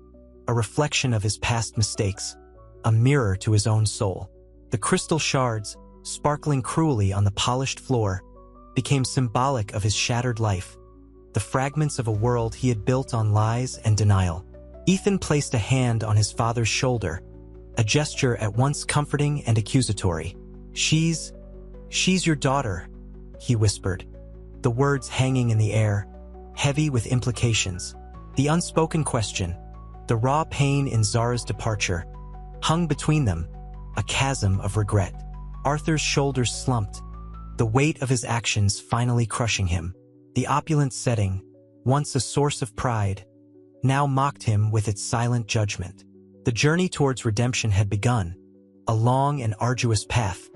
a reflection of his past mistakes, a mirror to his own soul. The crystal shards, sparkling cruelly on the polished floor, became symbolic of his shattered life, the fragments of a world he had built on lies and denial. Ethan placed a hand on his father's shoulder, a gesture at once comforting and accusatory. She's your daughter," he whispered, the words hanging in the air, heavy with implications. The unspoken question, the raw pain in Zara's departure, hung between them, a chasm of regret. Arthur's shoulders slumped, the weight of his actions finally crushing him. The opulent setting, once a source of pride, now mocked him with its silent judgment. The journey towards redemption had begun, a long and arduous path,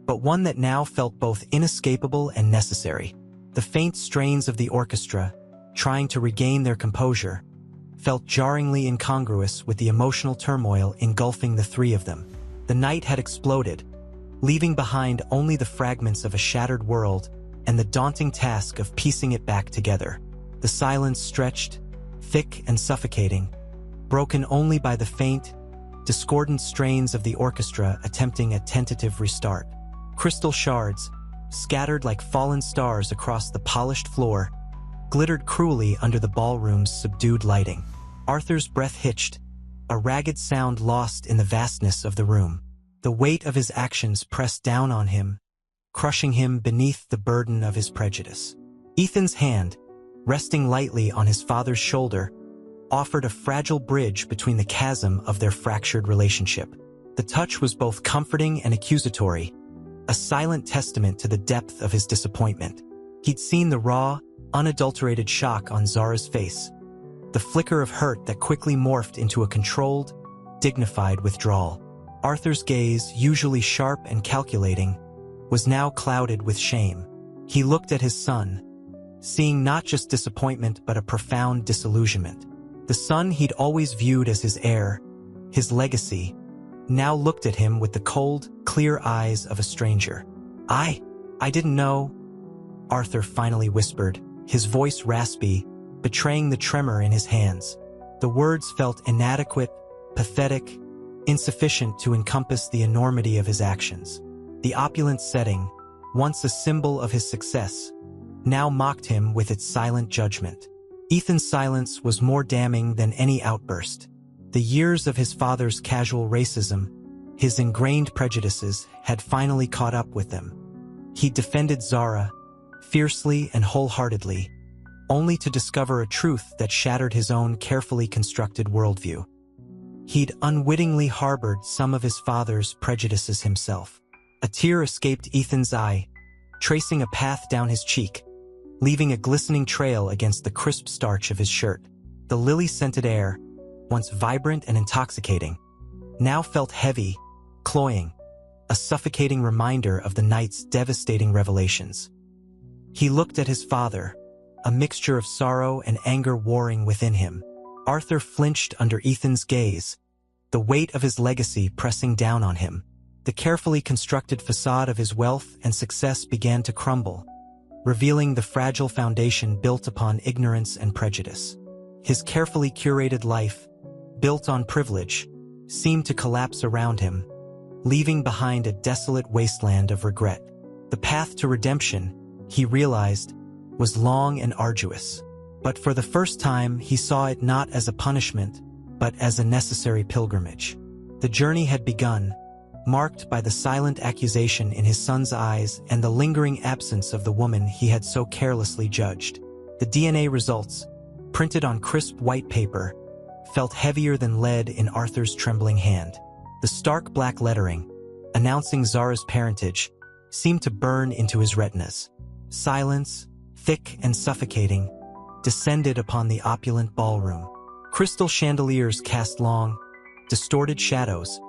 but one that now felt both inescapable and necessary. The faint strains of the orchestra, trying to regain their composure, felt jarringly incongruous with the emotional turmoil engulfing the three of them. The night had exploded, leaving behind only the fragments of a shattered world and the daunting task of piecing it back together. The silence stretched, thick and suffocating, broken only by the faint, discordant strains of the orchestra attempting a tentative restart. Crystal shards, scattered like fallen stars across the polished floor, glittered cruelly under the ballroom's subdued lighting. Arthur's breath hitched, a ragged sound lost in the vastness of the room. The weight of his actions pressed down on him, crushing him beneath the burden of his prejudice. Ethan's hand, resting lightly on his father's shoulder, offered a fragile bridge between the chasm of their fractured relationship. The touch was both comforting and accusatory, a silent testament to the depth of his disappointment. He'd seen the raw, unadulterated shock on Zara's face, the flicker of hurt that quickly morphed into a controlled, dignified withdrawal. Arthur's gaze, usually sharp and calculating, was now clouded with shame. He looked at his son, seeing not just disappointment but a profound disillusionment. The son he'd always viewed as his heir, his legacy, now looked at him with the cold, clear eyes of a stranger. I didn't know," Arthur finally whispered, his voice raspy, betraying the tremor in his hands. The words felt inadequate, pathetic, insufficient to encompass the enormity of his actions. The opulent setting, once a symbol of his success, now mocked him with its silent judgment. Ethan's silence was more damning than any outburst. The years of his father's casual racism, his ingrained prejudices, had finally caught up with them. He defended Zara, fiercely and wholeheartedly, only to discover a truth that shattered his own carefully constructed worldview. He'd unwittingly harbored some of his father's prejudices himself. A tear escaped Ethan's eye, tracing a path down his cheek, leaving a glistening trail against the crisp starch of his shirt. The lily-scented air, once vibrant and intoxicating, now felt heavy, cloying, a suffocating reminder of the night's devastating revelations. He looked at his father, a mixture of sorrow and anger warring within him. Arthur flinched under Ethan's gaze, the weight of his legacy pressing down on him. The carefully constructed facade of his wealth and success began to crumble, revealing the fragile foundation built upon ignorance and prejudice. His carefully curated life, built on privilege, seemed to collapse around him, leaving behind a desolate wasteland of regret. The path to redemption, he realized, was long and arduous. But for the first time, he saw it not as a punishment, but as a necessary pilgrimage. The journey had begun, marked by the silent accusation in his son's eyes and the lingering absence of the woman he had so carelessly judged. The DNA results, printed on crisp white paper, felt heavier than lead in Arthur's trembling hand. The stark black lettering, announcing Zara's parentage, seemed to burn into his retinas. Silence, thick and suffocating, descended upon the opulent ballroom. Crystal chandeliers cast long, distorted shadows,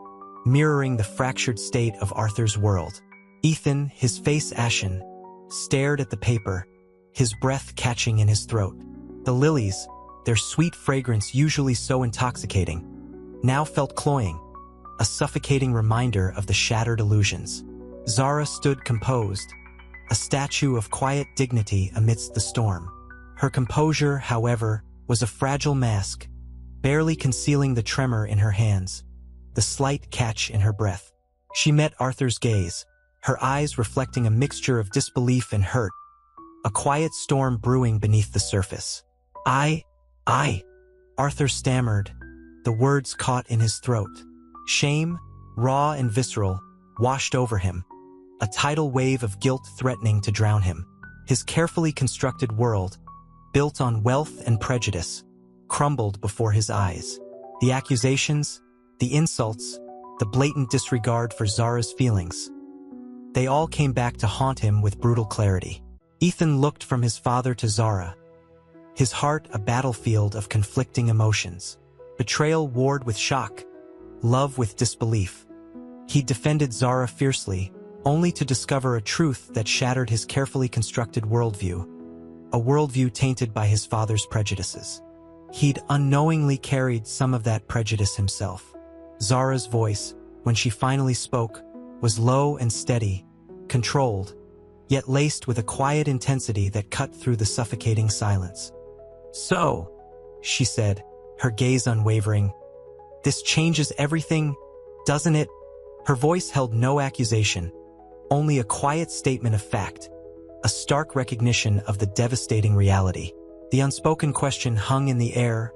mirroring the fractured state of Arthur's world. Ethan, his face ashen, stared at the paper, his breath catching in his throat. The lilies, their sweet fragrance usually so intoxicating, now felt cloying, a suffocating reminder of the shattered illusions. Zara stood composed, a statue of quiet dignity amidst the storm. Her composure, however, was a fragile mask, barely concealing the tremor in her hands, the slight catch in her breath. She met Arthur's gaze, her eyes reflecting a mixture of disbelief and hurt, a quiet storm brewing beneath the surface. I, Arthur stammered, the words caught in his throat. Shame, raw and visceral, washed over him, a tidal wave of guilt threatening to drown him. His carefully constructed world, built on wealth and prejudice, crumbled before his eyes. The accusations, the insults, the blatant disregard for Zara's feelings, they all came back to haunt him with brutal clarity. Ethan looked from his father to Zara, his heart a battlefield of conflicting emotions. Betrayal warred with shock, love with disbelief. He defended Zara fiercely, only to discover a truth that shattered his carefully constructed worldview, a worldview tainted by his father's prejudices. He'd unknowingly carried some of that prejudice himself. Zara's voice, when she finally spoke, was low and steady, controlled, yet laced with a quiet intensity that cut through the suffocating silence. "So," she said, her gaze unwavering, "this changes everything, doesn't it?" Her voice held no accusation, only a quiet statement of fact, a stark recognition of the devastating reality. The unspoken question hung in the air: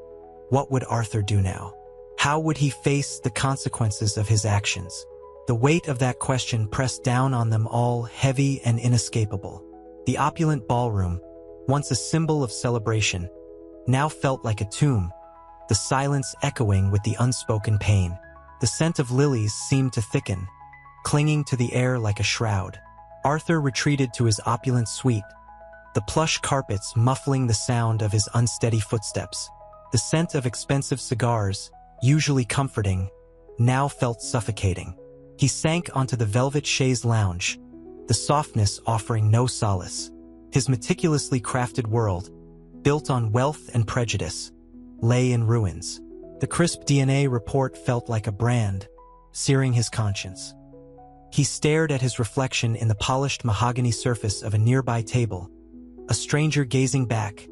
what would Arthur do now? How would he face the consequences of his actions? The weight of that question pressed down on them all, heavy and inescapable. The opulent ballroom, once a symbol of celebration, now felt like a tomb, the silence echoing with the unspoken pain. The scent of lilies seemed to thicken, clinging to the air like a shroud. Arthur retreated to his opulent suite, the plush carpets muffling the sound of his unsteady footsteps. The scent of expensive cigars, usually comforting, now felt suffocating. He sank onto the velvet chaise lounge, the softness offering no solace. His meticulously crafted world, built on wealth and prejudice, lay in ruins. The crisp DNA report felt like a brand, searing his conscience. He stared at his reflection in the polished mahogany surface of a nearby table, a stranger gazing back,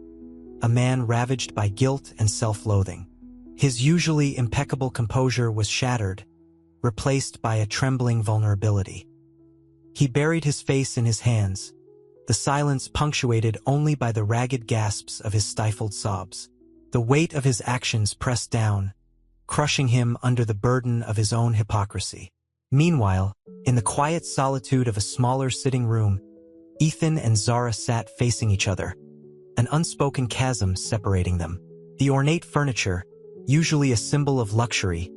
a man ravaged by guilt and self-loathing. His usually impeccable composure was shattered, replaced by a trembling vulnerability. He buried his face in his hands, the silence punctuated only by the ragged gasps of his stifled sobs. The weight of his actions pressed down, crushing him under the burden of his own hypocrisy. Meanwhile, in the quiet solitude of a smaller sitting room, Ethan and Zara sat facing each other, an unspoken chasm separating them. The ornate furniture, usually a symbol of luxury,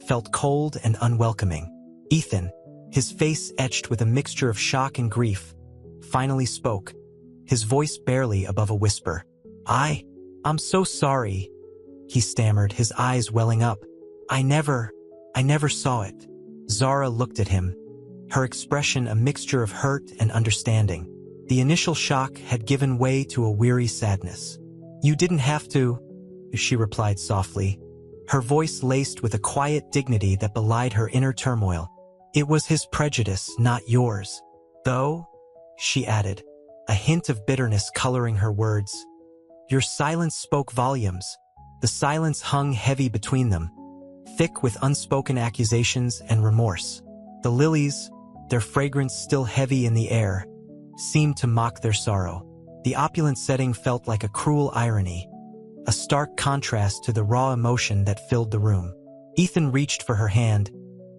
felt cold and unwelcoming. Ethan, his face etched with a mixture of shock and grief, finally spoke, his voice barely above a whisper. I'm so sorry, he stammered, his eyes welling up. I never saw it. Zara looked at him, her expression a mixture of hurt and understanding. The initial shock had given way to a weary sadness. You didn't have to, she replied softly, her voice laced with a quiet dignity that belied her inner turmoil. It was his prejudice, not yours. Though, she added, a hint of bitterness coloring her words. Your silence spoke volumes. The silence hung heavy between them, thick with unspoken accusations and remorse. The lilies, their fragrance still heavy in the air, seemed to mock their sorrow. The opulent setting felt like a cruel irony, a stark contrast to the raw emotion that filled the room. Ethan reached for her hand,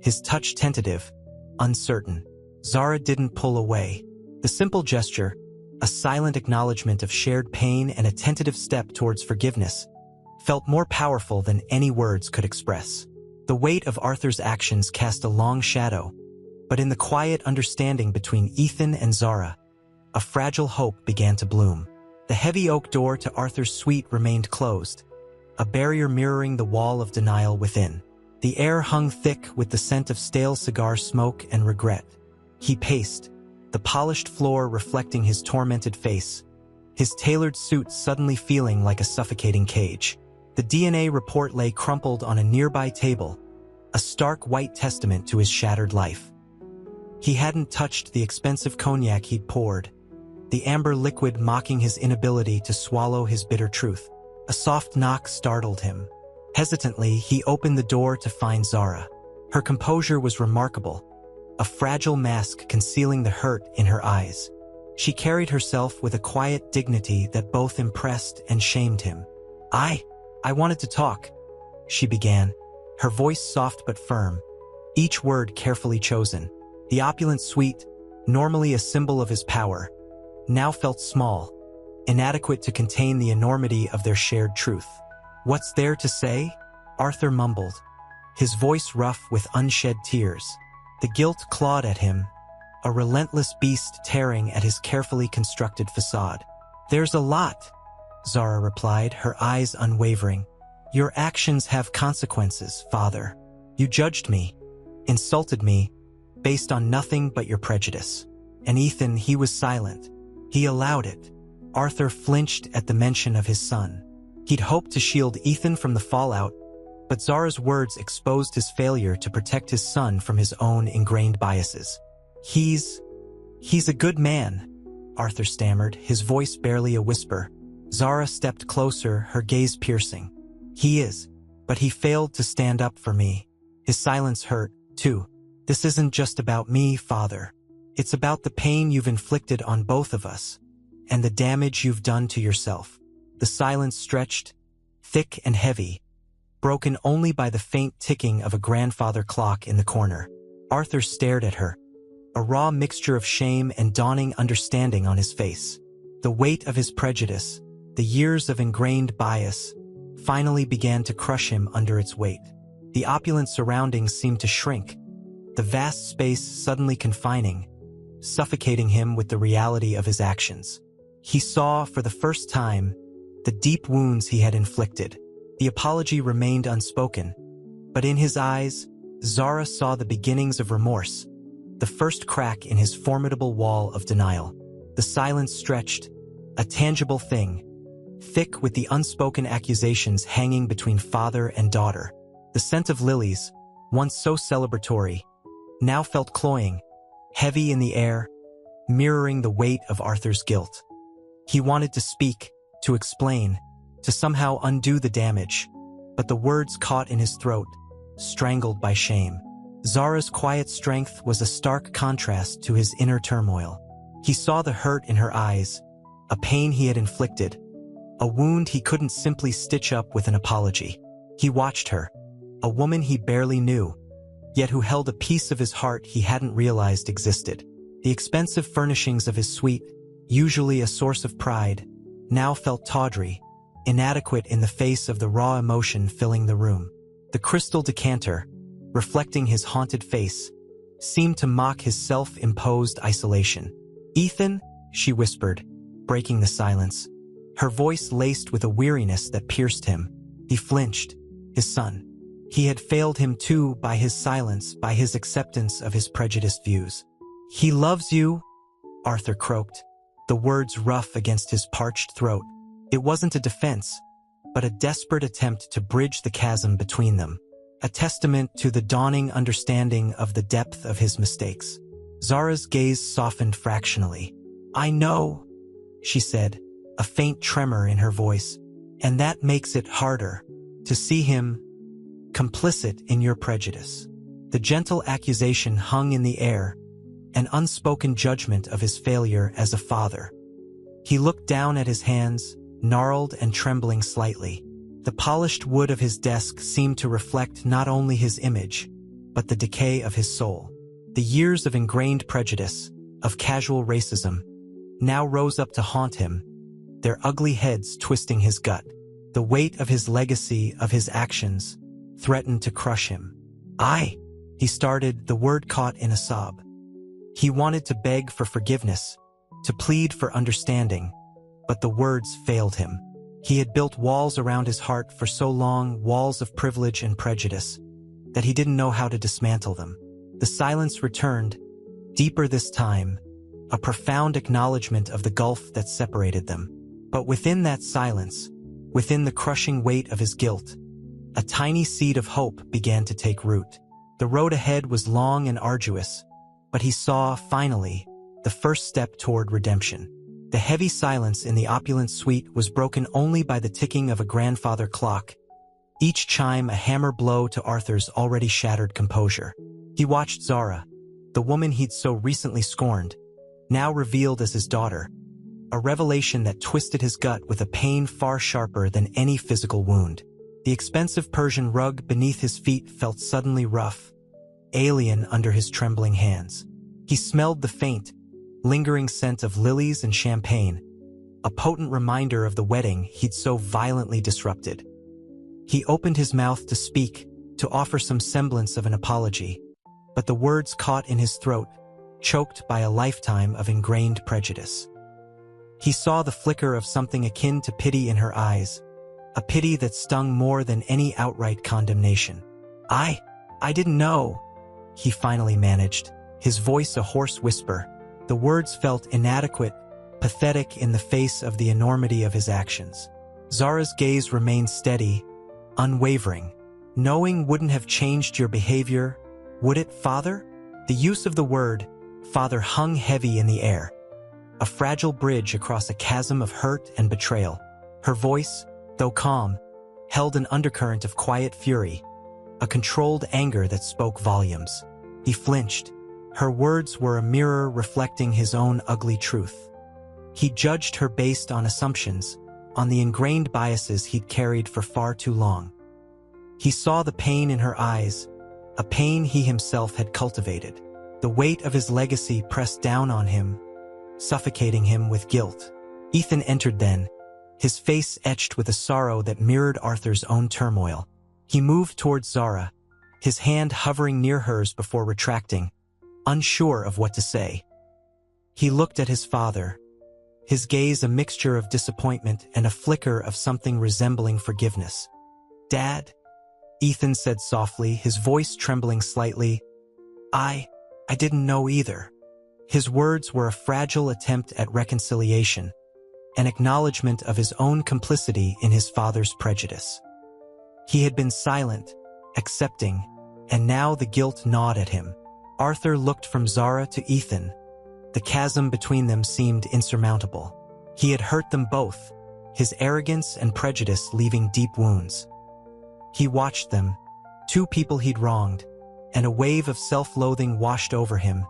his touch tentative, uncertain. Zara didn't pull away. The simple gesture, a silent acknowledgement of shared pain and a tentative step towards forgiveness, felt more powerful than any words could express. The weight of Arthur's actions cast a long shadow, but in the quiet understanding between Ethan and Zara, a fragile hope began to bloom. The heavy oak door to Arthur's suite remained closed, a barrier mirroring the wall of denial within. The air hung thick with the scent of stale cigar smoke and regret. He paced, the polished floor reflecting his tormented face, his tailored suit suddenly feeling like a suffocating cage. The DNA report lay crumpled on a nearby table, a stark white testament to his shattered life. He hadn't touched the expensive cognac he'd poured, the amber liquid mocking his inability to swallow his bitter truth. A soft knock startled him. Hesitantly, he opened the door to find Zara. Her composure was remarkable, a fragile mask concealing the hurt in her eyes. She carried herself with a quiet dignity that both impressed and shamed him. I wanted to talk, she began, her voice soft but firm, each word carefully chosen. The opulent suite, normally a symbol of his power, now felt small, inadequate to contain the enormity of their shared truth. What's there to say? Arthur mumbled, his voice rough with unshed tears. The guilt clawed at him, a relentless beast tearing at his carefully constructed facade. There's a lot, Zara replied, her eyes unwavering. Your actions have consequences, Father. You judged me, insulted me, based on nothing but your prejudice. And Ethan, he was silent. He allowed it. Arthur flinched at the mention of his son. He'd hoped to shield Ethan from the fallout, but Zara's words exposed his failure to protect his son from his own ingrained biases. He's a good man, Arthur stammered, his voice barely a whisper. Zara stepped closer, her gaze piercing. He is, but he failed to stand up for me. His silence hurt, too. This isn't just about me, Father. It's about the pain you've inflicted on both of us, and the damage you've done to yourself. The silence stretched, thick and heavy, broken only by the faint ticking of a grandfather clock in the corner. Arthur stared at her, a raw mixture of shame and dawning understanding on his face. The weight of his prejudice, the years of ingrained bias, finally began to crush him under its weight. The opulent surroundings seemed to shrink, the vast space suddenly confining, suffocating him with the reality of his actions. He saw, for the first time, the deep wounds he had inflicted. The apology remained unspoken, but in his eyes, Zara saw the beginnings of remorse, the first crack in his formidable wall of denial. The silence stretched, a tangible thing, thick with the unspoken accusations hanging between father and daughter. The scent of lilies, once so celebratory, now felt cloying, heavy in the air, mirroring the weight of Arthur's guilt. He wanted to speak, to explain, to somehow undo the damage, but the words caught in his throat, strangled by shame. Zara's quiet strength was a stark contrast to his inner turmoil. He saw the hurt in her eyes, a pain he had inflicted, a wound he couldn't simply stitch up with an apology. He watched her, a woman he barely knew, yet who held a piece of his heart he hadn't realized existed. The expensive furnishings of his suite, usually a source of pride, now felt tawdry, inadequate in the face of the raw emotion filling the room. The crystal decanter, reflecting his haunted face, seemed to mock his self-imposed isolation. "Ethan," she whispered, breaking the silence, her voice laced with a weariness that pierced him. He flinched. His son. He had failed him too, by his silence, by his acceptance of his prejudiced views. "He loves you," Arthur croaked, the words rough against his parched throat. It wasn't a defense, but a desperate attempt to bridge the chasm between them, a testament to the dawning understanding of the depth of his mistakes. Zara's gaze softened fractionally. "I know," she said, a faint tremor in her voice, "and that makes it harder to see him complicit in your prejudice." The gentle accusation hung in the air, an unspoken judgment of his failure as a father. He looked down at his hands, gnarled and trembling slightly. The polished wood of his desk seemed to reflect not only his image, but the decay of his soul. The years of ingrained prejudice, of casual racism, now rose up to haunt him, their ugly heads twisting his gut. The weight of his legacy, of his actions, threatened to crush him. He started, the word caught in a sob. He wanted to beg for forgiveness, to plead for understanding, but the words failed him. He had built walls around his heart for so long, walls of privilege and prejudice, that he didn't know how to dismantle them. The silence returned, deeper this time, a profound acknowledgement of the gulf that separated them. But within that silence, within the crushing weight of his guilt, a tiny seed of hope began to take root. The road ahead was long and arduous, but he saw, finally, the first step toward redemption. The heavy silence in the opulent suite was broken only by the ticking of a grandfather clock, each chime a hammer blow to Arthur's already shattered composure. He watched Zara, the woman he'd so recently scorned, now revealed as his daughter, a revelation that twisted his gut with a pain far sharper than any physical wound. The expensive Persian rug beneath his feet felt suddenly rough, alien under his trembling hands. He smelled the faint, lingering scent of lilies and champagne, a potent reminder of the wedding he'd so violently disrupted. He opened his mouth to speak, to offer some semblance of an apology, but the words caught in his throat, choked by a lifetime of ingrained prejudice. He saw the flicker of something akin to pity in her eyes, a pity that stung more than any outright condemnation. I didn't know," he finally managed, his voice a hoarse whisper. The words felt inadequate, pathetic in the face of the enormity of his actions. Zara's gaze remained steady, unwavering. "Knowing wouldn't have changed your behavior, would it, father?" The use of the word, father, hung heavy in the air, a fragile bridge across a chasm of hurt and betrayal. Her voice, though calm, held an undercurrent of quiet fury, a controlled anger that spoke volumes. He flinched. Her words were a mirror reflecting his own ugly truth. He judged her based on assumptions, on the ingrained biases he'd carried for far too long. He saw the pain in her eyes, a pain he himself had cultivated. The weight of his legacy pressed down on him, suffocating him with guilt. Ethan entered then, his face etched with a sorrow that mirrored Arthur's own turmoil. He moved towards Zara, his hand hovering near hers before retracting, unsure of what to say. He looked at his father, his gaze a mixture of disappointment and a flicker of something resembling forgiveness. "Dad," Ethan said softly, his voice trembling slightly, I didn't know either." His words were a fragile attempt at reconciliation, an acknowledgement of his own complicity in his father's prejudice. He had been silent, accepting, and now the guilt gnawed at him. Arthur looked from Zara to Ethan. The chasm between them seemed insurmountable. He had hurt them both, his arrogance and prejudice leaving deep wounds. He watched them, two people he'd wronged, and a wave of self-loathing washed over him,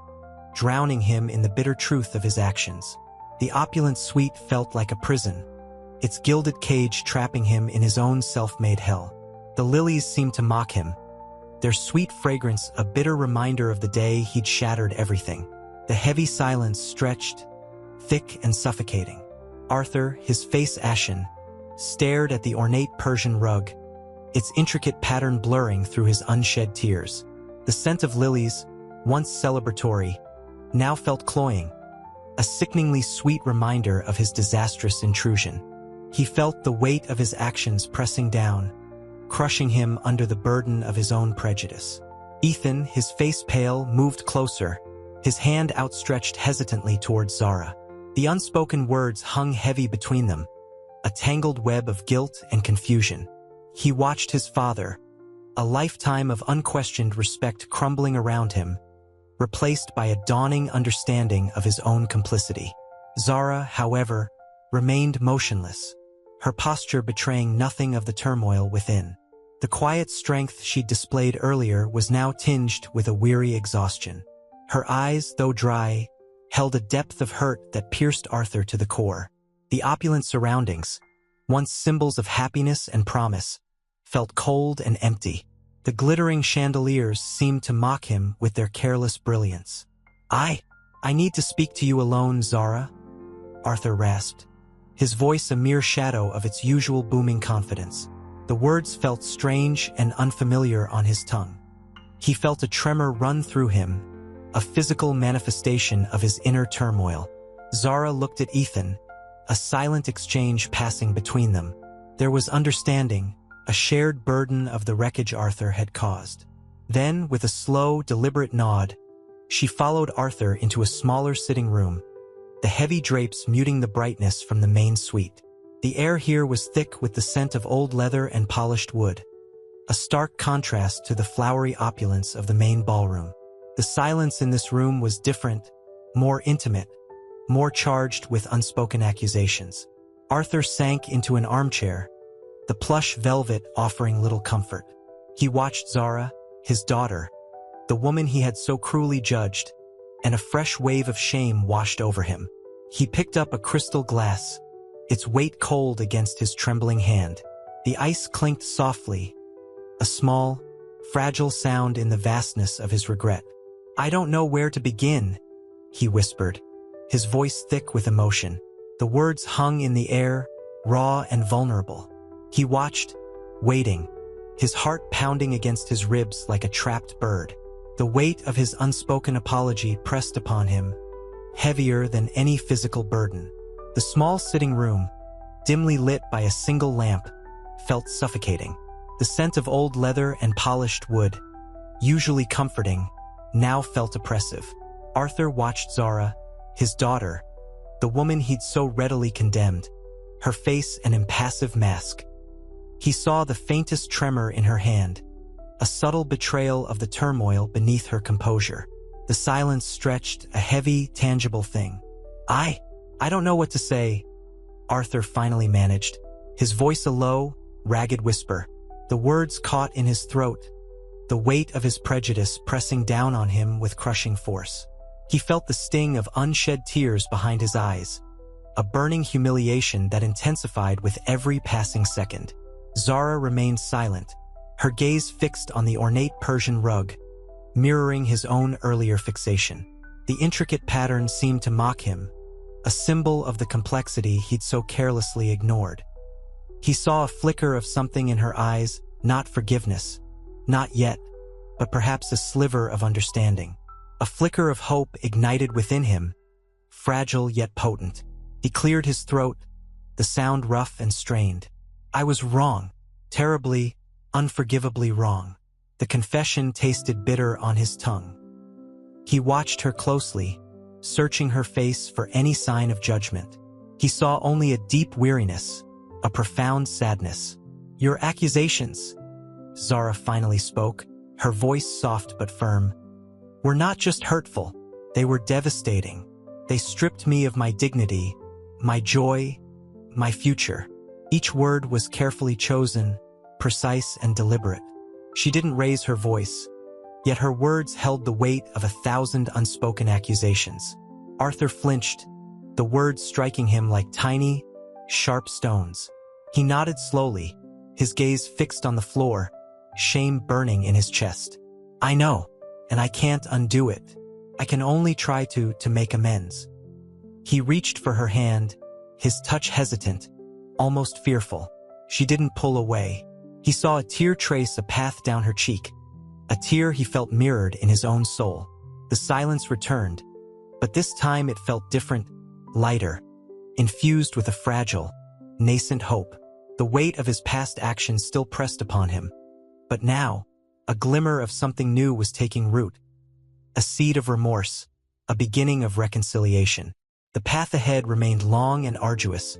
drowning him in the bitter truth of his actions. The opulent suite felt like a prison, its gilded cage trapping him in his own self-made hell. The lilies seemed to mock him, their sweet fragrance a bitter reminder of the day he'd shattered everything. The heavy silence stretched, thick and suffocating. Arthur, his face ashen, stared at the ornate Persian rug, its intricate pattern blurring through his unshed tears. The scent of lilies, once celebratory, now felt cloying, a sickeningly sweet reminder of his disastrous intrusion. He felt the weight of his actions pressing down, crushing him under the burden of his own prejudice. Ethan, his face pale, moved closer, his hand outstretched hesitantly towards Zara. The unspoken words hung heavy between them, a tangled web of guilt and confusion. He watched his father, a lifetime of unquestioned respect crumbling around him, replaced by a dawning understanding of his own complicity. Zara, however, remained motionless, her posture betraying nothing of the turmoil within. The quiet strength she'd displayed earlier was now tinged with a weary exhaustion. Her eyes, though dry, held a depth of hurt that pierced Arthur to the core. The opulent surroundings, once symbols of happiness and promise, felt cold and empty. The glittering chandeliers seemed to mock him with their careless brilliance. I need to speak to you alone, Zara," Arthur rasped, his voice a mere shadow of its usual booming confidence. The words felt strange and unfamiliar on his tongue. He felt a tremor run through him, a physical manifestation of his inner turmoil. Zara looked at Ethan, a silent exchange passing between them. There was understanding, a shared burden of the wreckage Arthur had caused. Then, with a slow, deliberate nod, she followed Arthur into a smaller sitting room, the heavy drapes muting the brightness from the main suite. The air here was thick with the scent of old leather and polished wood, a stark contrast to the flowery opulence of the main ballroom. The silence in this room was different, more intimate, more charged with unspoken accusations. Arthur sank into an armchair, the plush velvet offering little comfort. He watched Zara, his daughter, the woman he had so cruelly judged, and a fresh wave of shame washed over him. He picked up a crystal glass, its weight cold against his trembling hand. The ice clinked softly, a small, fragile sound in the vastness of his regret. "I don't know where to begin," he whispered, his voice thick with emotion. The words hung in the air, raw and vulnerable. He watched, waiting, his heart pounding against his ribs like a trapped bird. The weight of his unspoken apology pressed upon him, heavier than any physical burden. The small sitting room, dimly lit by a single lamp, felt suffocating. The scent of old leather and polished wood, usually comforting, now felt oppressive. Arthur watched Zara, his daughter, the woman he'd so readily condemned, her face an impassive mask. He saw the faintest tremor in her hand, a subtle betrayal of the turmoil beneath her composure. The silence stretched, a heavy, tangible thing. I don't know what to say," Arthur finally managed, his voice a low, ragged whisper. The words caught in his throat, the weight of his prejudice pressing down on him with crushing force. He felt the sting of unshed tears behind his eyes, a burning humiliation that intensified with every passing second. Zara remained silent, her gaze fixed on the ornate Persian rug, mirroring his own earlier fixation. The intricate pattern seemed to mock him, a symbol of the complexity he'd so carelessly ignored. He saw a flicker of something in her eyes, not forgiveness, not yet, but perhaps a sliver of understanding. A flicker of hope ignited within him, fragile yet potent. He cleared his throat, the sound rough and strained. I was wrong, terribly, unforgivably wrong. The confession tasted bitter on his tongue. He watched her closely, searching her face for any sign of judgment. He saw only a deep weariness, a profound sadness. Your accusations, Zara finally spoke, her voice soft but firm, were not just hurtful, they were devastating. They stripped me of my dignity, my joy, my future. Each word was carefully chosen, precise and deliberate. She didn't raise her voice, yet her words held the weight of 1,000 unspoken accusations. Arthur flinched, the words striking him like tiny, sharp stones. He nodded slowly, his gaze fixed on the floor, shame burning in his chest. I know, and I can't undo it. I can only try to make amends. He reached for her hand, his touch hesitant, almost fearful. She didn't pull away. He saw a tear trace a path down her cheek, a tear he felt mirrored in his own soul. The silence returned, but this time it felt different, lighter, infused with a fragile, nascent hope. The weight of his past actions still pressed upon him, but now, a glimmer of something new was taking root. A seed of remorse, a beginning of reconciliation. The path ahead remained long and arduous,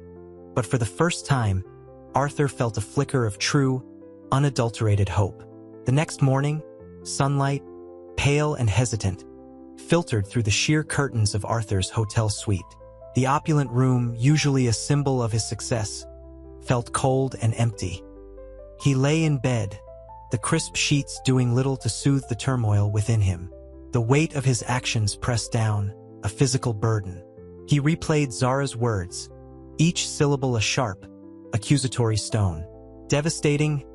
but for the first time, Arthur felt a flicker of true, unadulterated hope. The next morning, sunlight, pale and hesitant, filtered through the sheer curtains of Arthur's hotel suite. The opulent room, usually a symbol of his success, felt cold and empty. He lay in bed, the crisp sheets doing little to soothe the turmoil within him. The weight of his actions pressed down, a physical burden. He replayed Zara's words, each syllable a sharp, accusatory stone. Devastating,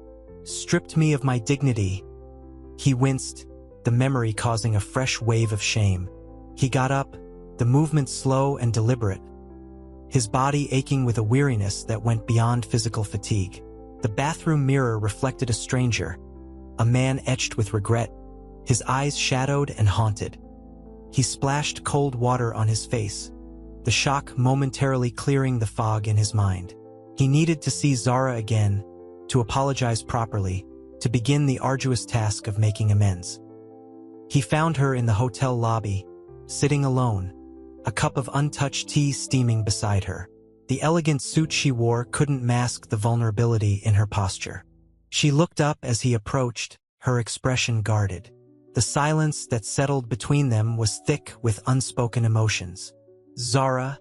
stripped me of my dignity. He winced, the memory causing a fresh wave of shame. He got up, the movement slow and deliberate, his body aching with a weariness that went beyond physical fatigue. The bathroom mirror reflected a stranger, a man etched with regret, his eyes shadowed and haunted. He splashed cold water on his face, the shock momentarily clearing the fog in his mind. He needed to see Zara again, to apologize properly, to begin the arduous task of making amends. He found her in the hotel lobby, sitting alone, a cup of untouched tea steaming beside her. The elegant suit she wore couldn't mask the vulnerability in her posture. She looked up as he approached, her expression guarded. The silence that settled between them was thick with unspoken emotions. Zara,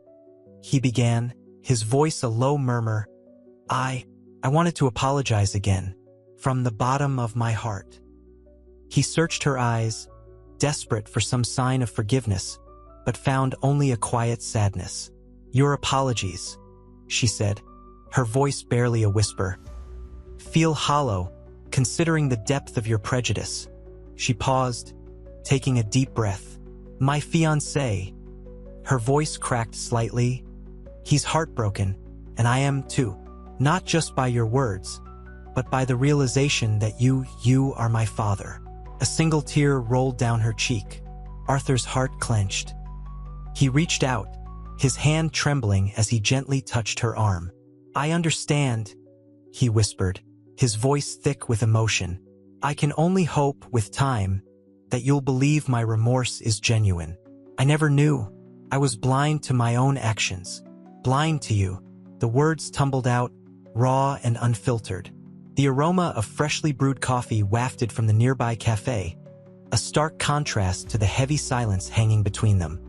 he began, his voice a low murmur. I wanted to apologize again, from the bottom of my heart. He searched her eyes, desperate for some sign of forgiveness, but found only a quiet sadness. Your apologies, she said, her voice barely a whisper, feel hollow, considering the depth of your prejudice. She paused, taking a deep breath. My fiancé. Her voice cracked slightly. He's heartbroken, and I am too. Not just by your words, but by the realization that you are my father. A single tear rolled down her cheek. Arthur's heart clenched. He reached out, his hand trembling as he gently touched her arm. I understand, he whispered, his voice thick with emotion. I can only hope, with time, that you'll believe my remorse is genuine. I never knew. I was blind to my own actions. Blind to you. The words tumbled out, raw and unfiltered. The aroma of freshly brewed coffee wafted from the nearby cafe, a stark contrast to the heavy silence hanging between them.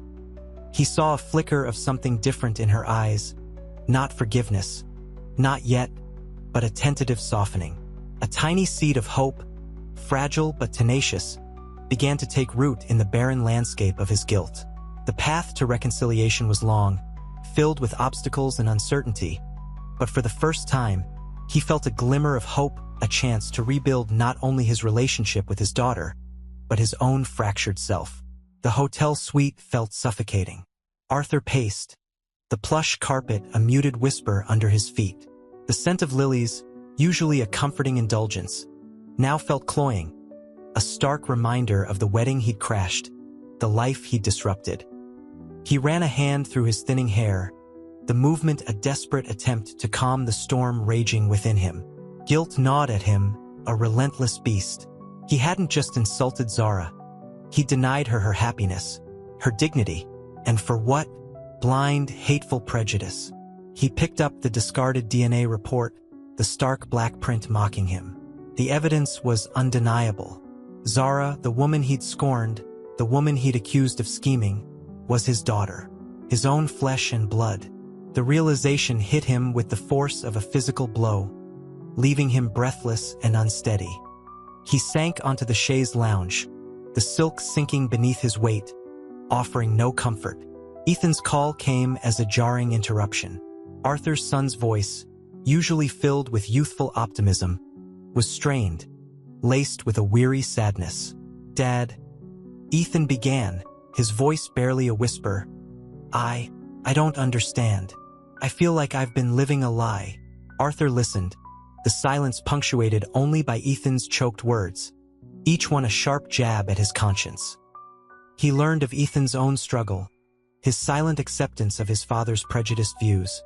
He saw a flicker of something different in her eyes, not forgiveness, not yet, but a tentative softening. A tiny seed of hope, fragile but tenacious, began to take root in the barren landscape of his guilt. The path to reconciliation was long, filled with obstacles and uncertainty, but for the first time, he felt a glimmer of hope, a chance to rebuild not only his relationship with his daughter, but his own fractured self. The hotel suite felt suffocating. Arthur paced, the plush carpet a muted whisper under his feet. The scent of lilies, usually a comforting indulgence, now felt cloying, a stark reminder of the wedding he'd crashed, the life he'd disrupted. He ran a hand through his thinning hair, the movement a desperate attempt to calm the storm raging within him. Guilt gnawed at him, a relentless beast. He hadn't just insulted Zara. He denied her happiness, her dignity, and for what? Blind, hateful prejudice. He picked up the discarded DNA report, the stark black print mocking him. The evidence was undeniable. Zara, the woman he'd scorned, the woman he'd accused of scheming, was his daughter, his own flesh and blood. The realization hit him with the force of a physical blow, leaving him breathless and unsteady. He sank onto the chaise lounge, the silk sinking beneath his weight, offering no comfort. Ethan's call came as a jarring interruption. Arthur's son's voice, usually filled with youthful optimism, was strained, laced with a weary sadness. "Dad," Ethan began, his voice barely a whisper. I don't understand. I feel like I've been living a lie." Arthur listened, the silence punctuated only by Ethan's choked words, each one a sharp jab at his conscience. He learned of Ethan's own struggle, his silent acceptance of his father's prejudiced views,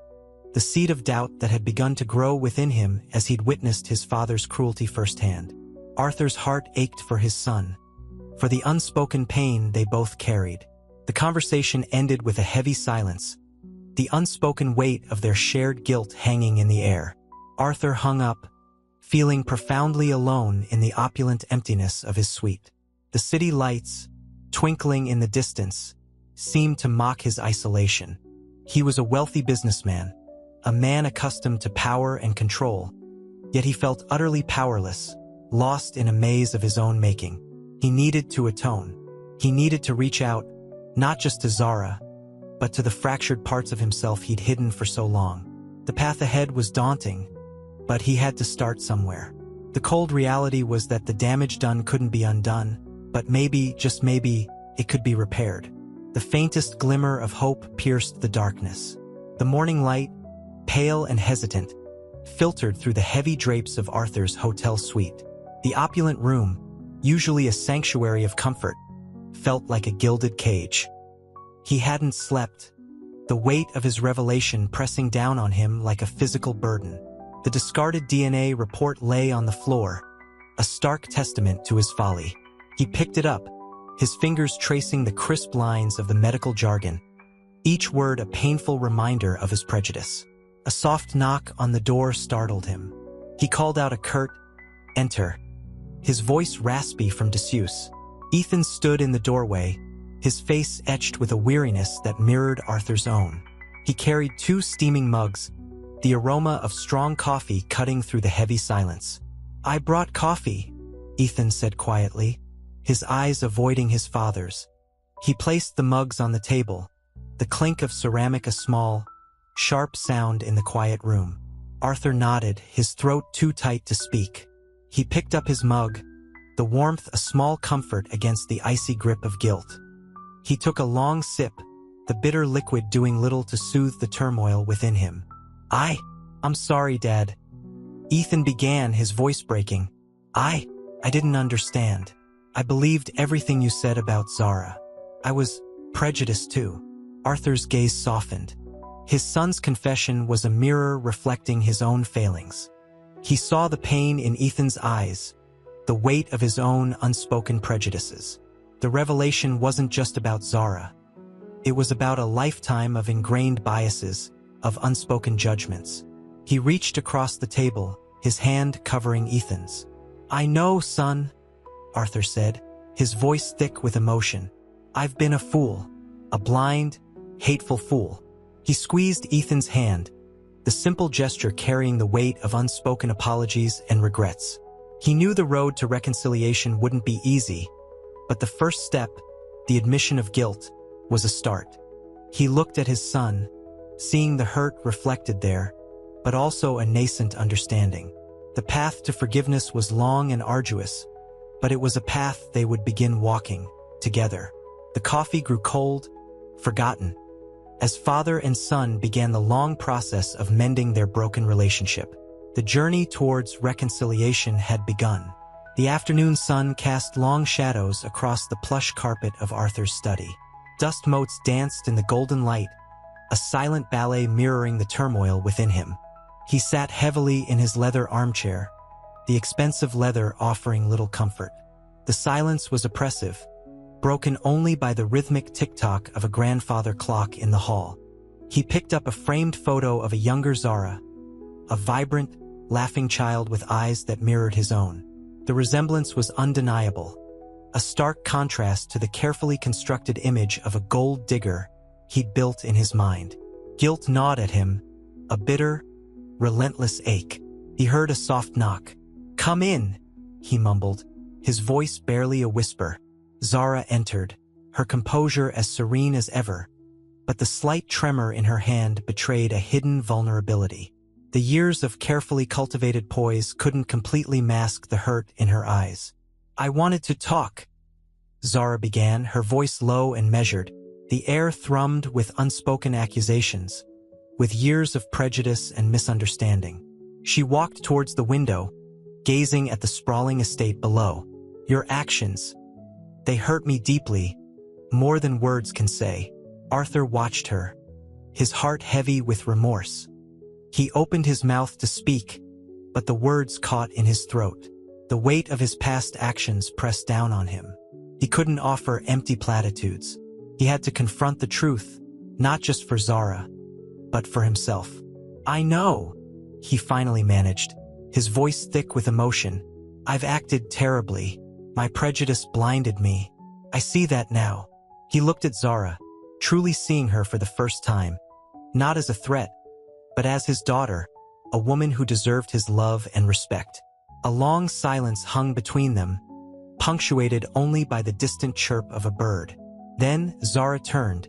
the seed of doubt that had begun to grow within him as he'd witnessed his father's cruelty firsthand. Arthur's heart ached for his son, for the unspoken pain they both carried. The conversation ended with a heavy silence, the unspoken weight of their shared guilt hanging in the air. Arthur hung up, feeling profoundly alone in the opulent emptiness of his suite. The city lights, twinkling in the distance, seemed to mock his isolation. He was a wealthy businessman, a man accustomed to power and control, yet he felt utterly powerless, lost in a maze of his own making. He needed to atone. He needed to reach out, not just to Zara, but to the fractured parts of himself he'd hidden for so long. The path ahead was daunting, but he had to start somewhere. The cold reality was that the damage done couldn't be undone, but maybe, just maybe, it could be repaired. The faintest glimmer of hope pierced the darkness. The morning light, pale and hesitant, filtered through the heavy drapes of Arthur's hotel suite. The opulent room, usually a sanctuary of comfort, felt like a gilded cage. He hadn't slept, the weight of his revelation pressing down on him like a physical burden. The discarded DNA report lay on the floor, a stark testament to his folly. He picked it up, his fingers tracing the crisp lines of the medical jargon, each word a painful reminder of his prejudice. A soft knock on the door startled him. He called out a curt, "Enter," his voice raspy from disuse. Ethan stood in the doorway, his face etched with a weariness that mirrored Arthur's own. He carried 2 steaming mugs, the aroma of strong coffee cutting through the heavy silence. "I brought coffee," Ethan said quietly, his eyes avoiding his father's. He placed the mugs on the table, the clink of ceramic a small, sharp sound in the quiet room. Arthur nodded, his throat too tight to speak. He picked up his mug, the warmth a small comfort against the icy grip of guilt. He took a long sip, the bitter liquid doing little to soothe the turmoil within him. I'm sorry, Dad," Ethan began, his voice breaking. I didn't understand. I believed everything you said about Zara. I was prejudiced too." Arthur's gaze softened. His son's confession was a mirror reflecting his own failings. He saw the pain in Ethan's eyes, the weight of his own unspoken prejudices. The revelation wasn't just about Zara. It was about a lifetime of ingrained biases, of unspoken judgments. He reached across the table, his hand covering Ethan's. "I know, son," Arthur said, his voice thick with emotion. "I've been a fool, a blind, hateful fool." He squeezed Ethan's hand, the simple gesture carrying the weight of unspoken apologies and regrets. He knew the road to reconciliation wouldn't be easy, but the first step, the admission of guilt, was a start. He looked at his son, seeing the hurt reflected there, but also a nascent understanding. The path to forgiveness was long and arduous, but it was a path they would begin walking together. The coffee grew cold, forgotten, as father and son began the long process of mending their broken relationship. The journey towards reconciliation had begun. The afternoon sun cast long shadows across the plush carpet of Arthur's study. Dust motes danced in the golden light, a silent ballet mirroring the turmoil within him. He sat heavily in his leather armchair, the expensive leather offering little comfort. The silence was oppressive, broken only by the rhythmic tick-tock of a grandfather clock in the hall. He picked up a framed photo of a younger Zara, a vibrant, laughing child with eyes that mirrored his own. The resemblance was undeniable, a stark contrast to the carefully constructed image of a gold digger he'd built in his mind. Guilt gnawed at him, a bitter, relentless ache. He heard a soft knock. "Come in," he mumbled, his voice barely a whisper. Zara entered, her composure as serene as ever, but the slight tremor in her hand betrayed a hidden vulnerability. The years of carefully cultivated poise couldn't completely mask the hurt in her eyes. "I wanted to talk," Zara began, her voice low and measured. The air thrummed with unspoken accusations, with years of prejudice and misunderstanding. She walked towards the window, gazing at the sprawling estate below. "Your actions, they hurt me deeply, more than words can say." Arthur watched her, his heart heavy with remorse. He opened his mouth to speak, but the words caught in his throat. The weight of his past actions pressed down on him. He couldn't offer empty platitudes. He had to confront the truth, not just for Zara, but for himself. "I know," he finally managed, his voice thick with emotion. "I've acted terribly. My prejudice blinded me. I see that now." He looked at Zara, truly seeing her for the first time, not as a threat, but as his daughter, a woman who deserved his love and respect. A long silence hung between them, punctuated only by the distant chirp of a bird. Then Zara turned,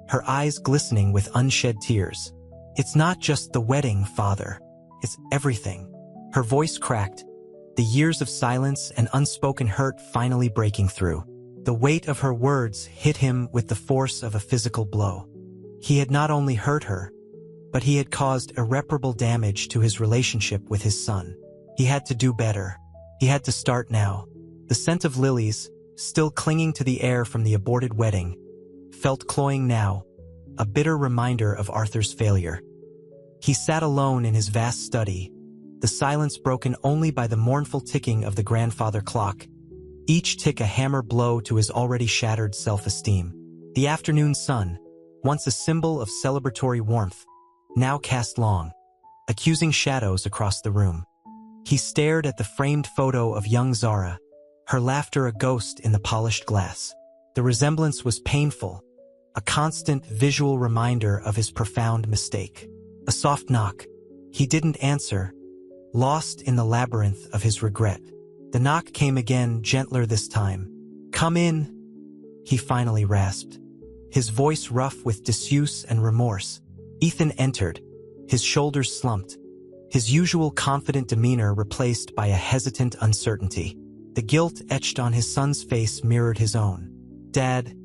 her eyes glistening with unshed tears. "It's not just the wedding, father. It's everything." Her voice cracked, the years of silence and unspoken hurt finally breaking through. The weight of her words hit him with the force of a physical blow. He had not only hurt her, but he had caused irreparable damage to his relationship with his son. He had to do better. He had to start now. The scent of lilies, still clinging to the air from the aborted wedding, felt cloying now, a bitter reminder of Arthur's failure. He sat alone in his vast study, the silence broken only by the mournful ticking of the grandfather clock, each tick a hammer blow to his already shattered self-esteem. The afternoon sun, once a symbol of celebratory warmth, now cast long, accusing shadows across the room. He stared at the framed photo of young Zara, her laughter a ghost in the polished glass. The resemblance was painful, a constant visual reminder of his profound mistake. A soft knock. He didn't answer, lost in the labyrinth of his regret. The knock came again, gentler this time. "Come in," he finally rasped, his voice rough with disuse and remorse. Ethan entered, his shoulders slumped, his usual confident demeanor replaced by a hesitant uncertainty. The guilt etched on his son's face mirrored his own. "Dad,"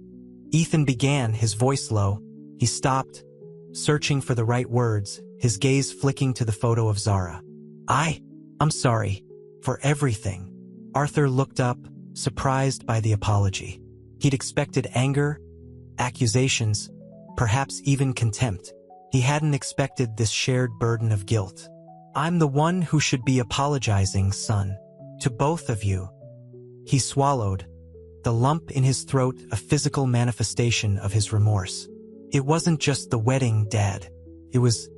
Ethan began, his voice low. He stopped, searching for the right words, his gaze flicking to the photo of Zara. I'm sorry. For everything." Arthur looked up, surprised by the apology. He'd expected anger, accusations, perhaps even contempt. He hadn't expected this shared burden of guilt. "I'm the one who should be apologizing, son. To both of you." He swallowed, the lump in his throat a physical manifestation of his remorse. "It wasn't just the wedding, Dad. It was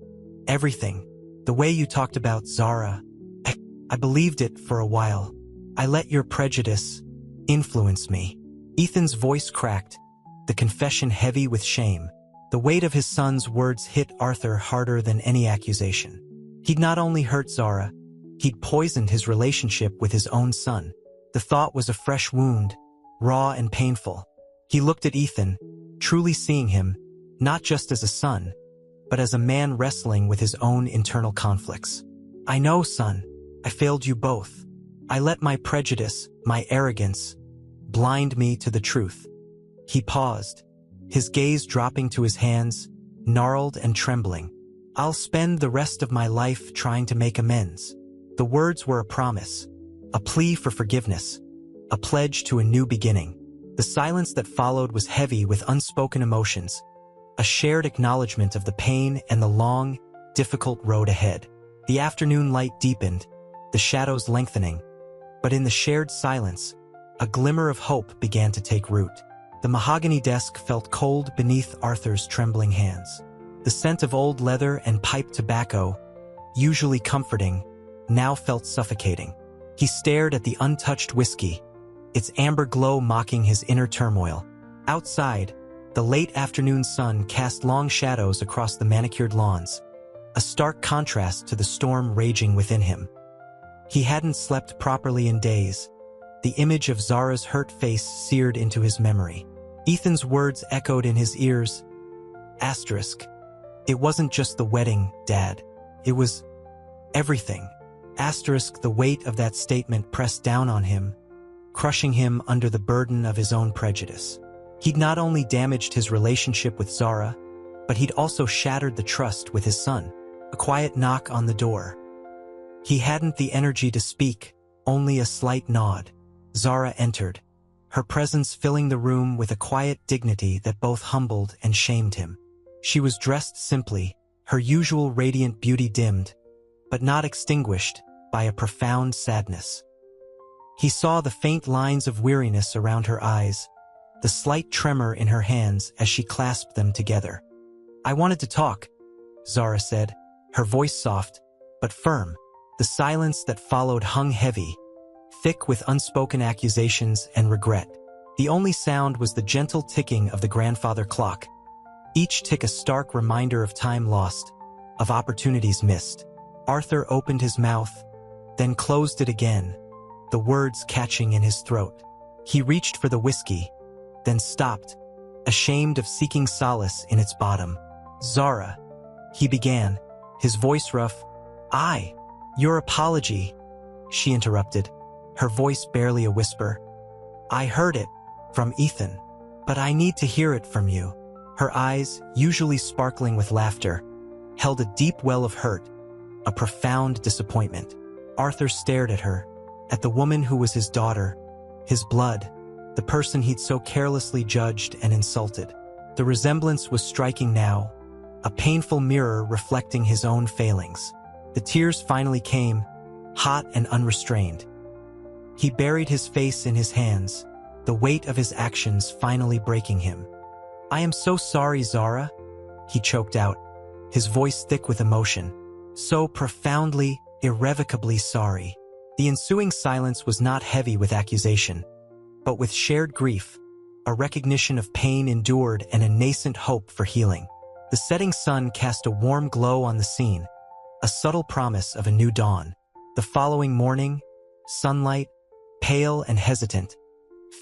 everything. The way you talked about Zara. I believed it for a while. I let your prejudice influence me." Ethan's voice cracked, the confession heavy with shame. The weight of his son's words hit Arthur harder than any accusation. He'd not only hurt Zara, he'd poisoned his relationship with his own son. The thought was a fresh wound, raw and painful. He looked at Ethan, truly seeing him, not just as a son, but as a man wrestling with his own internal conflicts. "I know, son. I failed you both. I let my prejudice, my arrogance, blind me to the truth." He paused, his gaze dropping to his hands, gnarled and trembling. "I'll spend the rest of my life trying to make amends." The words were a promise, a plea for forgiveness, a pledge to a new beginning. The silence that followed was heavy with unspoken emotions, a shared acknowledgement of the pain and the long, difficult road ahead. The afternoon light deepened, the shadows lengthening, but in the shared silence, a glimmer of hope began to take root. The mahogany desk felt cold beneath Arthur's trembling hands. The scent of old leather and pipe tobacco, usually comforting, now felt suffocating. He stared at the untouched whiskey, its amber glow mocking his inner turmoil. Outside, the late afternoon sun cast long shadows across the manicured lawns, a stark contrast to the storm raging within him. He hadn't slept properly in days. The image of Zara's hurt face seared into his memory. Ethan's words echoed in his ears. Asterisk. It wasn't just the wedding, Dad. It was everything. Asterisk. The weight of that statement pressed down on him, crushing him under the burden of his own prejudice. He'd not only damaged his relationship with Zara, but he'd also shattered the trust with his son. A quiet knock on the door. He hadn't the energy to speak, only a slight nod. Zara entered, her presence filling the room with a quiet dignity that both humbled and shamed him. She was dressed simply, her usual radiant beauty dimmed, but not extinguished, by a profound sadness. He saw the faint lines of weariness around her eyes, the slight tremor in her hands as she clasped them together. "I wanted to talk," Zara said, her voice soft, but firm. The silence that followed hung heavy, thick with unspoken accusations and regret. The only sound was the gentle ticking of the grandfather clock, each tick a stark reminder of time lost, of opportunities missed. Arthur opened his mouth, then closed it again, the words catching in his throat. He reached for the whiskey, then stopped, ashamed of seeking solace in its bottom. "Zara," he began, his voice rough. "Your apology," she interrupted, her voice barely a whisper. "I heard it from Ethan, but I need to hear it from you." Her eyes, usually sparkling with laughter, held a deep well of hurt, a profound disappointment. Arthur stared at her, at the woman who was his daughter, his blood, the person he'd so carelessly judged and insulted. The resemblance was striking now, a painful mirror reflecting his own failings. The tears finally came, hot and unrestrained. He buried his face in his hands, the weight of his actions finally breaking him. "I am so sorry, Zara," he choked out, his voice thick with emotion. "So profoundly, irrevocably sorry." The ensuing silence was not heavy with accusation, but with shared grief, a recognition of pain endured and a nascent hope for healing. The setting sun cast a warm glow on the scene, a subtle promise of a new dawn. The following morning, sunlight, pale and hesitant,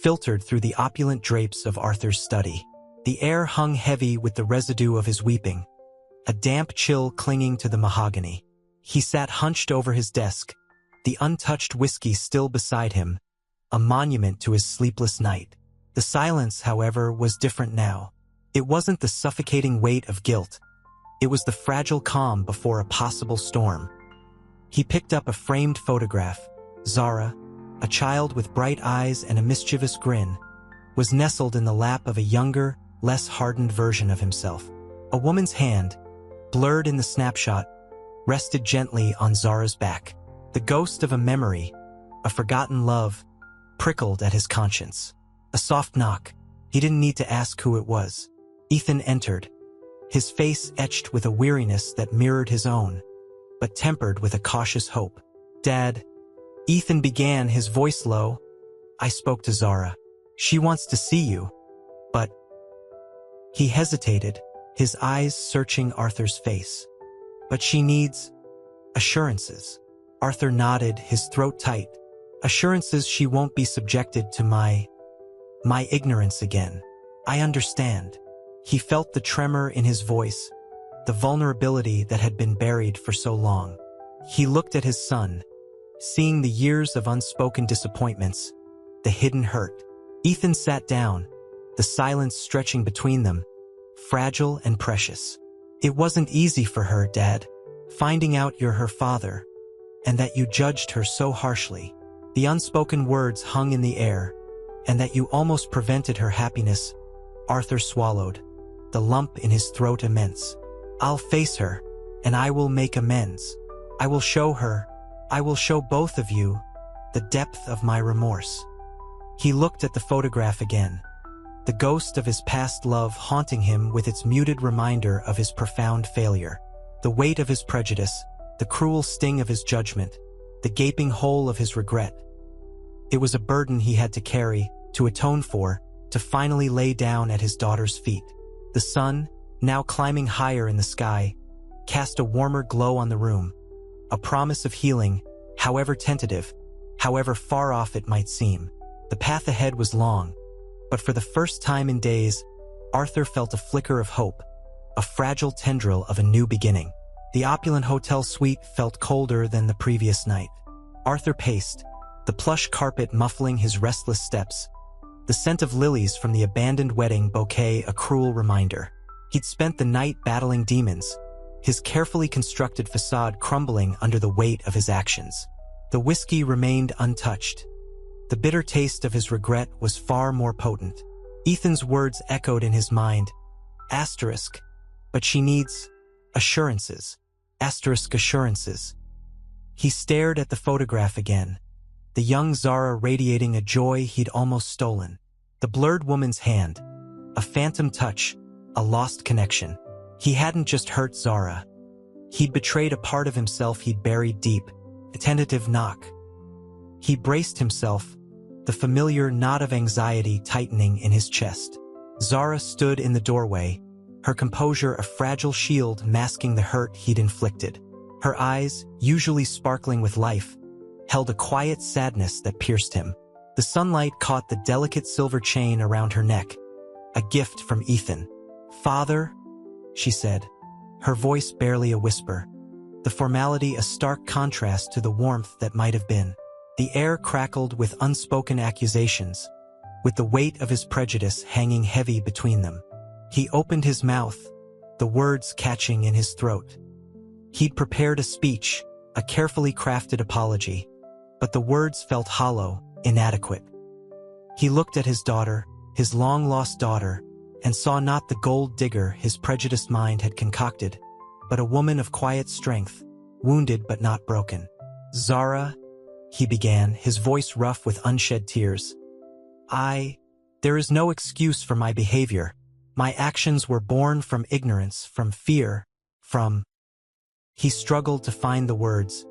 filtered through the opulent drapes of Arthur's study. The air hung heavy with the residue of his weeping, a damp chill clinging to the mahogany. He sat hunched over his desk, the untouched whiskey still beside him, a monument to his sleepless night. The silence, however, was different now. It wasn't the suffocating weight of guilt. It was the fragile calm before a possible storm. He picked up a framed photograph. Zara, a child with bright eyes and a mischievous grin, was nestled in the lap of a younger, less hardened version of himself. A woman's hand, blurred in the snapshot, rested gently on Zara's back. The ghost of a memory, a forgotten love, prickled at his conscience. A soft knock. He didn't need to ask who it was. Ethan entered, his face etched with a weariness that mirrored his own, but tempered with a cautious hope. "Dad," Ethan began, his voice low, "I spoke to Zara. She wants to see you, but..." He hesitated, his eyes searching Arthur's face. "But she needs assurances." Arthur nodded, his throat tight. "Assurances she won't be subjected to my ignorance again. I understand." He felt the tremor in his voice, the vulnerability that had been buried for so long. He looked at his son, seeing the years of unspoken disappointments, the hidden hurt. Ethan sat down, the silence stretching between them, fragile and precious. "It wasn't easy for her, Dad. Finding out you're her father, and that you judged her so harshly. The unspoken words hung in the air, and that you almost prevented her happiness." Arthur swallowed, the lump in his throat immense. "I'll face her, and I will make amends. I will show her, I will show both of you, the depth of my remorse." He looked at the photograph again, the ghost of his past love haunting him with its muted reminder of his profound failure. The weight of his prejudice, the cruel sting of his judgment, the gaping hole of his regret. It was a burden he had to carry, to atone for, to finally lay down at his daughter's feet. The sun, now climbing higher in the sky, cast a warmer glow on the room, a promise of healing, however tentative, however far off it might seem. The path ahead was long, but for the first time in days, Arthur felt a flicker of hope, a fragile tendril of a new beginning. The opulent hotel suite felt colder than the previous night. Arthur paced, the plush carpet muffling his restless steps, the scent of lilies from the abandoned wedding bouquet a cruel reminder. He'd spent the night battling demons, his carefully constructed facade crumbling under the weight of his actions. The whiskey remained untouched. The bitter taste of his regret was far more potent. Ethan's words echoed in his mind, asterisk, but she needs assurances, asterisk assurances. He stared at the photograph again, the young Zara radiating a joy he'd almost stolen. The blurred woman's hand, a phantom touch, a lost connection. He hadn't just hurt Zara. He'd betrayed a part of himself he'd buried deep, a tentative knock. He braced himself, the familiar knot of anxiety tightening in his chest. Zara stood in the doorway, her composure a fragile shield masking the hurt he'd inflicted. Her eyes, usually sparkling with life, held a quiet sadness that pierced him. The sunlight caught the delicate silver chain around her neck, a gift from Ethan. "Father," she said, her voice barely a whisper, the formality a stark contrast to the warmth that might have been. The air crackled with unspoken accusations, with the weight of his prejudice hanging heavy between them. He opened his mouth, the words catching in his throat. He'd prepared a speech, a carefully crafted apology, but the words felt hollow, inadequate. He looked at his daughter, his long-lost daughter, and saw not the gold digger his prejudiced mind had concocted, but a woman of quiet strength, wounded but not broken. "Zara," he began, his voice rough with unshed tears. There is no excuse for my behavior. My actions were born from ignorance, from fear, from—" He struggled to find the words.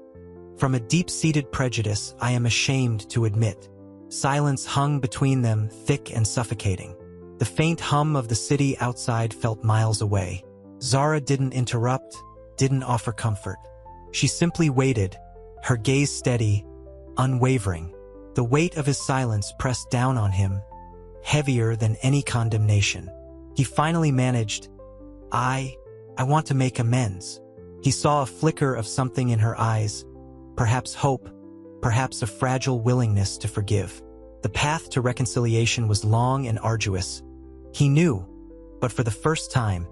"From a deep-seated prejudice I am ashamed to admit." Silence hung between them, thick and suffocating. The faint hum of the city outside felt miles away. Zara didn't interrupt, didn't offer comfort. She simply waited, her gaze steady, unwavering. The weight of his silence pressed down on him, heavier than any condemnation. He finally managed, I want to make amends." He saw a flicker of something in her eyes, perhaps hope, perhaps a fragile willingness to forgive. The path to reconciliation was long and arduous. He knew, but for the first time,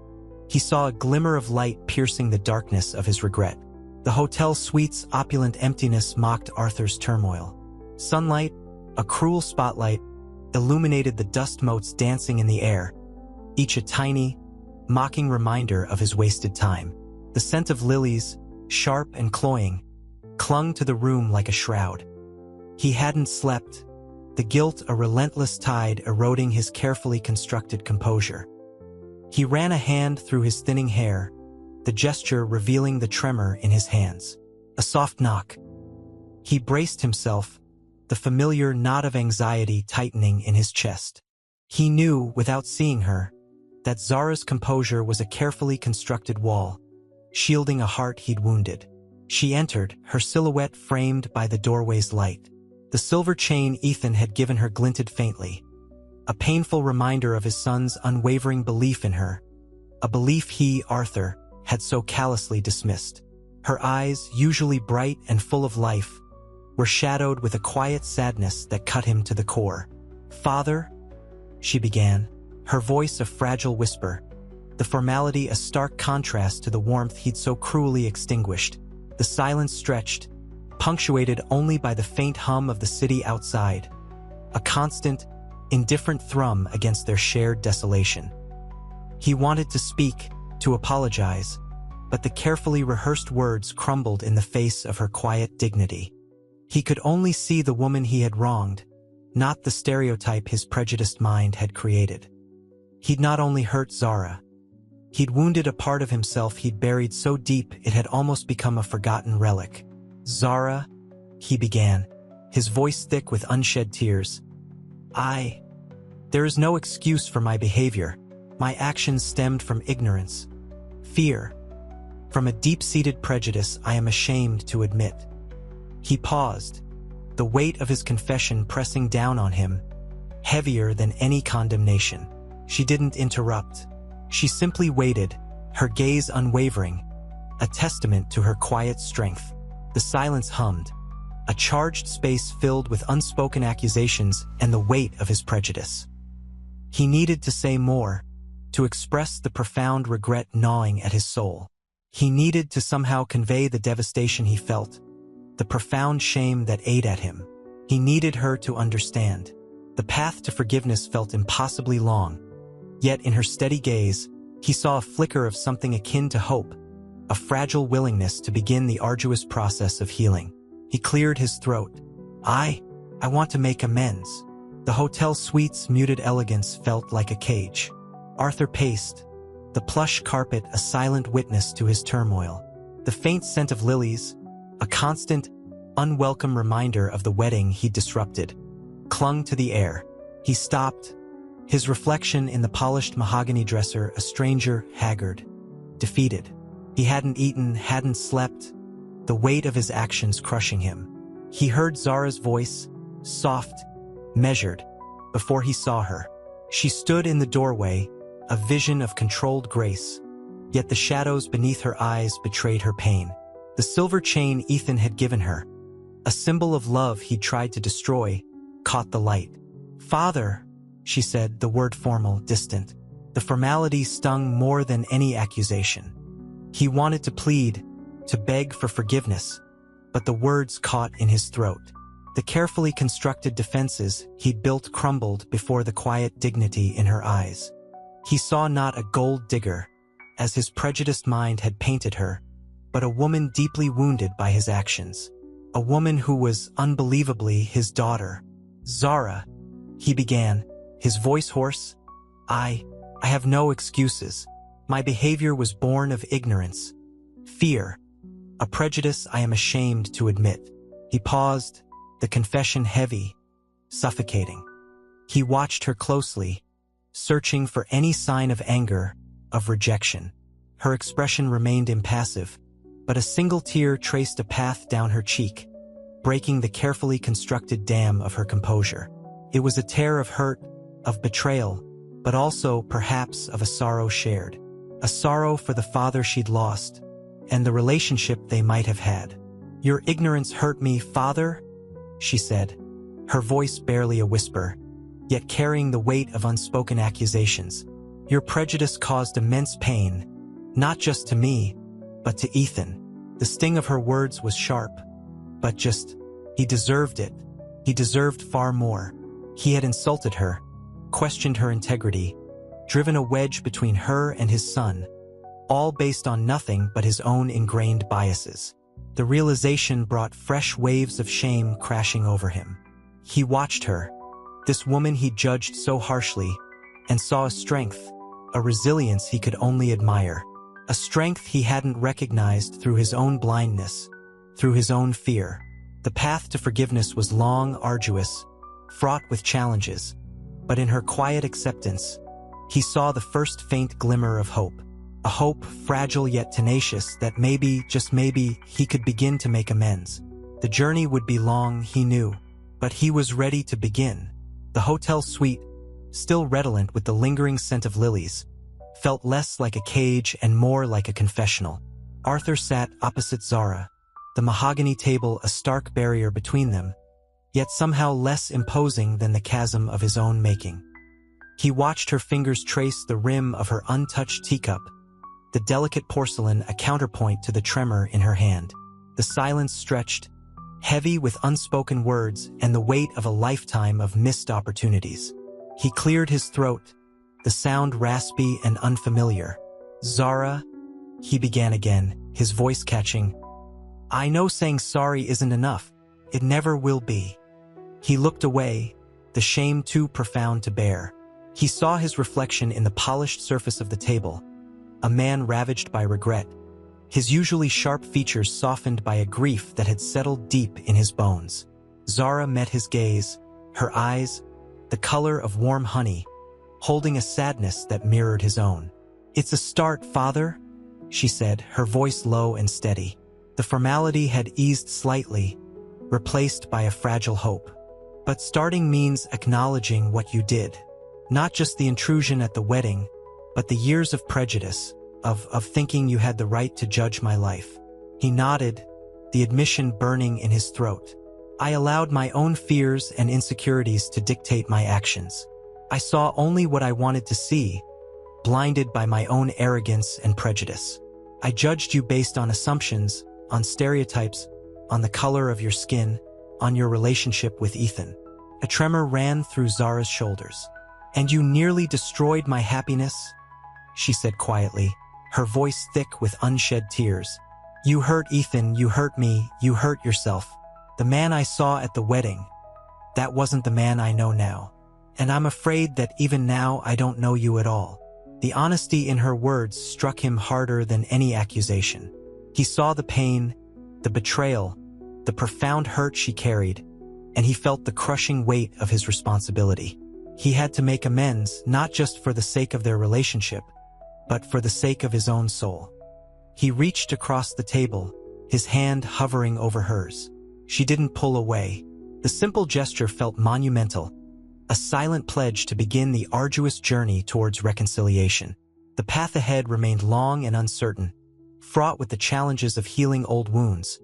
he saw a glimmer of light piercing the darkness of his regret. The hotel suite's opulent emptiness mocked Arthur's turmoil. Sunlight, a cruel spotlight, illuminated the dust motes dancing in the air, each a tiny, mocking reminder of his wasted time. The scent of lilies, sharp and cloying, clung to the room like a shroud. He hadn't slept, the guilt a relentless tide eroding his carefully constructed composure. He ran a hand through his thinning hair, the gesture revealing the tremor in his hands. A soft knock. He braced himself, the familiar knot of anxiety tightening in his chest. He knew, without seeing her, that Zara's composure was a carefully constructed wall, shielding a heart he'd wounded. She entered, her silhouette framed by the doorway's light. The silver chain Ethan had given her glinted faintly, a painful reminder of his son's unwavering belief in her, a belief he, Arthur, had so callously dismissed. Her eyes, usually bright and full of life, were shadowed with a quiet sadness that cut him to the core. "Father," she began, her voice a fragile whisper, the formality a stark contrast to the warmth he'd so cruelly extinguished. The silence stretched, punctuated only by the faint hum of the city outside, a constant, indifferent thrum against their shared desolation. He wanted to speak, to apologize, but the carefully rehearsed words crumbled in the face of her quiet dignity. He could only see the woman he had wronged, not the stereotype his prejudiced mind had created. He'd not only hurt Zara, he'd wounded a part of himself he'd buried so deep it had almost become a forgotten relic. "Zara," he began, his voice thick with unshed tears. There is no excuse for my behavior. My actions stemmed from ignorance, fear, from a deep-seated prejudice I am ashamed to admit." He paused, the weight of his confession pressing down on him, heavier than any condemnation. She didn't interrupt. She simply waited, her gaze unwavering, a testament to her quiet strength. The silence hummed, a charged space filled with unspoken accusations and the weight of his prejudice. He needed to say more, to express the profound regret gnawing at his soul. He needed to somehow convey the devastation he felt, the profound shame that ate at him. He needed her to understand. The path to forgiveness felt impossibly long, yet in her steady gaze, he saw a flicker of something akin to hope, a fragile willingness to begin the arduous process of healing. He cleared his throat. I want to make amends." The hotel suite's muted elegance felt like a cage. Arthur paced, the plush carpet a silent witness to his turmoil. The faint scent of lilies, a constant, unwelcome reminder of the wedding he'd disrupted, clung to the air. He stopped, his reflection in the polished mahogany dresser a stranger, haggard, defeated. He hadn't eaten, hadn't slept, the weight of his actions crushing him. He heard Zara's voice, soft, measured, before he saw her. She stood in the doorway, a vision of controlled grace, yet the shadows beneath her eyes betrayed her pain. The silver chain Ethan had given her, a symbol of love he'd tried to destroy, caught the light. "Father," she said, the word formal, distant. The formality stung more than any accusation. He wanted to plead, to beg for forgiveness, but the words caught in his throat. The carefully constructed defenses he'd built crumbled before the quiet dignity in her eyes. He saw not a gold digger, as his prejudiced mind had painted her, but a woman deeply wounded by his actions. A woman who was unbelievably his daughter. "Zara," he began, his voice hoarse. I have no excuses. My behavior was born of ignorance, fear, a prejudice I am ashamed to admit." He paused, the confession heavy, suffocating. He watched her closely, searching for any sign of anger, of rejection. Her expression remained impassive, but a single tear traced a path down her cheek, breaking the carefully constructed dam of her composure. It was a tear of hurt, of betrayal, but also, perhaps, of a sorrow shared. A sorrow for the father she'd lost, and the relationship they might have had. "Your ignorance hurt me, father," she said, her voice barely a whisper, yet carrying the weight of unspoken accusations. "Your prejudice caused immense pain, not just to me, but to Ethan." The sting of her words was sharp, but he deserved it. He deserved far more. He had insulted her, questioned her integrity, driven a wedge between her and his son, all based on nothing but his own ingrained biases. The realization brought fresh waves of shame crashing over him. He watched her, this woman he judged so harshly, and saw a strength, a resilience he could only admire. A strength he hadn't recognized through his own blindness, through his own fear. The path to forgiveness was long, arduous, fraught with challenges, but in her quiet acceptance, he saw the first faint glimmer of hope. A hope, fragile yet tenacious, that maybe, just maybe, he could begin to make amends. The journey would be long, he knew, but he was ready to begin. The hotel suite, still redolent with the lingering scent of lilies, felt less like a cage and more like a confessional. Arthur sat opposite Zara, the mahogany table a stark barrier between them, yet somehow less imposing than the chasm of his own making. He watched her fingers trace the rim of her untouched teacup, the delicate porcelain a counterpoint to the tremor in her hand. The silence stretched, heavy with unspoken words and the weight of a lifetime of missed opportunities. He cleared his throat, the sound raspy and unfamiliar. "Zara," he began again, his voice catching. "I know saying sorry isn't enough. It never will be." He looked away, the shame too profound to bear. He saw his reflection in the polished surface of the table, a man ravaged by regret, his usually sharp features softened by a grief that had settled deep in his bones. Zara met his gaze, her eyes, the color of warm honey, holding a sadness that mirrored his own. "It's a start, father," she said, her voice low and steady. The formality had eased slightly, replaced by a fragile hope. "But starting means acknowledging what you did. Not just the intrusion at the wedding, but the years of prejudice, of thinking you had the right to judge my life." He nodded, the admission burning in his throat. "I allowed my own fears and insecurities to dictate my actions. I saw only what I wanted to see, blinded by my own arrogance and prejudice. I judged you based on assumptions, on stereotypes, on the color of your skin, on your relationship with Ethan." A tremor ran through Zara's shoulders. "And you nearly destroyed my happiness," she said quietly, her voice thick with unshed tears. "You hurt Ethan, you hurt me, you hurt yourself. The man I saw at the wedding, that wasn't the man I know now. And I'm afraid that even now I don't know you at all." The honesty in her words struck him harder than any accusation. He saw the pain, the betrayal, the profound hurt she carried, and he felt the crushing weight of his responsibility. He had to make amends not just for the sake of their relationship, but for the sake of his own soul. He reached across the table, his hand hovering over hers. She didn't pull away. The simple gesture felt monumental, a silent pledge to begin the arduous journey towards reconciliation. The path ahead remained long and uncertain, fraught with the challenges of healing old wounds.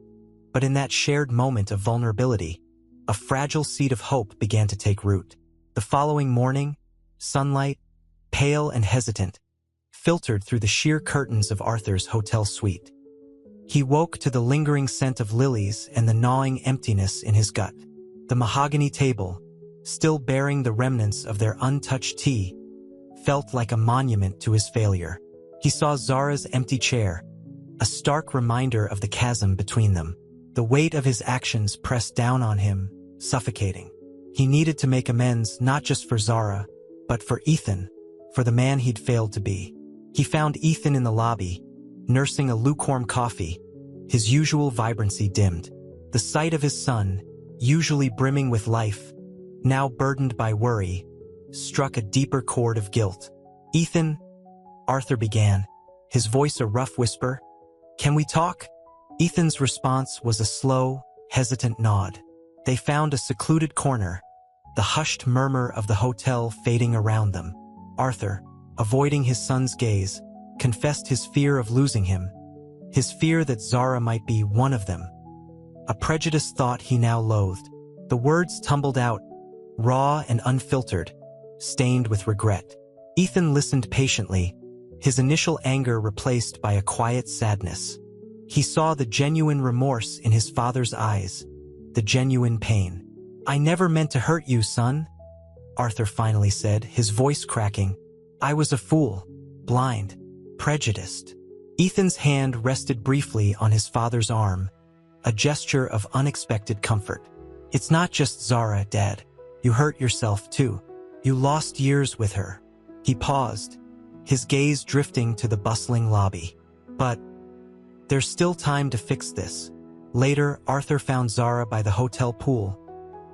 But in that shared moment of vulnerability, a fragile seed of hope began to take root. The following morning, sunlight, pale and hesitant, filtered through the sheer curtains of Arthur's hotel suite. He woke to the lingering scent of lilies and the gnawing emptiness in his gut. The mahogany table, still bearing the remnants of their untouched tea, felt like a monument to his failure. He saw Zara's empty chair, a stark reminder of the chasm between them. The weight of his actions pressed down on him, suffocating. He needed to make amends not just for Zara, but for Ethan, for the man he'd failed to be. He found Ethan in the lobby, nursing a lukewarm coffee, his usual vibrancy dimmed. The sight of his son, usually brimming with life, now burdened by worry, struck a deeper chord of guilt. "Ethan," Arthur began, his voice a rough whisper, "can we talk?" Ethan's response was a slow, hesitant nod. They found a secluded corner, the hushed murmur of the hotel fading around them. Arthur, avoiding his son's gaze, confessed his fear of losing him, his fear that Zara might be one of them. A prejudiced thought he now loathed. The words tumbled out, raw and unfiltered, stained with regret. Ethan listened patiently, his initial anger replaced by a quiet sadness. He saw the genuine remorse in his father's eyes, the genuine pain. "I never meant to hurt you, son," Arthur finally said, his voice cracking. "I was a fool, blind, prejudiced." Ethan's hand rested briefly on his father's arm, a gesture of unexpected comfort. "It's not just Zara, Dad. You hurt yourself too. You lost years with her." He paused, his gaze drifting to the bustling lobby. "But there's still time to fix this." Later, Arthur found Zara by the hotel pool,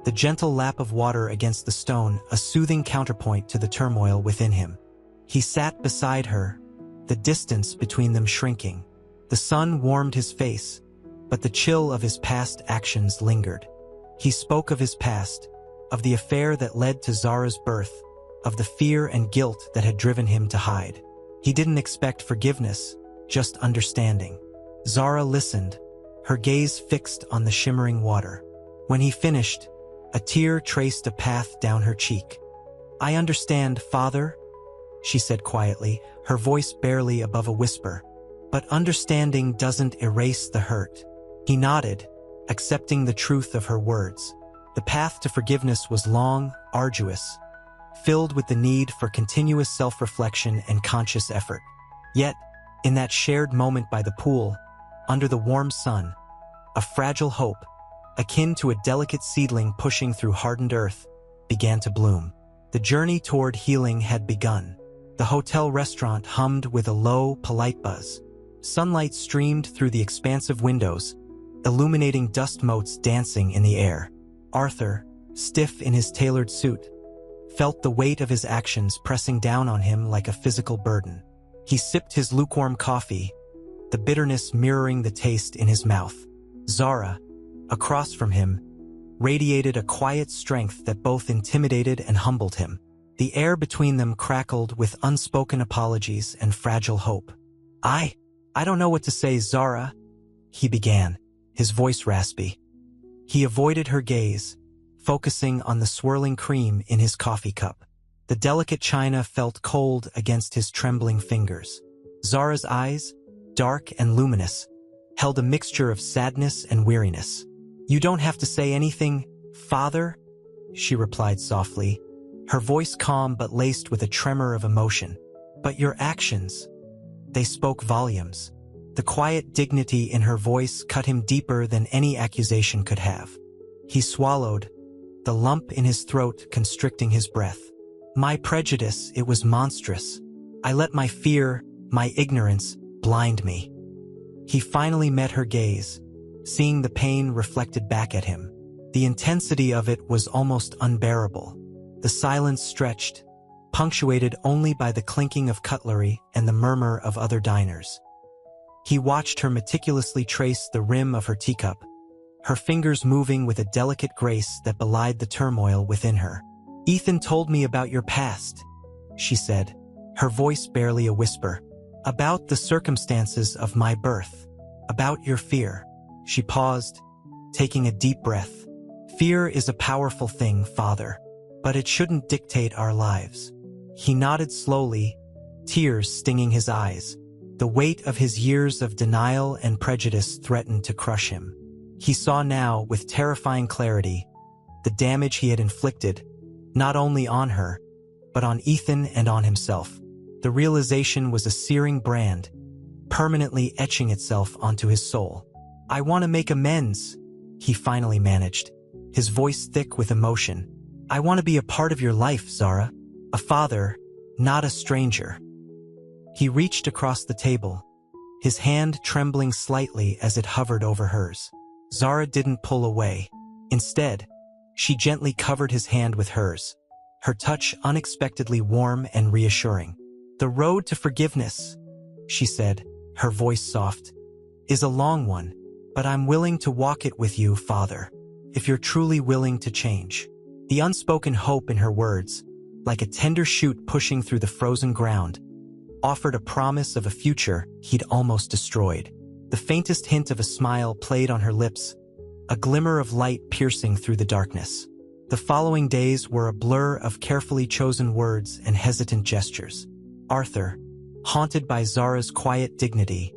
the gentle lap of water against the stone a soothing counterpoint to the turmoil within him. He sat beside her, the distance between them shrinking. The sun warmed his face, but the chill of his past actions lingered. He spoke of his past, of the affair that led to Zara's birth, of the fear and guilt that had driven him to hide. He didn't expect forgiveness, just understanding. Zara listened, her gaze fixed on the shimmering water. When he finished, a tear traced a path down her cheek. "I understand, Father," she said quietly, her voice barely above a whisper. "But understanding doesn't erase the hurt." He nodded, accepting the truth of her words. The path to forgiveness was long, arduous, filled with the need for continuous self-reflection and conscious effort. Yet, in that shared moment by the pool, under the warm sun, a fragile hope, akin to a delicate seedling pushing through hardened earth, began to bloom. The journey toward healing had begun. The hotel restaurant hummed with a low, polite buzz. Sunlight streamed through the expansive windows, illuminating dust motes dancing in the air. Arthur, stiff in his tailored suit, felt the weight of his actions pressing down on him like a physical burden. He sipped his lukewarm coffee, the bitterness mirroring the taste in his mouth. Zara, across from him, radiated a quiet strength that both intimidated and humbled him. The air between them crackled with unspoken apologies and fragile hope. I don't know what to say, Zara," he began, his voice raspy. He avoided her gaze, focusing on the swirling cream in his coffee cup. The delicate china felt cold against his trembling fingers. Zara's eyes, dark and luminous, held a mixture of sadness and weariness. "You don't have to say anything, Father," she replied softly, her voice calm but laced with a tremor of emotion. "But your actions, they spoke volumes." The quiet dignity in her voice cut him deeper than any accusation could have. He swallowed, the lump in his throat constricting his breath. "My prejudice, it was monstrous. I let my fear, my ignorance, blind me." He finally met her gaze, seeing the pain reflected back at him. The intensity of it was almost unbearable. The silence stretched, punctuated only by the clinking of cutlery and the murmur of other diners. He watched her meticulously trace the rim of her teacup, her fingers moving with a delicate grace that belied the turmoil within her. "Ethan told me about your past," she said, her voice barely a whisper. "About the circumstances of my birth. About your fear." She paused, taking a deep breath. "Fear is a powerful thing, Father, but it shouldn't dictate our lives." He nodded slowly, tears stinging his eyes. The weight of his years of denial and prejudice threatened to crush him. He saw now, with terrifying clarity, the damage he had inflicted, not only on her, but on Ethan and on himself. The realization was a searing brand, permanently etching itself onto his soul. "I want to make amends," he finally managed, his voice thick with emotion. "I want to be a part of your life, Zara. A father, not a stranger." He reached across the table, his hand trembling slightly as it hovered over hers. Zara didn't pull away. Instead, she gently covered his hand with hers, her touch unexpectedly warm and reassuring. "The road to forgiveness," she said, her voice soft, "is a long one, but I'm willing to walk it with you, Father, if you're truly willing to change." The unspoken hope in her words, like a tender shoot pushing through the frozen ground, offered a promise of a future he'd almost destroyed. The faintest hint of a smile played on her lips, a glimmer of light piercing through the darkness. The following days were a blur of carefully chosen words and hesitant gestures. Arthur, haunted by Zara's quiet dignity,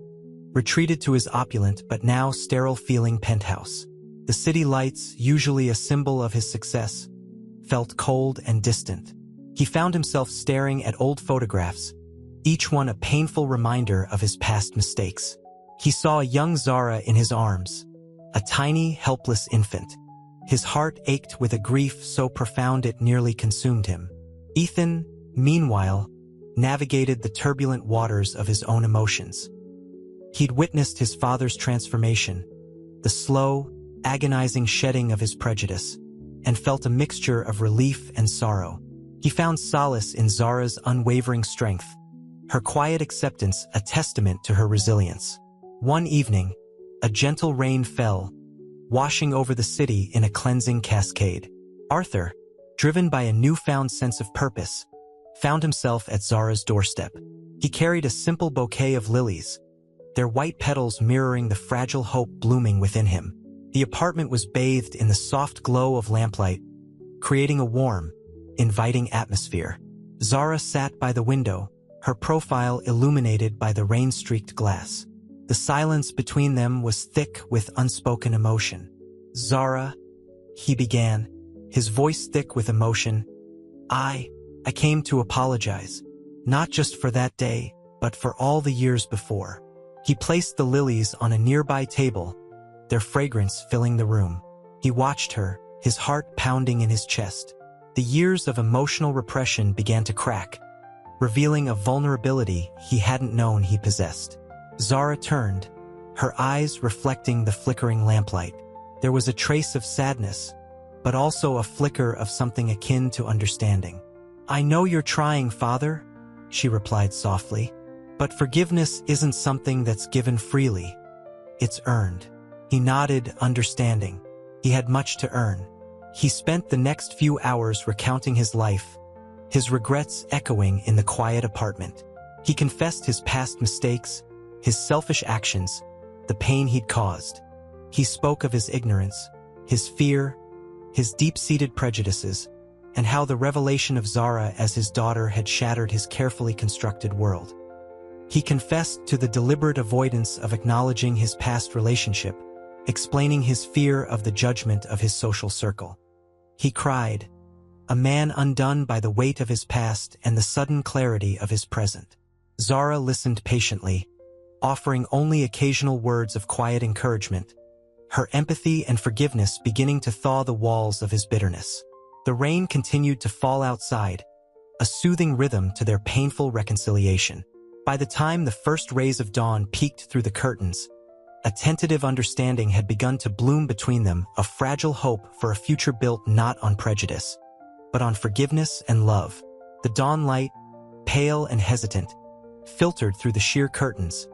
retreated to his opulent but now sterile-feeling penthouse. The city lights, usually a symbol of his success, felt cold and distant. He found himself staring at old photographs, each one a painful reminder of his past mistakes. He saw a young Zara in his arms, a tiny, helpless infant. His heart ached with a grief so profound it nearly consumed him. Ethan, meanwhile, navigated the turbulent waters of his own emotions. He'd witnessed his father's transformation, the slow, agonizing shedding of his prejudice, and felt a mixture of relief and sorrow. He found solace in Zara's unwavering strength, her quiet acceptance a testament to her resilience. One evening, a gentle rain fell, washing over the city in a cleansing cascade. Arthur, driven by a newfound sense of purpose, found himself at Zara's doorstep. He carried a simple bouquet of lilies, their white petals mirroring the fragile hope blooming within him. The apartment was bathed in the soft glow of lamplight, creating a warm, inviting atmosphere. Zara sat by the window, her profile illuminated by the rain-streaked glass. The silence between them was thick with unspoken emotion. "Zara," he began, his voice thick with emotion, I came to apologize, not just for that day, but for all the years before." He placed the lilies on a nearby table, their fragrance filling the room. He watched her, his heart pounding in his chest. The years of emotional repression began to crack, revealing a vulnerability he hadn't known he possessed. Zara turned, her eyes reflecting the flickering lamplight. There was a trace of sadness, but also a flicker of something akin to understanding. "I know you're trying, Father," she replied softly, "but forgiveness isn't something that's given freely. It's earned." He nodded, understanding. He had much to earn. He spent the next few hours recounting his life, his regrets echoing in the quiet apartment. He confessed his past mistakes, his selfish actions, the pain he'd caused. He spoke of his ignorance, his fear, his deep-seated prejudices, and how the revelation of Zara as his daughter had shattered his carefully constructed world. He confessed to the deliberate avoidance of acknowledging his past relationship, explaining his fear of the judgment of his social circle. He cried, a man undone by the weight of his past and the sudden clarity of his present. Zara listened patiently, offering only occasional words of quiet encouragement, her empathy and forgiveness beginning to thaw the walls of his bitterness. The rain continued to fall outside, a soothing rhythm to their painful reconciliation. By the time the first rays of dawn peeked through the curtains, a tentative understanding had begun to bloom between them, a fragile hope for a future built not on prejudice, but on forgiveness and love. The dawn light, pale and hesitant, filtered through the sheer curtains,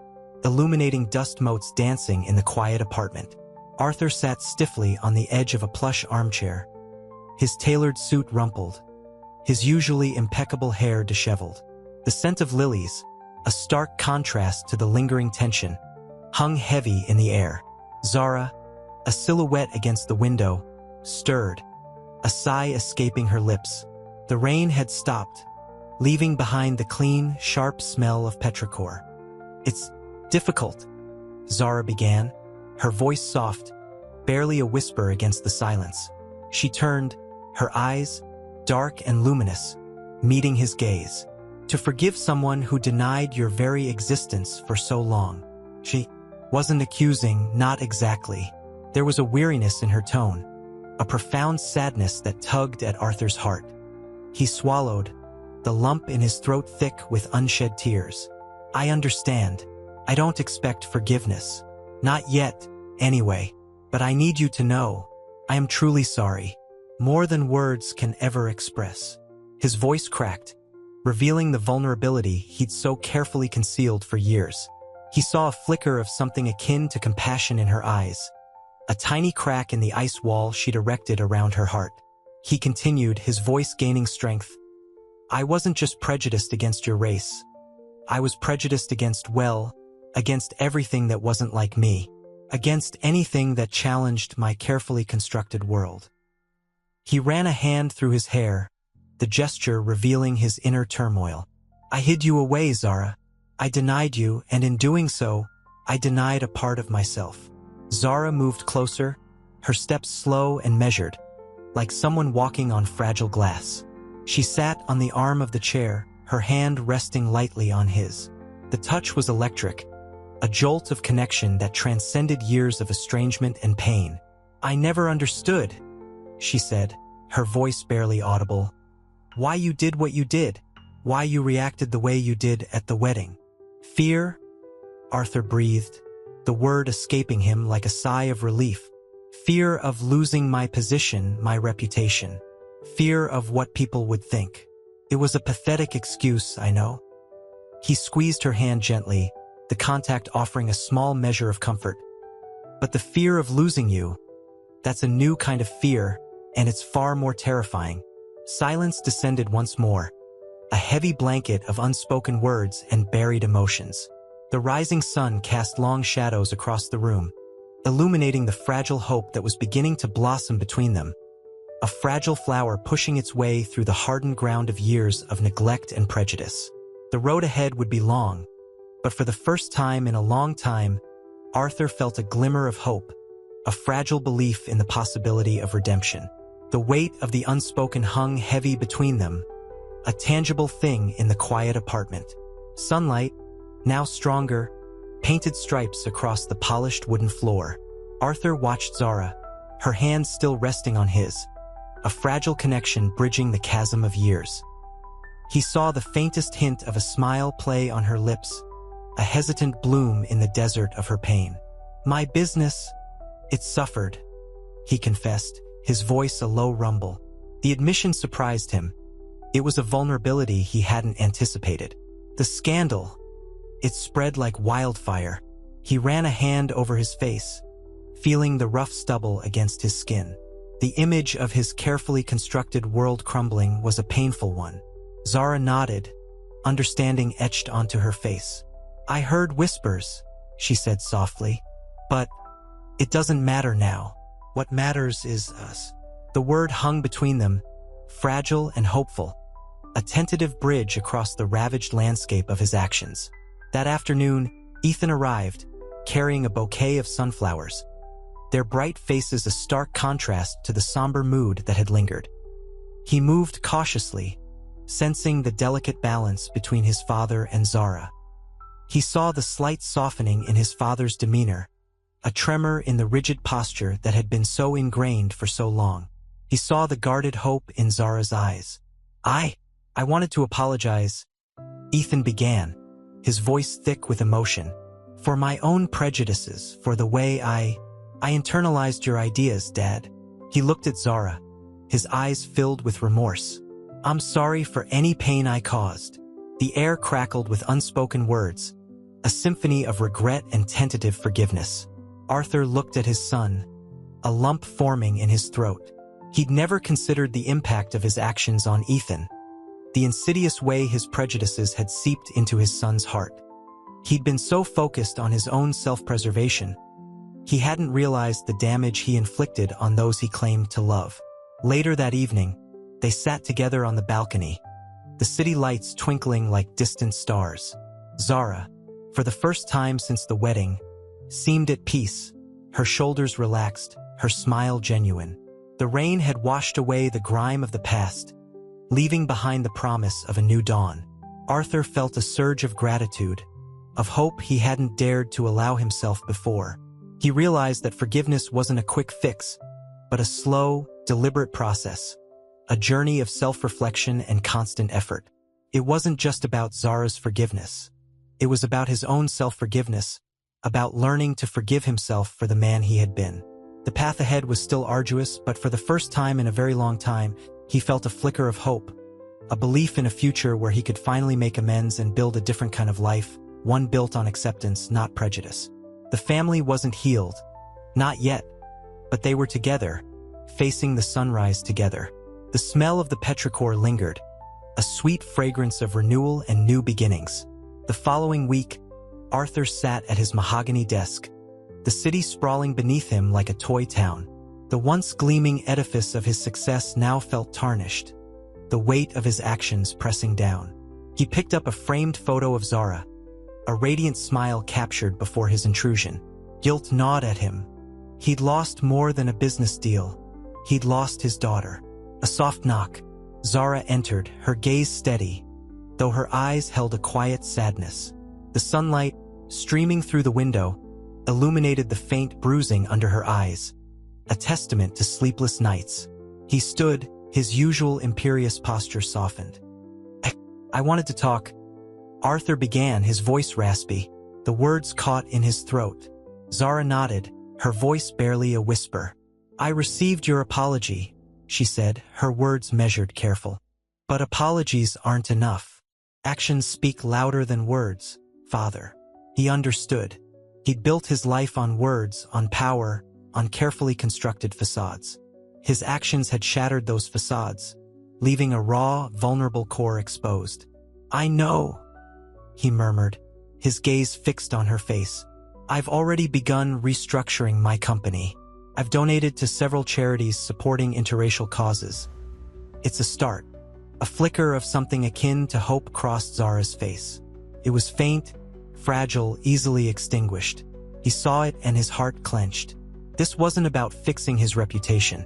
illuminating dust motes dancing in the quiet apartment. Arthur sat stiffly on the edge of a plush armchair, his tailored suit rumpled, his usually impeccable hair disheveled. The scent of lilies, a stark contrast to the lingering tension, hung heavy in the air. Zara, a silhouette against the window, stirred, a sigh escaping her lips. The rain had stopped, leaving behind the clean, sharp smell of petrichor. "It's difficult," Zara began, her voice soft, barely a whisper against the silence. She turned, her eyes, dark and luminous, meeting his gaze. "To forgive someone who denied your very existence for so long." She wasn't accusing, not exactly. There was a weariness in her tone, a profound sadness that tugged at Arthur's heart. He swallowed, the lump in his throat thick with unshed tears. "I understand. I don't expect forgiveness. Not yet, anyway. But I need you to know, I am truly sorry. More than words can ever express." His voice cracked, revealing the vulnerability he'd so carefully concealed for years. He saw a flicker of something akin to compassion in her eyes, a tiny crack in the ice wall she'd erected around her heart. He continued, his voice gaining strength. "I wasn't just prejudiced against your race. I was prejudiced against everything that wasn't like me, against anything that challenged my carefully constructed world." He ran a hand through his hair, the gesture revealing his inner turmoil. "I hid you away, Zara. I denied you, and in doing so, I denied a part of myself." Zara moved closer, her steps slow and measured, like someone walking on fragile glass. She sat on the arm of the chair, her hand resting lightly on his. The touch was electric, a jolt of connection that transcended years of estrangement and pain. "I never understood," she said, her voice barely audible, "why you did what you did, why you reacted the way you did at the wedding." "Fear?" Arthur breathed, the word escaping him like a sigh of relief. "Fear of losing my position, my reputation. Fear of what people would think." It was a pathetic excuse, I know. He squeezed her hand gently, the contact offering a small measure of comfort. "But the fear of losing you, that's a new kind of fear, and it's far more terrifying." Silence descended once more, a heavy blanket of unspoken words and buried emotions. The rising sun cast long shadows across the room, illuminating the fragile hope that was beginning to blossom between them. a fragile flower pushing its way through the hardened ground of years of neglect and prejudice. The road ahead would be long, but for the first time in a long time, Arthur felt a glimmer of hope, a fragile belief in the possibility of redemption. The weight of the unspoken hung heavy between them, a tangible thing in the quiet apartment. Sunlight, now stronger, painted stripes across the polished wooden floor. Arthur watched Zara, her hands still resting on his, a fragile connection bridging the chasm of years. He saw the faintest hint of a smile play on her lips, a hesitant bloom in the desert of her pain. "My business, it suffered," he confessed, his voice a low rumble. The admission surprised him. It was a vulnerability he hadn't anticipated. The scandal, it spread like wildfire. He ran a hand over his face, feeling the rough stubble against his skin. The image of his carefully constructed world crumbling was a painful one. Zara nodded, understanding etched onto her face. "I heard whispers," she said softly. "But it doesn't matter now. What matters is us." The word hung between them, fragile and hopeful, a tentative bridge across the ravaged landscape of his actions. That afternoon, Ethan arrived, carrying a bouquet of sunflowers, their bright faces a stark contrast to the somber mood that had lingered. He moved cautiously, sensing the delicate balance between his father and Zara. He saw the slight softening in his father's demeanor, a tremor in the rigid posture that had been so ingrained for so long. He saw the guarded hope in Zara's eyes. I wanted to apologize," Ethan began, his voice thick with emotion, "for my own prejudices, for the way I internalized your ideas, Dad." He looked at Zara, his eyes filled with remorse. "I'm sorry for any pain I caused." The air crackled with unspoken words, a symphony of regret and tentative forgiveness. Arthur looked at his son, a lump forming in his throat. He'd never considered the impact of his actions on Ethan, the insidious way his prejudices had seeped into his son's heart. He'd been so focused on his own self-preservation, he hadn't realized the damage he inflicted on those he claimed to love. Later that evening, they sat together on the balcony, the city lights twinkling like distant stars. Zara, for the first time since the wedding, seemed at peace, her shoulders relaxed, her smile genuine. The rain had washed away the grime of the past, leaving behind the promise of a new dawn. Arthur felt a surge of gratitude, of hope he hadn't dared to allow himself before. He realized that forgiveness wasn't a quick fix, but a slow, deliberate process, a journey of self-reflection and constant effort. It wasn't just about Zara's forgiveness. It was about his own self-forgiveness, about learning to forgive himself for the man he had been. The path ahead was still arduous, but for the first time in a very long time, he felt a flicker of hope, a belief in a future where he could finally make amends and build a different kind of life, one built on acceptance, not prejudice. The family wasn't healed, not yet, but they were together, facing the sunrise together. The smell of the petrichor lingered, a sweet fragrance of renewal and new beginnings. The following week, Arthur sat at his mahogany desk, the city sprawling beneath him like a toy town. The once gleaming edifice of his success now felt tarnished, the weight of his actions pressing down. He picked up a framed photo of Zara, a radiant smile captured before his intrusion. Guilt gnawed at him. He'd lost more than a business deal. He'd lost his daughter. A soft knock. Zara entered, her gaze steady, though her eyes held a quiet sadness. The sunlight, streaming through the window, illuminated the faint bruising under her eyes, a testament to sleepless nights. He stood, his usual imperious posture softened. I wanted to talk," Arthur began, his voice raspy, the words caught in his throat. Zara nodded, her voice barely a whisper. "I received your apology," she said, her words measured, careful. "But apologies aren't enough. Actions speak louder than words, Father." He understood. He'd built his life on words, on power, on carefully constructed facades. His actions had shattered those facades, leaving a raw, vulnerable core exposed. "I know," he murmured, his gaze fixed on her face. "I've already begun restructuring my company. I've donated to several charities supporting interracial causes. It's a start. A flicker of something akin to hope crossed Zara's face. It was faint, fragile, easily extinguished. He saw it and his heart clenched. This wasn't about fixing his reputation.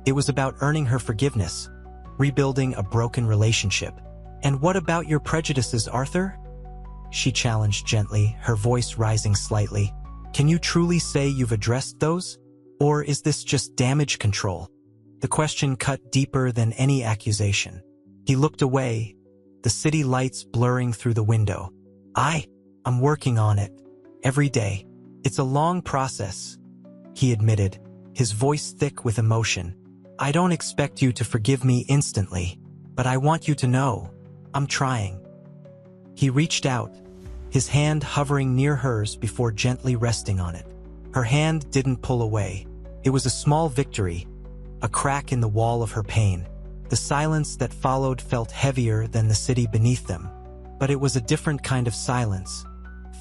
It was about earning her forgiveness, rebuilding a broken relationship. "And what about your prejudices, Arthur?" she challenged gently, her voice rising slightly. "Can you truly say you've addressed those? Or is this just damage control?" The question cut deeper than any accusation. He looked away, the city lights blurring through the window. I'm working on it. Every day. It's a long process," he admitted, his voice thick with emotion. "I don't expect you to forgive me instantly, but I want you to know, I'm trying." He reached out, his hand hovering near hers before gently resting on it. Her hand didn't pull away. It was a small victory, a crack in the wall of her pain. The silence that followed felt heavier than the city beneath them. But it was a different kind of silence,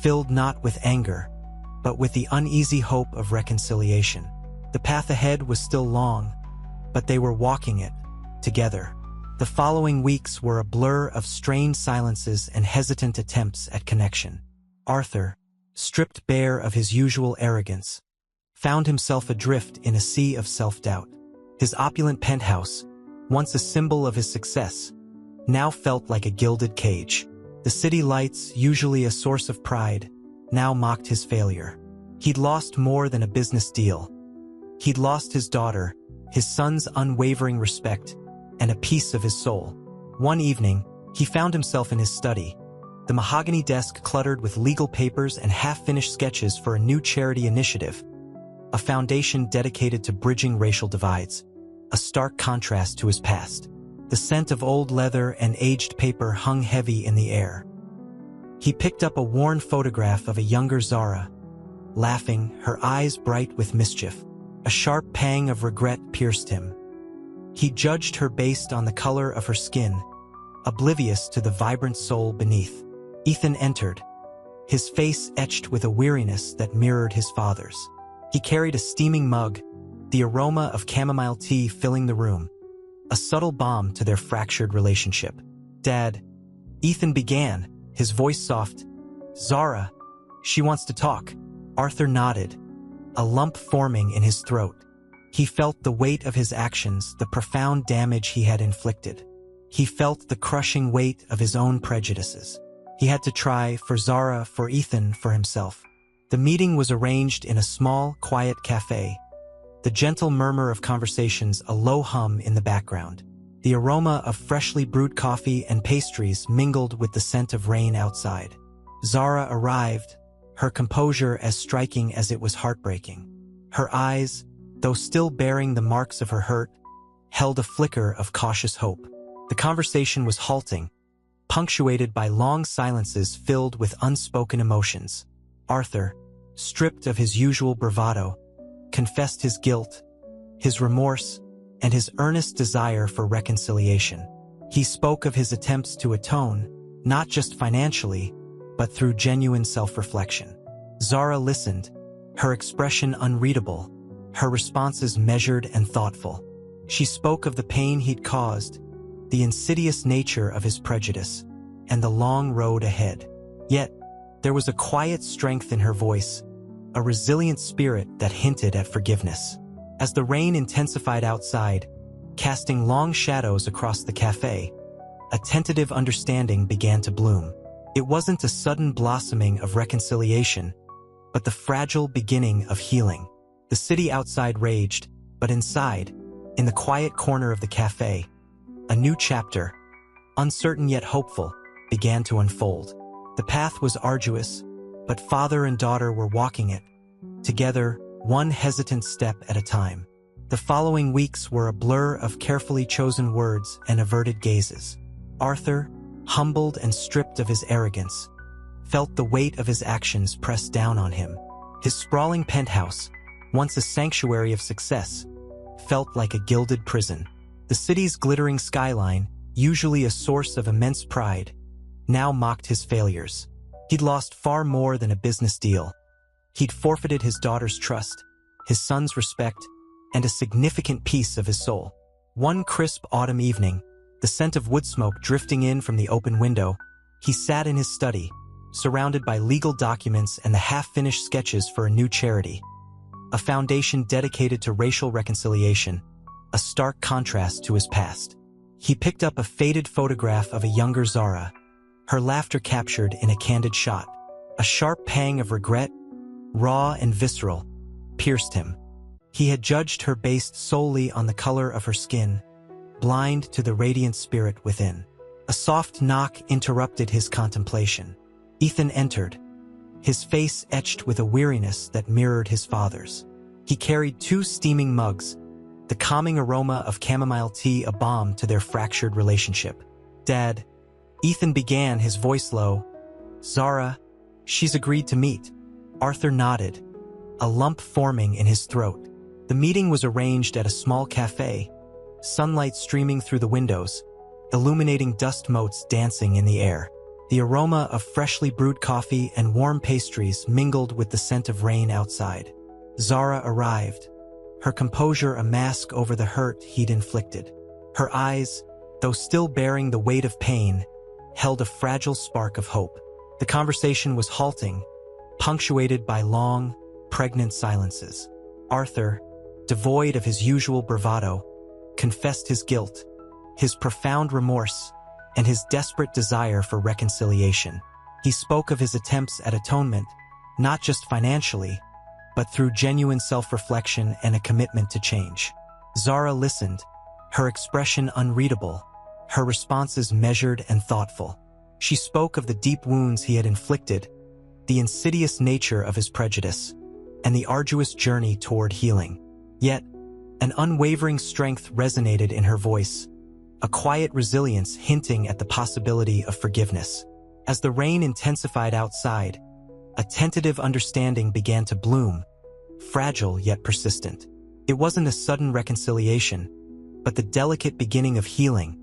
filled not with anger, but with the uneasy hope of reconciliation. The path ahead was still long, but they were walking it, together. The following weeks were a blur of strained silences and hesitant attempts at connection. Arthur, stripped bare of his usual arrogance, found himself adrift in a sea of self-doubt. His opulent penthouse, once a symbol of his success, now felt like a gilded cage. The city lights, usually a source of pride, now mocked his failure. He'd lost more than a business deal. He'd lost his daughter, his son's unwavering respect, and a piece of his soul. One evening, he found himself in his study, the mahogany desk cluttered with legal papers and half-finished sketches for a new charity initiative, a foundation dedicated to bridging racial divides, a stark contrast to his past. The scent of old leather and aged paper hung heavy in the air. He picked up a worn photograph of a younger Zara, laughing, her eyes bright with mischief. A sharp pang of regret pierced him. He judged her based on the color of her skin, oblivious to the vibrant soul beneath. Ethan entered, his face etched with a weariness that mirrored his father's. He carried a steaming mug, the aroma of chamomile tea filling the room, a subtle balm to their fractured relationship. "Dad," Ethan began, his voice soft. "Zara, she wants to talk." Arthur nodded, a lump forming in his throat. He felt the weight of his actions, the profound damage he had inflicted. He felt the crushing weight of his own prejudices. He had to try, for Zara, for Ethan, for himself. The meeting was arranged in a small, quiet cafe, the gentle murmur of conversations a low hum in the background. The aroma of freshly brewed coffee and pastries mingled with the scent of rain outside. Zara arrived, her composure as striking as it was heartbreaking. Her eyes, though still bearing the marks of her hurt, held a flicker of cautious hope. The conversation was halting, punctuated by long silences filled with unspoken emotions. Arthur, stripped of his usual bravado, confessed his guilt, his remorse, and his earnest desire for reconciliation. He spoke of his attempts to atone, not just financially, but through genuine self-reflection. Zara listened, her expression unreadable, her responses measured and thoughtful. She spoke of the pain he'd caused, the insidious nature of his prejudice, and the long road ahead. Yet, there was a quiet strength in her voice, a resilient spirit that hinted at forgiveness. As the rain intensified outside, casting long shadows across the cafe, a tentative understanding began to bloom. It wasn't a sudden blossoming of reconciliation, but the fragile beginning of healing. The city outside raged, but inside, in the quiet corner of the cafe, a new chapter, uncertain yet hopeful, began to unfold. The path was arduous, but father and daughter were walking it, together, one hesitant step at a time. The following weeks were a blur of carefully chosen words and averted gazes. Arthur, humbled and stripped of his arrogance, felt the weight of his actions press down on him. His sprawling penthouse, once a sanctuary of success, felt like a gilded prison. The city's glittering skyline, usually a source of immense pride, now mocked his failures. He'd lost far more than a business deal. He'd forfeited his daughter's trust, his son's respect, and a significant piece of his soul. One crisp autumn evening, the scent of wood smoke drifting in from the open window, he sat in his study, surrounded by legal documents and the half-finished sketches for a new charity, a foundation dedicated to racial reconciliation, a stark contrast to his past. He picked up a faded photograph of a younger Zara, her laughter captured in a candid shot. A sharp pang of regret, raw and visceral, pierced him. He had judged her based solely on the color of her skin, blind to the radiant spirit within. A soft knock interrupted his contemplation. Ethan entered, his face etched with a weariness that mirrored his father's. He carried 2 steaming mugs, the calming aroma of chamomile tea a balm to their fractured relationship. "Dad," Ethan began, his voice low. "Zara, she's agreed to meet." Arthur nodded, a lump forming in his throat. The meeting was arranged at a small cafe, sunlight streaming through the windows, illuminating dust motes dancing in the air. The aroma of freshly brewed coffee and warm pastries mingled with the scent of rain outside. Zara arrived, her composure a mask over the hurt he'd inflicted. Her eyes, though still bearing the weight of pain, held a fragile spark of hope. The conversation was halting, punctuated by long, pregnant silences. Arthur, devoid of his usual bravado, confessed his guilt, his profound remorse, and his desperate desire for reconciliation. He spoke of his attempts at atonement, not just financially, but through genuine self-reflection and a commitment to change. Zara listened, her expression unreadable, her responses measured and thoughtful. She spoke of the deep wounds he had inflicted, the insidious nature of his prejudice, and the arduous journey toward healing. Yet, an unwavering strength resonated in her voice, a quiet resilience hinting at the possibility of forgiveness. As the rain intensified outside, a tentative understanding began to bloom, fragile yet persistent. It wasn't a sudden reconciliation, but the delicate beginning of healing,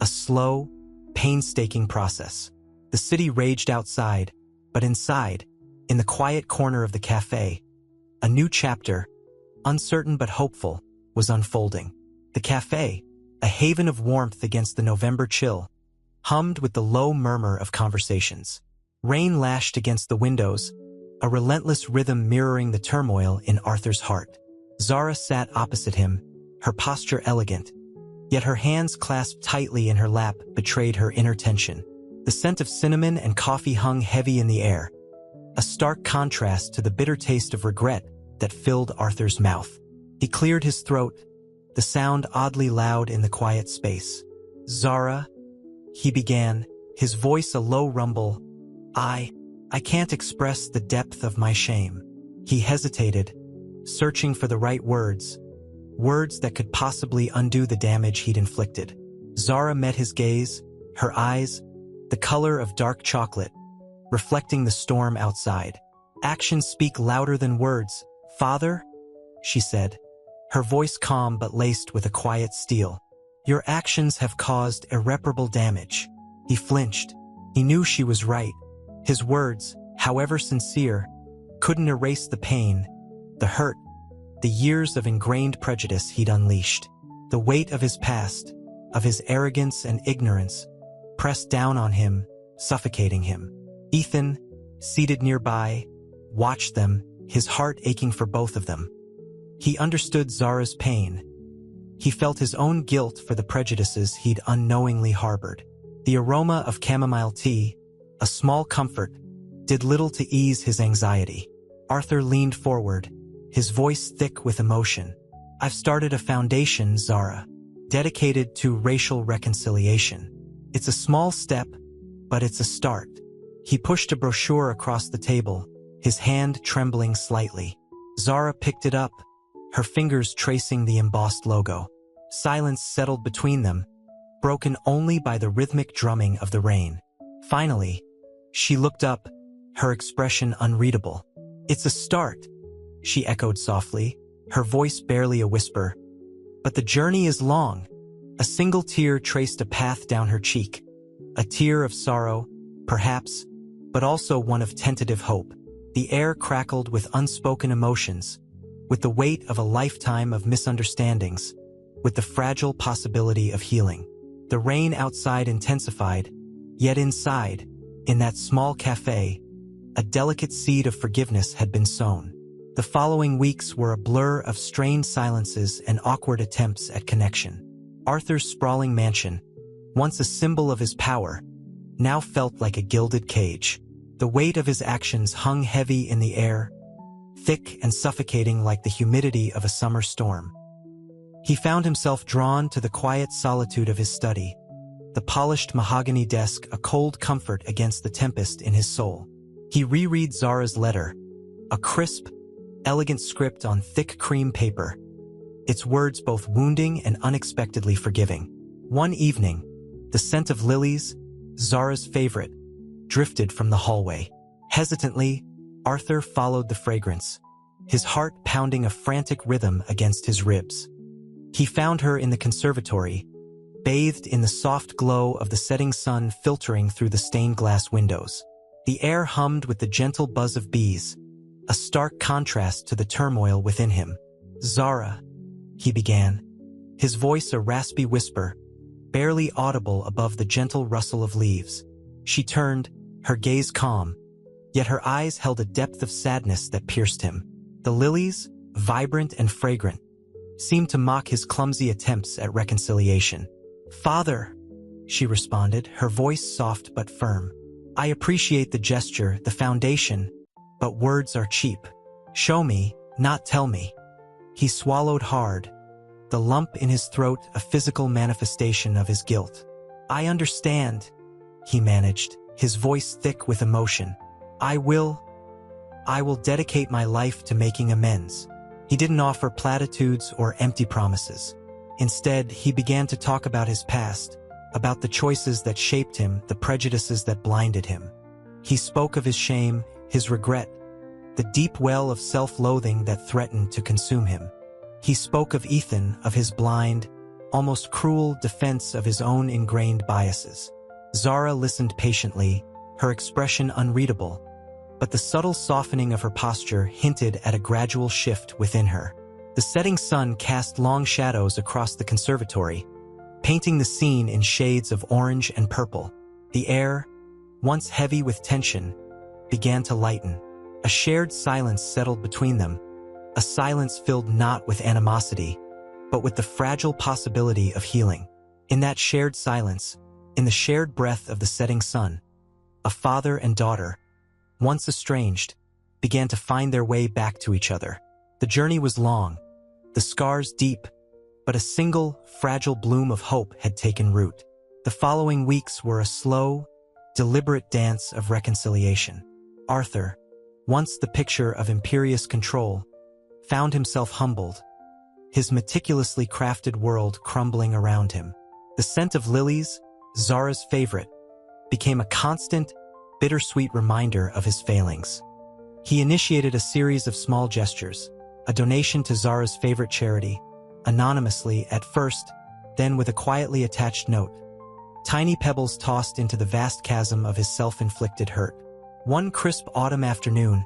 a slow, painstaking process. The city raged outside, but inside, in the quiet corner of the cafe, a new chapter, uncertain but hopeful, was unfolding. The cafe, a haven of warmth against the November chill, hummed with the low murmur of conversations. Rain lashed against the windows, a relentless rhythm mirroring the turmoil in Arthur's heart. Zara sat opposite him, her posture elegant, yet her hands clasped tightly in her lap betrayed her inner tension. The scent of cinnamon and coffee hung heavy in the air, a stark contrast to the bitter taste of regret that filled Arthur's mouth. He cleared his throat, the sound oddly loud in the quiet space. "Zara," he began, his voice a low rumble, I can't express the depth of my shame." He hesitated, searching for the right words that could possibly undo the damage he'd inflicted. Zara met his gaze, her eyes, the color of dark chocolate, reflecting the storm outside. "Actions speak louder than words, Father," she said, her voice calm but laced with a quiet steel. "Your actions have caused irreparable damage." He flinched. He knew she was right. His words, however sincere, couldn't erase the pain, the hurt, the years of ingrained prejudice he'd unleashed. The weight of his past, of his arrogance and ignorance, pressed down on him, suffocating him. Ethan, seated nearby, watched them, his heart aching for both of them. He understood Zara's pain. He felt his own guilt for the prejudices he'd unknowingly harbored. The aroma of chamomile tea, a small comfort, did little to ease his anxiety. Arthur leaned forward, his voice thick with emotion. "I've started a foundation, Zara, dedicated to racial reconciliation. It's a small step, but it's a start." He pushed a brochure across the table, his hand trembling slightly. Zara picked it up, her fingers tracing the embossed logo. Silence settled between them, broken only by the rhythmic drumming of the rain. Finally, she looked up, her expression unreadable. "It's a start," she echoed softly, her voice barely a whisper. "But the journey is long." A single tear traced a path down her cheek, a tear of sorrow, perhaps, but also one of tentative hope. The air crackled with unspoken emotions, with the weight of a lifetime of misunderstandings, with the fragile possibility of healing. The rain outside intensified, yet inside, in that small cafe, a delicate seed of forgiveness had been sown. The following weeks were a blur of strained silences and awkward attempts at connection. Arthur's sprawling mansion, once a symbol of his power, now felt like a gilded cage. The weight of his actions hung heavy in the air, thick and suffocating like the humidity of a summer storm. He found himself drawn to the quiet solitude of his study, the polished mahogany desk a cold comfort against the tempest in his soul. He reread Zara's letter, a crisp, elegant script on thick cream paper, its words both wounding and unexpectedly forgiving. One evening, the scent of lilies, Zara's favorite, drifted from the hallway. Hesitantly, Arthur followed the fragrance, his heart pounding a frantic rhythm against his ribs. He found her in the conservatory, bathed in the soft glow of the setting sun filtering through the stained glass windows. The air hummed with the gentle buzz of bees, a stark contrast to the turmoil within him. "Zara," he began, his voice a raspy whisper, barely audible above the gentle rustle of leaves. She turned, her gaze calm, yet her eyes held a depth of sadness that pierced him. The lilies, vibrant and fragrant, seemed to mock his clumsy attempts at reconciliation. "Father," she responded, her voice soft but firm. "I appreciate the gesture, the foundation, but words are cheap. Show me, not tell me." He swallowed hard, the lump in his throat a physical manifestation of his guilt. "I understand," he managed, his voice thick with emotion. I will dedicate my life to making amends." He didn't offer platitudes or empty promises. Instead, he began to talk about his past, about the choices that shaped him, the prejudices that blinded him. He spoke of his shame, his regret, the deep well of self-loathing that threatened to consume him. He spoke of Ethan, of his blind, almost cruel defense of his own ingrained biases. Zara listened patiently, her expression unreadable, but the subtle softening of her posture hinted at a gradual shift within her. The setting sun cast long shadows across the conservatory, painting the scene in shades of orange and purple. The air, once heavy with tension, began to lighten. A shared silence settled between them, a silence filled not with animosity, but with the fragile possibility of healing. In that shared silence, in the shared breath of the setting sun, a father and daughter, once estranged, began to find their way back to each other. The journey was long, the scars deep, but a single, fragile bloom of hope had taken root. The following weeks were a slow, deliberate dance of reconciliation. Arthur, once the picture of imperious control, found himself humbled, his meticulously crafted world crumbling around him. The scent of lilies, Zara's favorite, became a constant, bittersweet reminder of his failings. He initiated a series of small gestures, a donation to Zara's favorite charity, anonymously at first, then with a quietly attached note. Tiny pebbles tossed into the vast chasm of his self-inflicted hurt. One crisp autumn afternoon,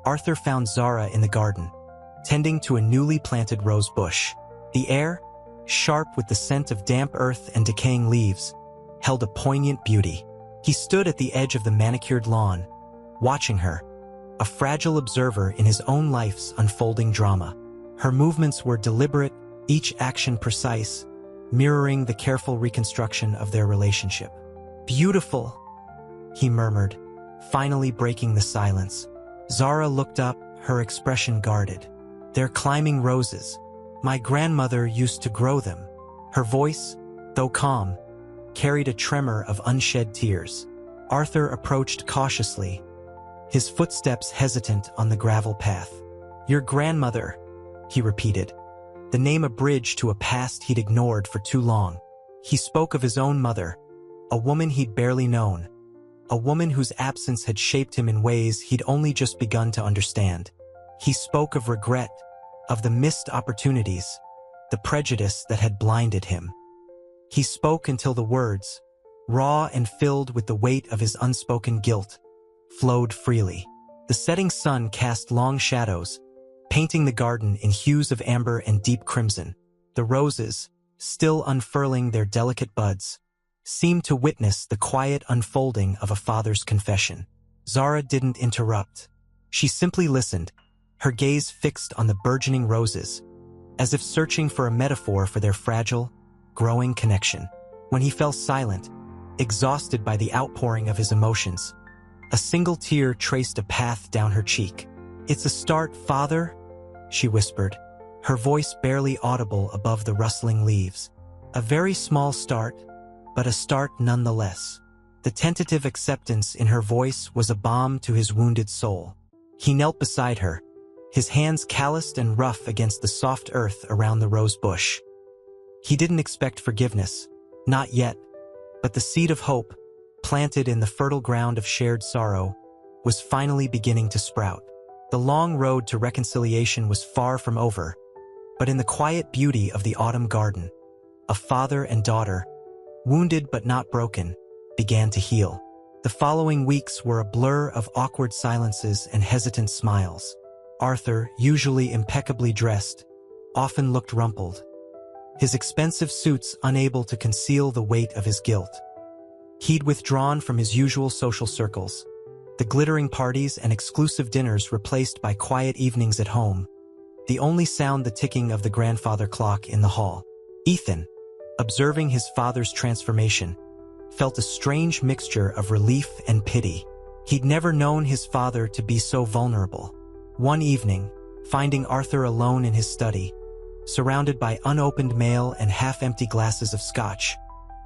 Arthur found Zara in the garden, tending to a newly planted rose bush. The air, sharp with the scent of damp earth and decaying leaves, held a poignant beauty. He stood at the edge of the manicured lawn, watching her, a fragile observer in his own life's unfolding drama. Her movements were deliberate, each action precise, mirroring the careful reconstruction of their relationship. "Beautiful," he murmured, finally breaking the silence. Zara looked up, her expression guarded. "They're climbing roses. My grandmother used to grow them." Her voice, though calm, carried a tremor of unshed tears. Arthur approached cautiously, his footsteps hesitant on the gravel path. "Your grandmother," he repeated, the name a bridge to a past he'd ignored for too long. He spoke of his own mother, a woman he'd barely known, a woman whose absence had shaped him in ways he'd only just begun to understand. He spoke of regret, of the missed opportunities, the prejudice that had blinded him. He spoke until the words, raw and filled with the weight of his unspoken guilt, flowed freely. The setting sun cast long shadows, painting the garden in hues of amber and deep crimson. The roses, still unfurling their delicate buds, seemed to witness the quiet unfolding of a father's confession. Zara didn't interrupt. She simply listened, her gaze fixed on the burgeoning roses, as if searching for a metaphor for their fragile, growing connection. When he fell silent, exhausted by the outpouring of his emotions, a single tear traced a path down her cheek. "It's a start, Father," she whispered, her voice barely audible above the rustling leaves. "A very small start, but a start nonetheless." The tentative acceptance in her voice was a balm to his wounded soul. He knelt beside her, his hands calloused and rough against the soft earth around the rose bush. He didn't expect forgiveness, not yet, but the seed of hope, planted in the fertile ground of shared sorrow, was finally beginning to sprout. The long road to reconciliation was far from over, but in the quiet beauty of the autumn garden, a father and daughter, wounded but not broken, began to heal. The following weeks were a blur of awkward silences and hesitant smiles. Arthur, usually impeccably dressed, often looked rumpled, his expensive suits unable to conceal the weight of his guilt. He'd withdrawn from his usual social circles, the glittering parties and exclusive dinners replaced by quiet evenings at home, the only sound the ticking of the grandfather clock in the hall. Ethan, observing his father's transformation, felt a strange mixture of relief and pity. He'd never known his father to be so vulnerable. One evening, finding Arthur alone in his study, surrounded by unopened mail and half-empty glasses of scotch,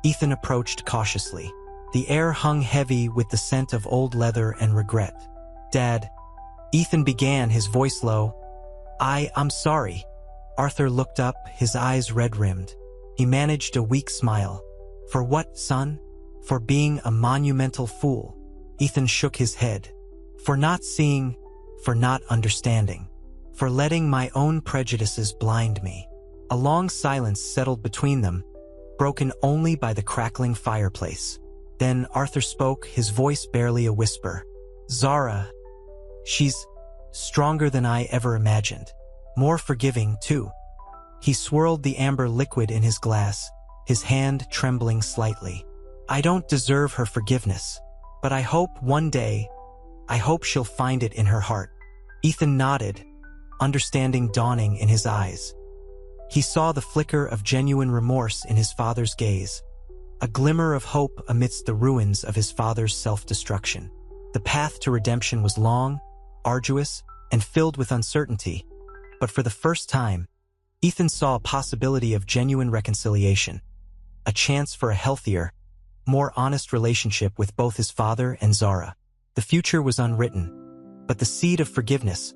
Ethan approached cautiously. The air hung heavy with the scent of old leather and regret. "Dad," Ethan began, his voice low. I'm sorry." Arthur looked up, his eyes red-rimmed. He managed a weak smile. "For what, son?" "For being a monumental fool." Ethan shook his head. "For not seeing, for not understanding, for letting my own prejudices blind me." A long silence settled between them, broken only by the crackling fireplace. Then Arthur spoke, his voice barely a whisper. "Zara, she's stronger than I ever imagined. More forgiving, too." He swirled the amber liquid in his glass, his hand trembling slightly. "I don't deserve her forgiveness, but I hope one day, I hope she'll find it in her heart." Ethan nodded, understanding dawning in his eyes. He saw the flicker of genuine remorse in his father's gaze, a glimmer of hope amidst the ruins of his father's self-destruction. The path to redemption was long, arduous, and filled with uncertainty, but for the first time, Ethan saw a possibility of genuine reconciliation, a chance for a healthier, more honest relationship with both his father and Zara. The future was unwritten, but the seed of forgiveness,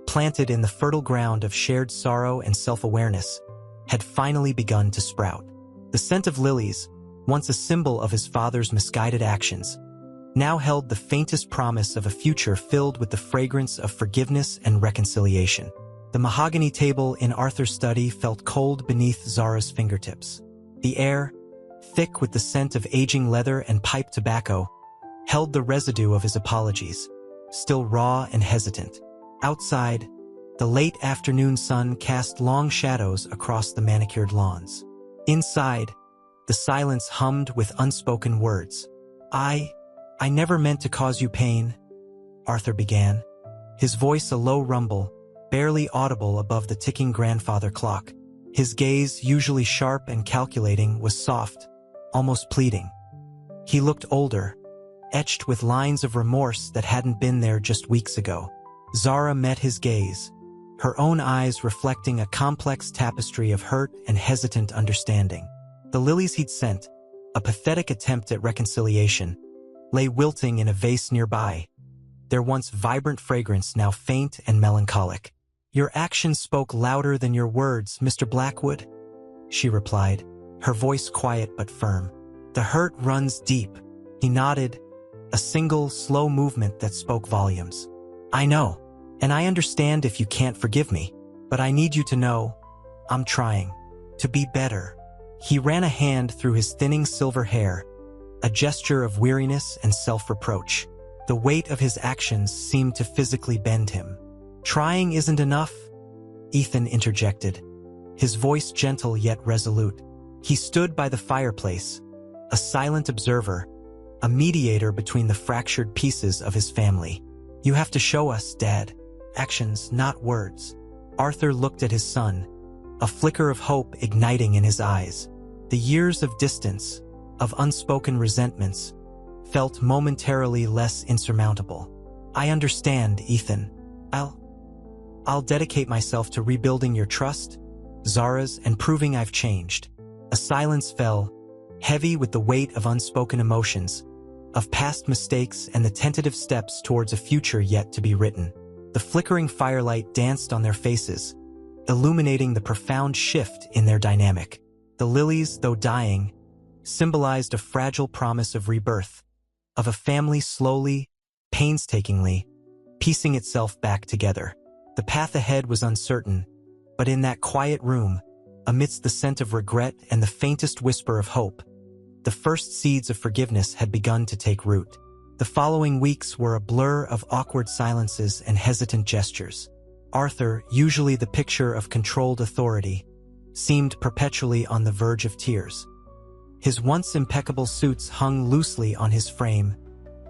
planted in the fertile ground of shared sorrow and self-awareness, had finally begun to sprout. The scent of lilies, once a symbol of his father's misguided actions, now held the faintest promise of a future filled with the fragrance of forgiveness and reconciliation. The mahogany table in Arthur's study felt cold beneath Zara's fingertips. The air, thick with the scent of aging leather and pipe tobacco, held the residue of his apologies, still raw and hesitant. Outside, the late afternoon sun cast long shadows across the manicured lawns. Inside, the silence hummed with unspoken words. I never meant to cause you pain," Arthur began, his voice a low rumble, barely audible above the ticking grandfather clock. His gaze, usually sharp and calculating, was soft, almost pleading. He looked older, etched with lines of remorse that hadn't been there just weeks ago. Zara met his gaze, her own eyes reflecting a complex tapestry of hurt and hesitant understanding. The lilies he'd sent, a pathetic attempt at reconciliation, lay wilting in a vase nearby, their once vibrant fragrance now faint and melancholic. "Your actions spoke louder than your words, Mr. Blackwood," she replied, her voice quiet but firm. "The hurt runs deep." He nodded, a single, slow movement that spoke volumes. "I know, and I understand if you can't forgive me, but I need you to know, I'm trying to be better." He ran a hand through his thinning silver hair, a gesture of weariness and self-reproach. The weight of his actions seemed to physically bend him. "Trying isn't enough," Ethan interjected, his voice gentle yet resolute. He stood by the fireplace, a silent observer, a mediator between the fractured pieces of his family. "You have to show us, Dad. Actions, not words." Arthur looked at his son, a flicker of hope igniting in his eyes. The years of distance, of unspoken resentments, felt momentarily less insurmountable. "I understand, Ethan. I'll dedicate myself to rebuilding your trust, Zara's, and proving I've changed." A silence fell, heavy with the weight of unspoken emotions, of past mistakes and the tentative steps towards a future yet to be written. The flickering firelight danced on their faces, illuminating the profound shift in their dynamic. The lilies, though dying, symbolized a fragile promise of rebirth, of a family slowly, painstakingly, piecing itself back together. The path ahead was uncertain, but in that quiet room, amidst the scent of regret and the faintest whisper of hope, the first seeds of forgiveness had begun to take root. The following weeks were a blur of awkward silences and hesitant gestures. Arthur, usually the picture of controlled authority, seemed perpetually on the verge of tears. His once impeccable suits hung loosely on his frame,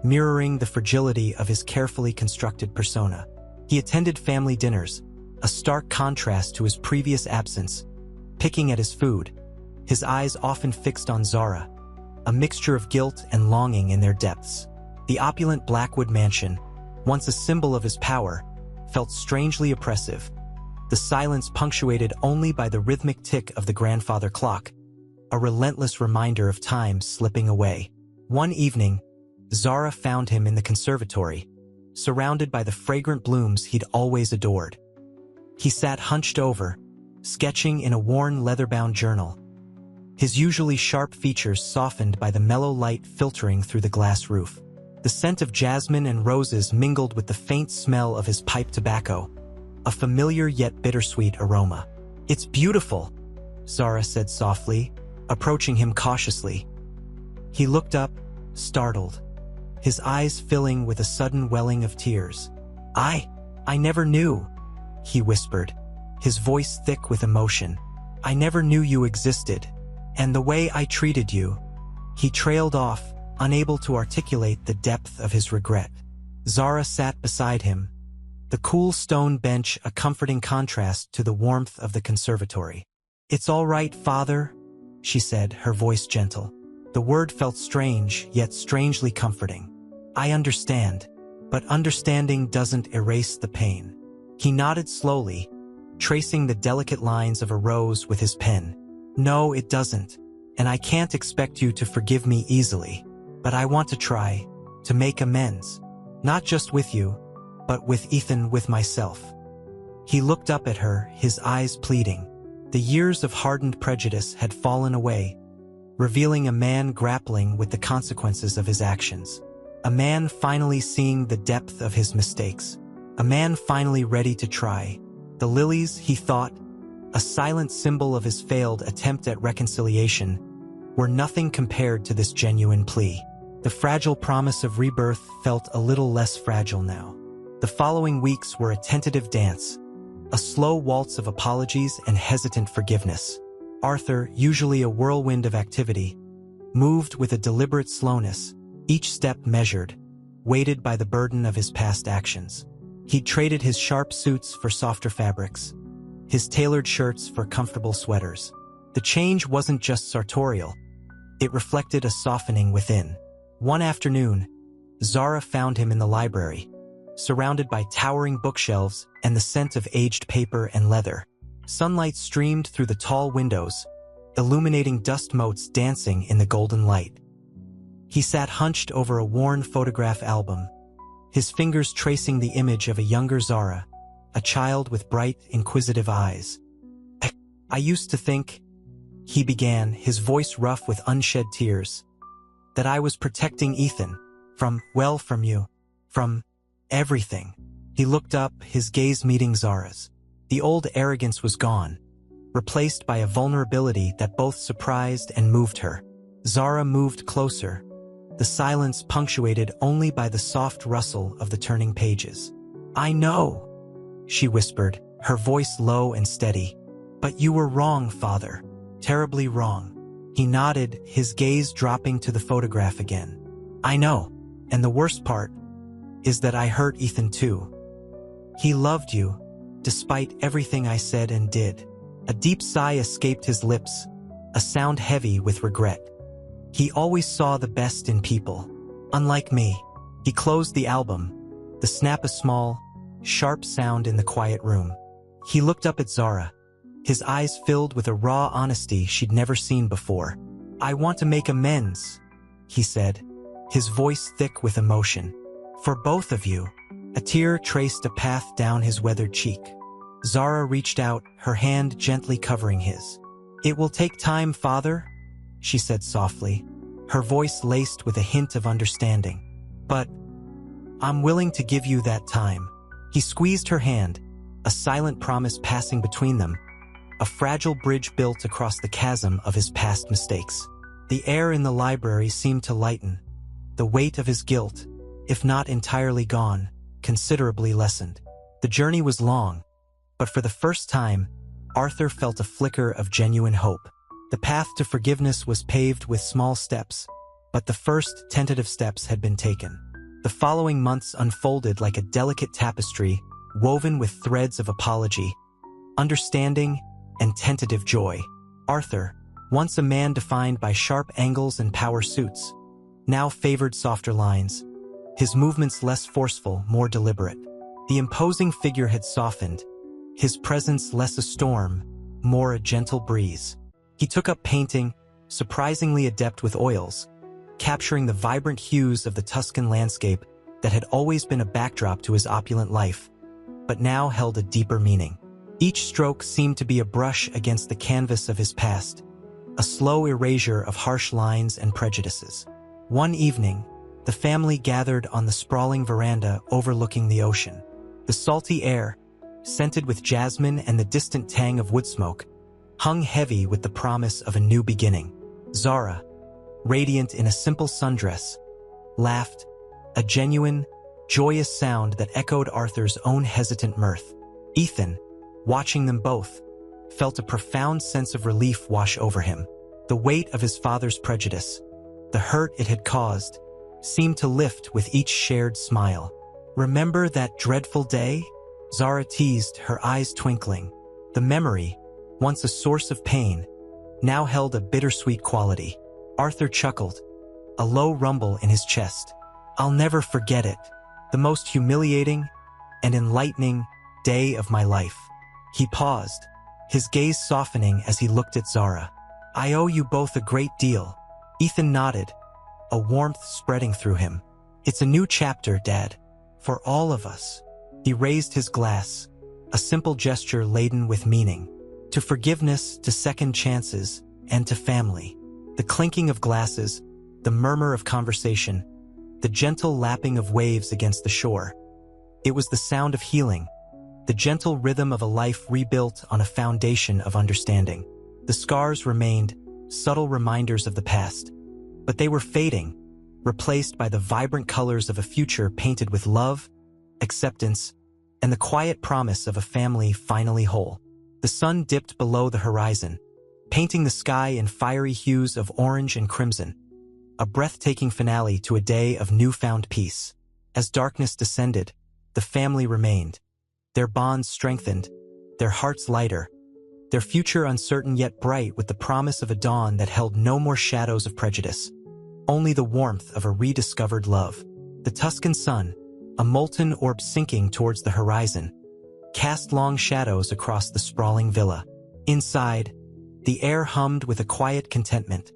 mirroring the fragility of his carefully constructed persona. He attended family dinners, a stark contrast to his previous absence, picking at his food, his eyes often fixed on Zara, a mixture of guilt and longing in their depths. The opulent Blackwood mansion, once a symbol of his power, felt strangely oppressive, the silence punctuated only by the rhythmic tick of the grandfather clock, a relentless reminder of time slipping away. One evening, Zara found him in the conservatory, surrounded by the fragrant blooms he'd always adored. He sat hunched over, sketching in a worn leather-bound journal, his usually sharp features softened by the mellow light filtering through the glass roof. The scent of jasmine and roses mingled with the faint smell of his pipe tobacco, a familiar yet bittersweet aroma. "It's beautiful," Zara said softly, approaching him cautiously. He looked up, startled, his eyes filling with a sudden welling of tears. I never knew," he whispered, his voice thick with emotion. "I never knew you existed. And the way I treated you." He trailed off, unable to articulate the depth of his regret. Zara sat beside him, the cool stone bench a comforting contrast to the warmth of the conservatory. "It's all right, Father," she said, her voice gentle. The word felt strange, yet strangely comforting. "I understand, but understanding doesn't erase the pain." He nodded slowly, tracing the delicate lines of a rose with his pen. "No, it doesn't, and I can't expect you to forgive me easily. But I want to try, to make amends. Not just with you, but with Ethan, with myself." He looked up at her, his eyes pleading. The years of hardened prejudice had fallen away, revealing a man grappling with the consequences of his actions. A man finally seeing the depth of his mistakes. A man finally ready to try. The lilies, he thought, a silent symbol of his failed attempt at reconciliation, were nothing compared to this genuine plea. The fragile promise of rebirth felt a little less fragile now. The following weeks were a tentative dance, a slow waltz of apologies and hesitant forgiveness. Arthur, usually a whirlwind of activity, moved with a deliberate slowness, each step measured, weighted by the burden of his past actions. He traded his sharp suits for softer fabrics, his tailored shirts for comfortable sweaters. The change wasn't just sartorial, it reflected a softening within. One afternoon, Zara found him in the library, surrounded by towering bookshelves and the scent of aged paper and leather. Sunlight streamed through the tall windows, illuminating dust motes dancing in the golden light. He sat hunched over a worn photograph album, his fingers tracing the image of a younger Zara, a child with bright, inquisitive eyes. I used to think," he began, his voice rough with unshed tears, "that I was protecting Ethan from you, from everything." He looked up, his gaze meeting Zara's. The old arrogance was gone, replaced by a vulnerability that both surprised and moved her. Zara moved closer, the silence punctuated only by the soft rustle of the turning pages. "I know," she whispered, her voice low and steady. "But you were wrong, father. Terribly wrong." He nodded, his gaze dropping to the photograph again. "I know, and the worst part is that I hurt Ethan too. He loved you, despite everything I said and did." A deep sigh escaped his lips, a sound heavy with regret. He always saw the best in people. Unlike me. He closed the album, the snap a small, sharp sound in the quiet room. He looked up at Zara, his eyes filled with a raw honesty she'd never seen before. "I want to make amends," he said, his voice thick with emotion. "For both of you." A tear traced a path down his weathered cheek. Zara reached out, her hand gently covering his. "It will take time, father," she said softly, her voice laced with a hint of understanding. "But I'm willing to give you that time." He squeezed her hand, a silent promise passing between them, a fragile bridge built across the chasm of his past mistakes. The air in the library seemed to lighten. The weight of his guilt, if not entirely gone, considerably lessened. The journey was long, but for the first time, Arthur felt a flicker of genuine hope. The path to forgiveness was paved with small steps, but the first tentative steps had been taken. The following months unfolded like a delicate tapestry, woven with threads of apology, understanding, and tentative joy. Arthur, once a man defined by sharp angles and power suits, now favored softer lines, his movements less forceful, more deliberate. The imposing figure had softened, his presence less a storm, more a gentle breeze. He took up painting, surprisingly adept with oils, capturing the vibrant hues of the Tuscan landscape that had always been a backdrop to his opulent life, but now held a deeper meaning. Each stroke seemed to be a brush against the canvas of his past, a slow erasure of harsh lines and prejudices. One evening, the family gathered on the sprawling veranda overlooking the ocean. The salty air, scented with jasmine and the distant tang of wood smoke, hung heavy with the promise of a new beginning. Zara, radiant in a simple sundress, laughed, a genuine, joyous sound that echoed Arthur's own hesitant mirth. Ethan, watching them both, felt a profound sense of relief wash over him. The weight of his father's prejudice, the hurt it had caused, seemed to lift with each shared smile. "Remember that dreadful day?" Zara teased, her eyes twinkling. The memory, once a source of pain, now held a bittersweet quality. Arthur chuckled, a low rumble in his chest. "I'll never forget it. The most humiliating and enlightening day of my life." He paused, his gaze softening as he looked at Zara. "I owe you both a great deal." Ethan nodded, a warmth spreading through him. "It's a new chapter, Dad. For all of us." He raised his glass, a simple gesture laden with meaning. To forgiveness, to second chances, and to family. The clinking of glasses, the murmur of conversation, the gentle lapping of waves against the shore. It was the sound of healing, the gentle rhythm of a life rebuilt on a foundation of understanding. The scars remained, subtle reminders of the past, but they were fading, replaced by the vibrant colors of a future painted with love, acceptance, and the quiet promise of a family finally whole. The sun dipped below the horizon, painting the sky in fiery hues of orange and crimson, a breathtaking finale to a day of newfound peace. As darkness descended, the family remained, their bonds strengthened, their hearts lighter, their future uncertain yet bright with the promise of a dawn that held no more shadows of prejudice, only the warmth of a rediscovered love. The Tuscan sun, a molten orb sinking towards the horizon, cast long shadows across the sprawling villa. Inside, the air hummed with a quiet contentment,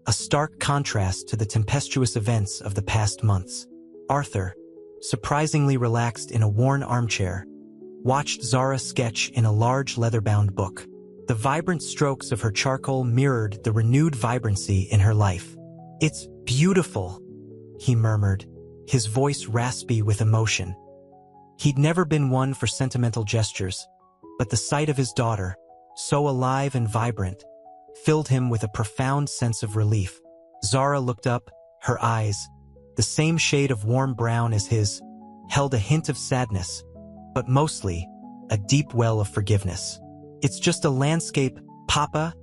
a stark contrast to the tempestuous events of the past months. Arthur, surprisingly relaxed in a worn armchair, watched Zara sketch in a large leather-bound book. The vibrant strokes of her charcoal mirrored the renewed vibrancy in her life. "It's beautiful," he murmured, his voice raspy with emotion. He'd never been one for sentimental gestures, but the sight of his daughter, so alive and vibrant, filled him with a profound sense of relief. Zara looked up, her eyes, the same shade of warm brown as his, held a hint of sadness, but mostly a deep well of forgiveness. "It's just a landscape, Papa,"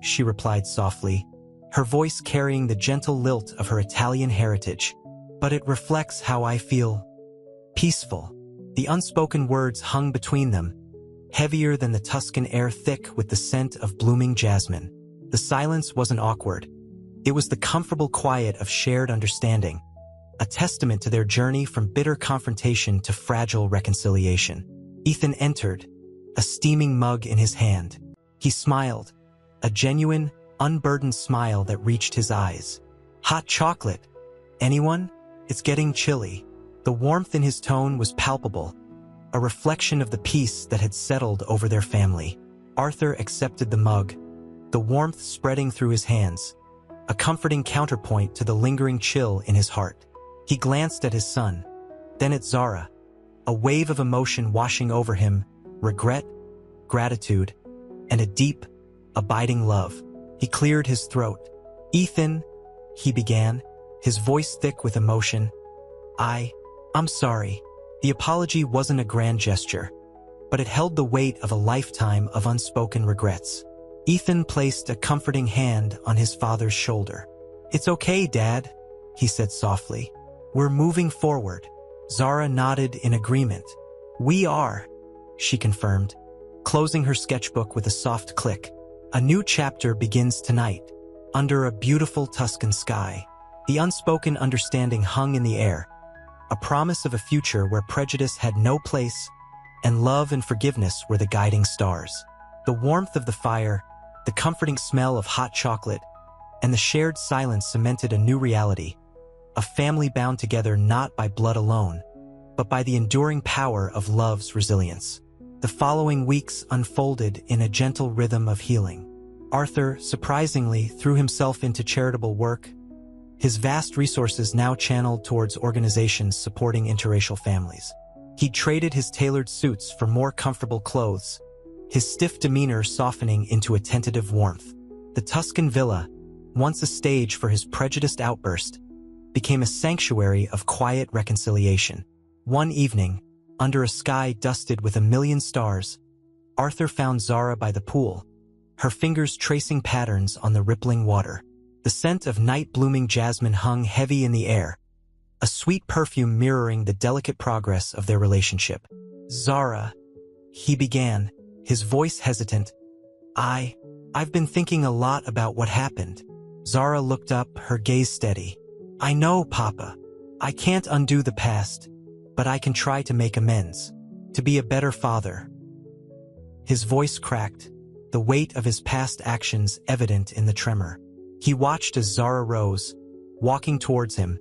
she replied softly, her voice carrying the gentle lilt of her Italian heritage. "But it reflects how I feel. Peaceful." The unspoken words hung between them, heavier than the Tuscan air, thick with the scent of blooming jasmine. The silence wasn't awkward. It was the comfortable quiet of shared understanding, a testament to their journey from bitter confrontation to fragile reconciliation. Ethan entered, a steaming mug in his hand. He smiled, a genuine, unburdened smile that reached his eyes. "Hot chocolate? Anyone? It's getting chilly." The warmth in his tone was palpable, a reflection of the peace that had settled over their family. Arthur accepted the mug, the warmth spreading through his hands, a comforting counterpoint to the lingering chill in his heart. He glanced at his son, then at Zara, a wave of emotion washing over him, regret, gratitude, and a deep, abiding love. He cleared his throat. "Ethan," he began, his voice thick with emotion, I'm sorry." The apology wasn't a grand gesture, but it held the weight of a lifetime of unspoken regrets. Ethan placed a comforting hand on his father's shoulder. "It's okay, Dad," he said softly. "We're moving forward." Zara nodded in agreement. "We are," she confirmed, closing her sketchbook with a soft click. "A new chapter begins tonight, under a beautiful Tuscan sky." The unspoken understanding hung in the air, a promise of a future where prejudice had no place and love and forgiveness were the guiding stars. The warmth of the fire, the comforting smell of hot chocolate, and the shared silence cemented a new reality, a family bound together not by blood alone, but by the enduring power of love's resilience. The following weeks unfolded in a gentle rhythm of healing. Arthur, surprisingly, threw himself into charitable work, his vast resources now channeled towards organizations supporting interracial families. He traded his tailored suits for more comfortable clothes, his stiff demeanor softening into a tentative warmth. The Tuscan villa, once a stage for his prejudiced outburst, became a sanctuary of quiet reconciliation. One evening, under a sky dusted with 1,000,000 stars, Arthur found Zara by the pool, her fingers tracing patterns on the rippling water. The scent of night-blooming jasmine hung heavy in the air, a sweet perfume mirroring the delicate progress of their relationship. "Zara," he began, his voice hesitant, I've been thinking a lot about what happened." Zara looked up, her gaze steady. "I know, Papa. I can't undo the past, but I can try to make amends, to be a better father." His voice cracked, the weight of his past actions evident in the tremor. He watched as Zara rose, walking towards him,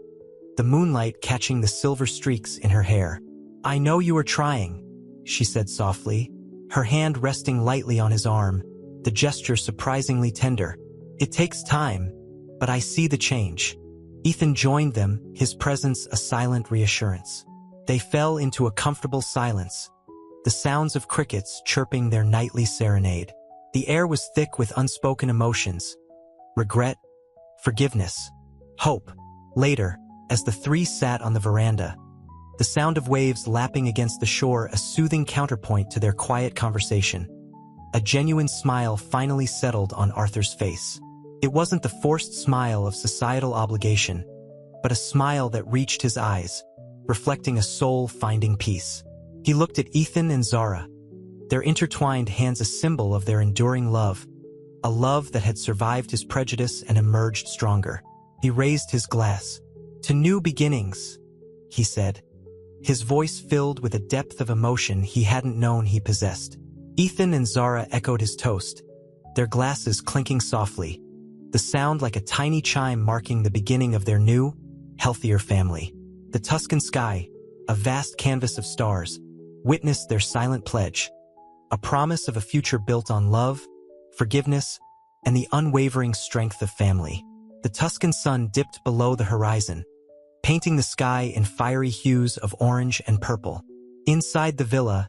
the moonlight catching the silver streaks in her hair. "I know you are trying," she said softly, her hand resting lightly on his arm, the gesture surprisingly tender. "It takes time, but I see the change." Ethan joined them, his presence a silent reassurance. They fell into a comfortable silence, the sounds of crickets chirping their nightly serenade. The air was thick with unspoken emotions, regret, forgiveness, hope. Later, as the three sat on the veranda, the sound of waves lapping against the shore a soothing counterpoint to their quiet conversation, a genuine smile finally settled on Arthur's face. It wasn't the forced smile of societal obligation, but a smile that reached his eyes, reflecting a soul finding peace. He looked at Ethan and Zara, their intertwined hands a symbol of their enduring love, a love that had survived his prejudice and emerged stronger. He raised his glass. "To new beginnings," he said, his voice filled with a depth of emotion he hadn't known he possessed. Ethan and Zara echoed his toast, their glasses clinking softly, the sound like a tiny chime marking the beginning of their new, healthier family. The Tuscan sky, a vast canvas of stars, witnessed their silent pledge, a promise of a future built on love, forgiveness, and the unwavering strength of family. The Tuscan sun dipped below the horizon, painting the sky in fiery hues of orange and purple. Inside the villa,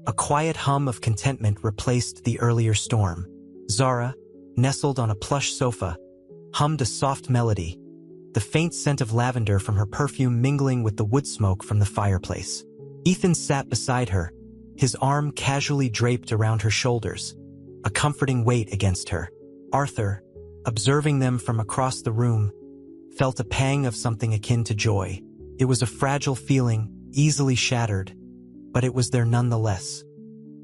a quiet hum of contentment replaced the earlier storm. Zara, nestled on a plush sofa, hummed a soft melody, the faint scent of lavender from her perfume mingling with the wood smoke from the fireplace. Ethan sat beside her, his arm casually draped around her shoulders, a comforting weight against her. Arthur, observing them from across the room, felt a pang of something akin to joy. It was a fragile feeling, easily shattered, but it was there nonetheless.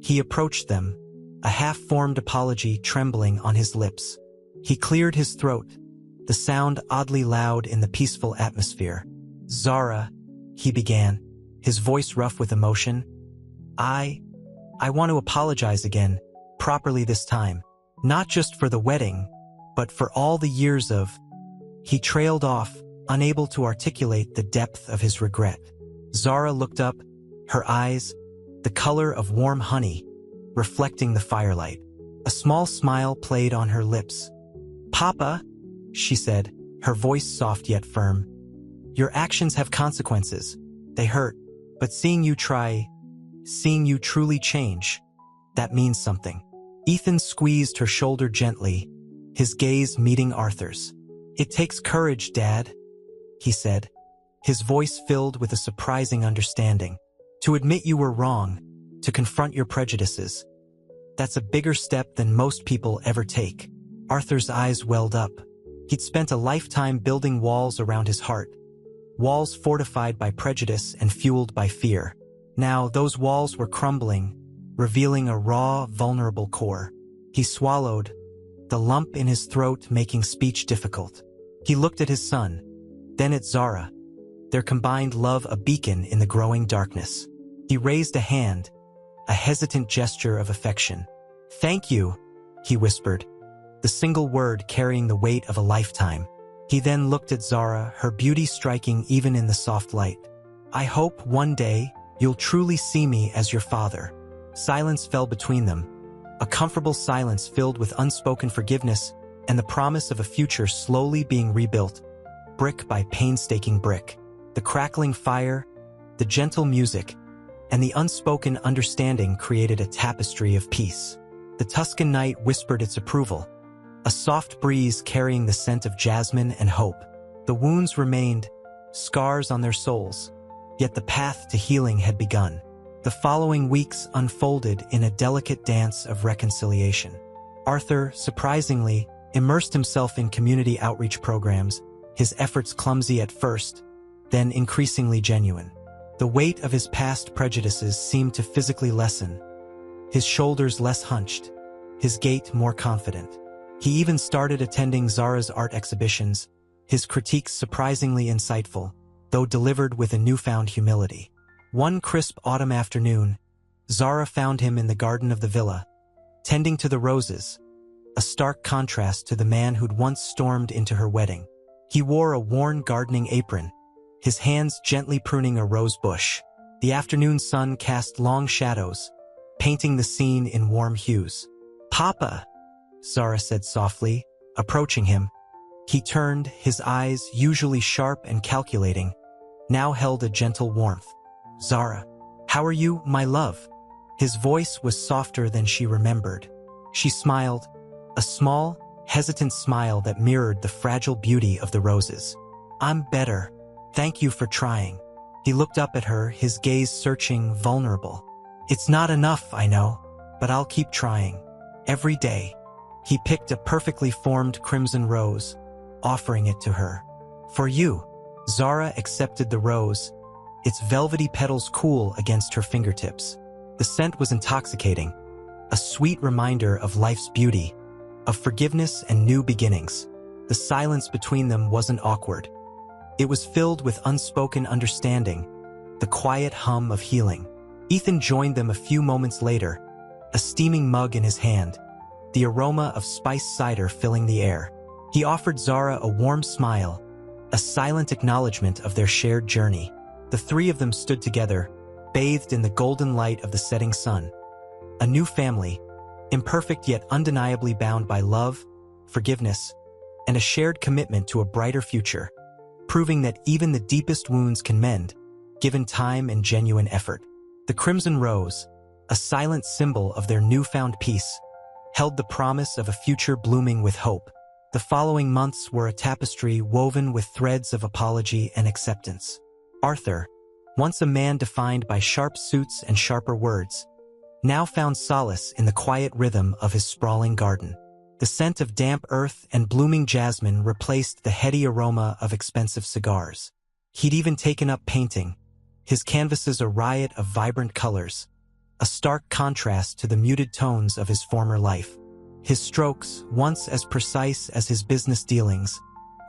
He approached them, a half-formed apology trembling on his lips. He cleared his throat, the sound oddly loud in the peaceful atmosphere. "Zara," he began, his voice rough with emotion. I want to apologize again, properly this time. Not just for the wedding, but for all the years of..." He trailed off, unable to articulate the depth of his regret. Zara looked up, her eyes, the color of warm honey, reflecting the firelight. A small smile played on her lips. "Papa," she said, her voice soft yet firm, "your actions have consequences. They hurt, but seeing you truly change, that means something." Ethan squeezed her shoulder gently, his gaze meeting Arthur's. "It takes courage, Dad," he said, his voice filled with a surprising understanding. "To admit you were wrong, to confront your prejudices. That's a bigger step than most people ever take." Arthur's eyes welled up. He'd spent a lifetime building walls around his heart, walls fortified by prejudice and fueled by fear. Now those walls were crumbling, revealing a raw, vulnerable core. He swallowed, the lump in his throat making speech difficult. He looked at his son, then at Zara, their combined love a beacon in the growing darkness. He raised a hand, a hesitant gesture of affection. "Thank you," he whispered, the single word carrying the weight of a lifetime. He then looked at Zara, her beauty striking even in the soft light. "I hope one day you'll truly see me as your father." Silence fell between them, a comfortable silence filled with unspoken forgiveness and the promise of a future slowly being rebuilt, brick by painstaking brick. The crackling fire, the gentle music, and the unspoken understanding created a tapestry of peace. The Tuscan night whispered its approval, a soft breeze carrying the scent of jasmine and hope. The wounds remained, scars on their souls, yet the path to healing had begun. The following weeks unfolded in a delicate dance of reconciliation. Arthur, surprisingly, immersed himself in community outreach programs, his efforts clumsy at first, then increasingly genuine. The weight of his past prejudices seemed to physically lessen, his shoulders less hunched, his gait more confident. He even started attending Zara's art exhibitions, his critiques surprisingly insightful, though delivered with a newfound humility. One crisp autumn afternoon, Zara found him in the garden of the villa, tending to the roses, a stark contrast to the man who'd once stormed into her wedding. He wore a worn gardening apron, his hands gently pruning a rose bush. The afternoon sun cast long shadows, painting the scene in warm hues. "Papa," Zara said softly, approaching him. He turned, his eyes, usually sharp and calculating, now held a gentle warmth. "Zara, how are you, my love?" His voice was softer than she remembered. She smiled, a small, hesitant smile that mirrored the fragile beauty of the roses. "I'm better. Thank you for trying." He looked up at her, his gaze searching, vulnerable. "It's not enough, I know, but I'll keep trying. Every day." He picked a perfectly formed crimson rose, offering it to her. "For you." Zara accepted the rose, its velvety petals cool against her fingertips. The scent was intoxicating, a sweet reminder of life's beauty, of forgiveness and new beginnings. The silence between them wasn't awkward. It was filled with unspoken understanding, the quiet hum of healing. Ethan joined them a few moments later, a steaming mug in his hand, the aroma of spiced cider filling the air. He offered Zara a warm smile, a silent acknowledgement of their shared journey. The three of them stood together, bathed in the golden light of the setting sun. A new family, imperfect yet undeniably bound by love, forgiveness, and a shared commitment to a brighter future, proving that even the deepest wounds can mend, given time and genuine effort. The crimson rose, a silent symbol of their newfound peace, held the promise of a future blooming with hope. The following months were a tapestry woven with threads of apology and acceptance. Arthur, once a man defined by sharp suits and sharper words, now found solace in the quiet rhythm of his sprawling garden. The scent of damp earth and blooming jasmine replaced the heady aroma of expensive cigars. He'd even taken up painting, his canvases a riot of vibrant colors, a stark contrast to the muted tones of his former life. His strokes, once as precise as his business dealings,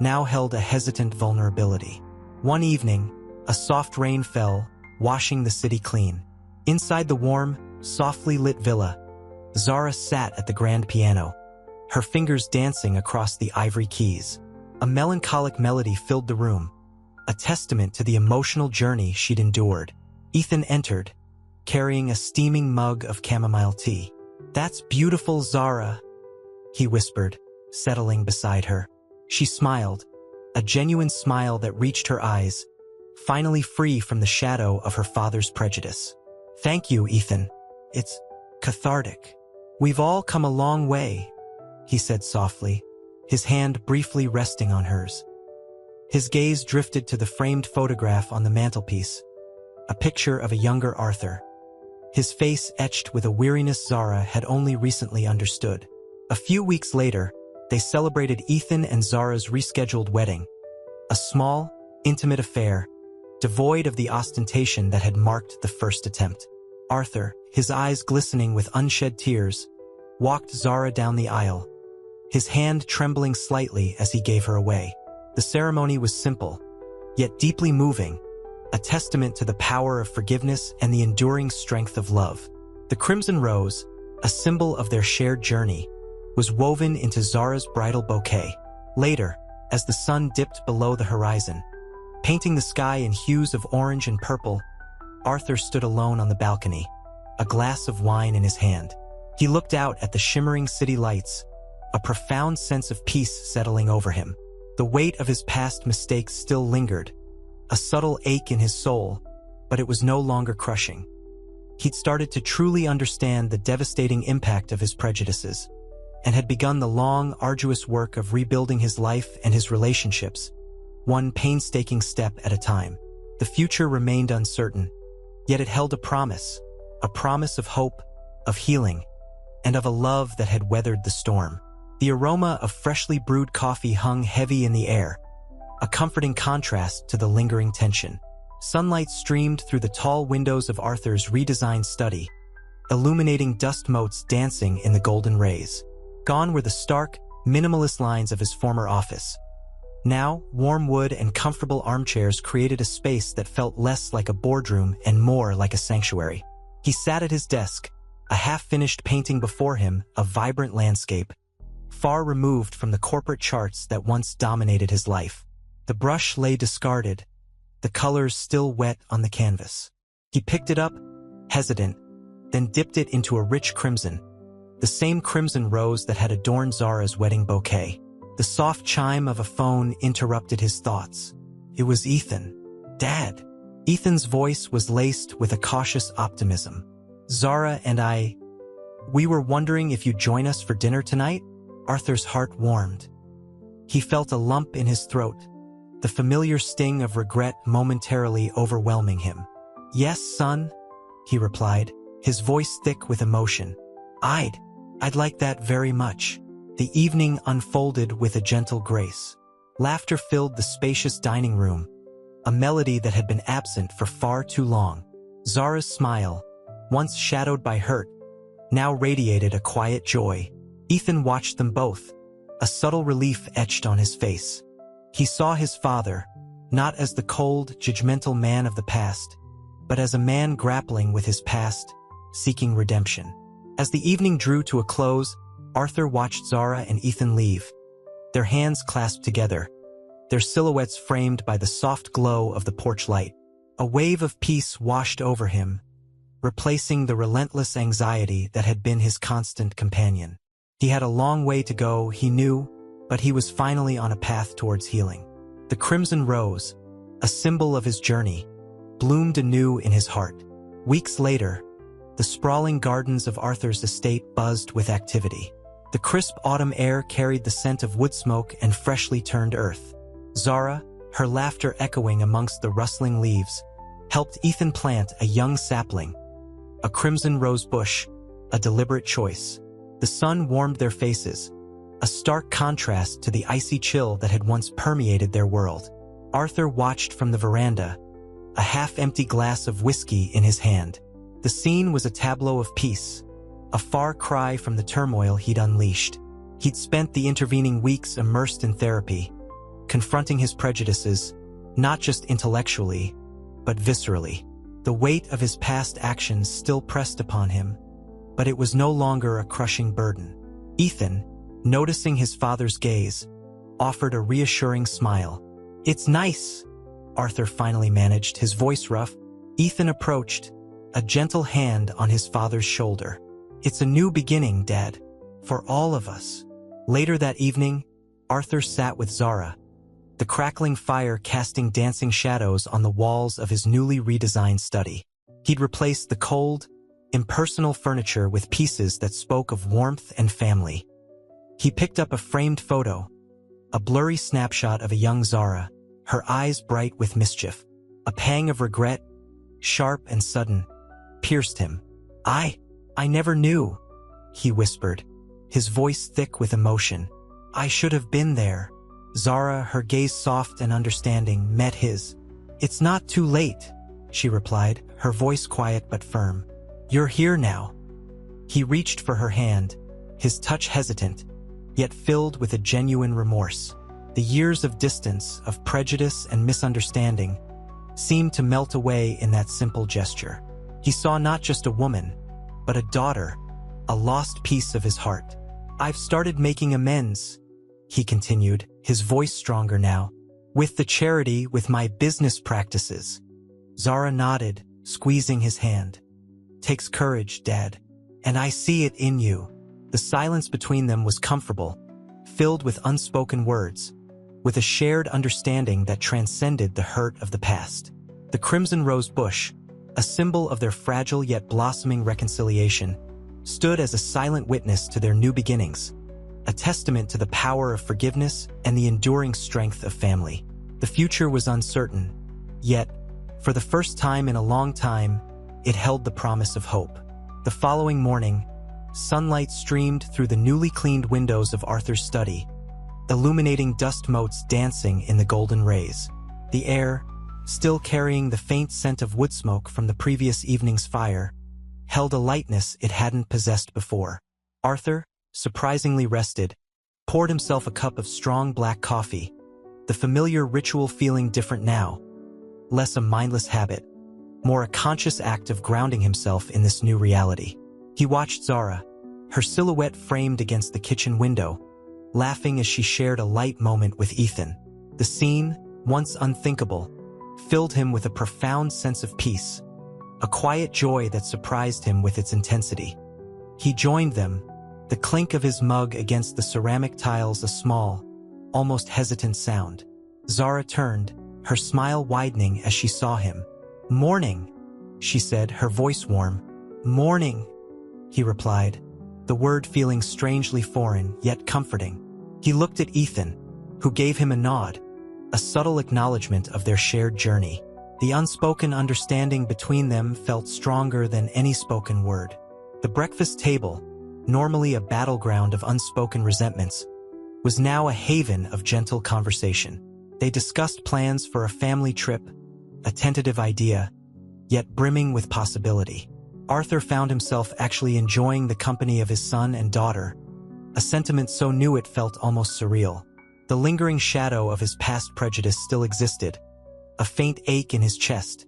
now held a hesitant vulnerability. One evening, a soft rain fell, washing the city clean. Inside the warm, softly lit villa, Zara sat at the grand piano, her fingers dancing across the ivory keys. A melancholic melody filled the room, a testament to the emotional journey she'd endured. Ethan entered, carrying a steaming mug of chamomile tea. "That's beautiful, Zara," he whispered, settling beside her. She smiled, a genuine smile that reached her eyes, finally free from the shadow of her father's prejudice. "Thank you, Ethan. It's cathartic. We've all come a long way," he said softly, his hand briefly resting on hers. His gaze drifted to the framed photograph on the mantelpiece, a picture of a younger Arthur, his face etched with a weariness Zara had only recently understood. A few weeks later, they celebrated Ethan and Zara's rescheduled wedding, a small, intimate affair, devoid of the ostentation that had marked the first attempt. Arthur, his eyes glistening with unshed tears, walked Zara down the aisle, his hand trembling slightly as he gave her away. The ceremony was simple, yet deeply moving, a testament to the power of forgiveness and the enduring strength of love. The crimson rose, a symbol of their shared journey, was woven into Zara's bridal bouquet. Later, as the sun dipped below the horizon, painting the sky in hues of orange and purple, Arthur stood alone on the balcony, a glass of wine in his hand. He looked out at the shimmering city lights, a profound sense of peace settling over him. The weight of his past mistakes still lingered, a subtle ache in his soul, but it was no longer crushing. He'd started to truly understand the devastating impact of his prejudices, and had begun the long, arduous work of rebuilding his life and his relationships, one painstaking step at a time. The future remained uncertain, yet it held a promise of hope, of healing, and of a love that had weathered the storm. The aroma of freshly brewed coffee hung heavy in the air, a comforting contrast to the lingering tension. Sunlight streamed through the tall windows of Arthur's redesigned study, illuminating dust motes dancing in the golden rays. Gone were the stark, minimalist lines of his former office. Now, warm wood and comfortable armchairs created a space that felt less like a boardroom and more like a sanctuary. He sat at his desk, a half-finished painting before him, a vibrant landscape, far removed from the corporate charts that once dominated his life. The brush lay discarded, the colors still wet on the canvas. He picked it up, hesitant, then dipped it into a rich crimson, the same crimson rose that had adorned Zara's wedding bouquet. The soft chime of a phone interrupted his thoughts. It was Ethan. "Dad." Ethan's voice was laced with a cautious optimism. "Zara and we were wondering if you'd join us for dinner tonight?" Arthur's heart warmed. He felt a lump in his throat, the familiar sting of regret momentarily overwhelming him. "Yes, son," he replied, his voice thick with emotion. I'd like that very much." The evening unfolded with a gentle grace. Laughter filled the spacious dining room, a melody that had been absent for far too long. Zara's smile, once shadowed by hurt, now radiated a quiet joy. Ethan watched them both, a subtle relief etched on his face. He saw his father, not as the cold, judgmental man of the past, but as a man grappling with his past, seeking redemption. As the evening drew to a close, Arthur watched Zara and Ethan leave, their hands clasped together, their silhouettes framed by the soft glow of the porch light. A wave of peace washed over him, replacing the relentless anxiety that had been his constant companion. He had a long way to go, he knew, but he was finally on a path towards healing. The crimson rose, a symbol of his journey, bloomed anew in his heart. Weeks later, the sprawling gardens of Arthur's estate buzzed with activity. The crisp autumn air carried the scent of wood smoke and freshly turned earth. Zara, her laughter echoing amongst the rustling leaves, helped Ethan plant a young sapling, a crimson rose bush, a deliberate choice. The sun warmed their faces, a stark contrast to the icy chill that had once permeated their world. Arthur watched from the veranda, a half-empty glass of whiskey in his hand. The scene was a tableau of peace, a far cry from the turmoil he'd unleashed. He'd spent the intervening weeks immersed in therapy, confronting his prejudices, not just intellectually, but viscerally. The weight of his past actions still pressed upon him, but it was no longer a crushing burden. Ethan, noticing his father's gaze, offered a reassuring smile. "It's nice," Arthur finally managed, his voice rough. Ethan approached, a gentle hand on his father's shoulder. "It's a new beginning, Dad, for all of us." Later that evening, Arthur sat with Zara, the crackling fire casting dancing shadows on the walls of his newly redesigned study. He'd replaced the cold, impersonal furniture with pieces that spoke of warmth and family. He picked up a framed photo, a blurry snapshot of a young Zara, her eyes bright with mischief. A pang of regret, sharp and sudden, pierced him. I never knew," he whispered, his voice thick with emotion. "I should have been there." Zara, her gaze soft and understanding, met his. "It's not too late," she replied, her voice quiet but firm. "You're here now." He reached for her hand, his touch hesitant, yet filled with a genuine remorse. The years of distance, of prejudice and misunderstanding, seemed to melt away in that simple gesture. He saw not just a woman, but a daughter, a lost piece of his heart. "I've started making amends," he continued, his voice stronger now, "with the charity, with my business practices." Zara nodded, squeezing his hand. "Takes courage, Dad, and I see it in you." The silence between them was comfortable, filled with unspoken words, with a shared understanding that transcended the hurt of the past. The crimson rose bush, a symbol of their fragile yet blossoming reconciliation, stood as a silent witness to their new beginnings, a testament to the power of forgiveness and the enduring strength of family. The future was uncertain, yet, for the first time in a long time, it held the promise of hope. The following morning, sunlight streamed through the newly cleaned windows of Arthur's study, illuminating dust motes dancing in the golden rays. The air, still carrying the faint scent of wood smoke from the previous evening's fire, held a lightness it hadn't possessed before. Arthur, surprisingly rested, poured himself a cup of strong black coffee, the familiar ritual feeling different now, less a mindless habit, more a conscious act of grounding himself in this new reality. He watched Zara, her silhouette framed against the kitchen window, laughing as she shared a light moment with Ethan. The scene, once unthinkable, filled him with a profound sense of peace, a quiet joy that surprised him with its intensity. He joined them, the clink of his mug against the ceramic tiles a small, almost hesitant sound. Zara turned, her smile widening as she saw him. "Morning," she said, her voice warm. "Morning," he replied, the word feeling strangely foreign yet comforting. He looked at Ethan, who gave him a nod, a subtle acknowledgement of their shared journey. The unspoken understanding between them felt stronger than any spoken word. The breakfast table, normally a battleground of unspoken resentments, was now a haven of gentle conversation. They discussed plans for a family trip, a tentative idea, yet brimming with possibility. Arthur found himself actually enjoying the company of his son and daughter, a sentiment so new it felt almost surreal. The lingering shadow of his past prejudice still existed, a faint ache in his chest,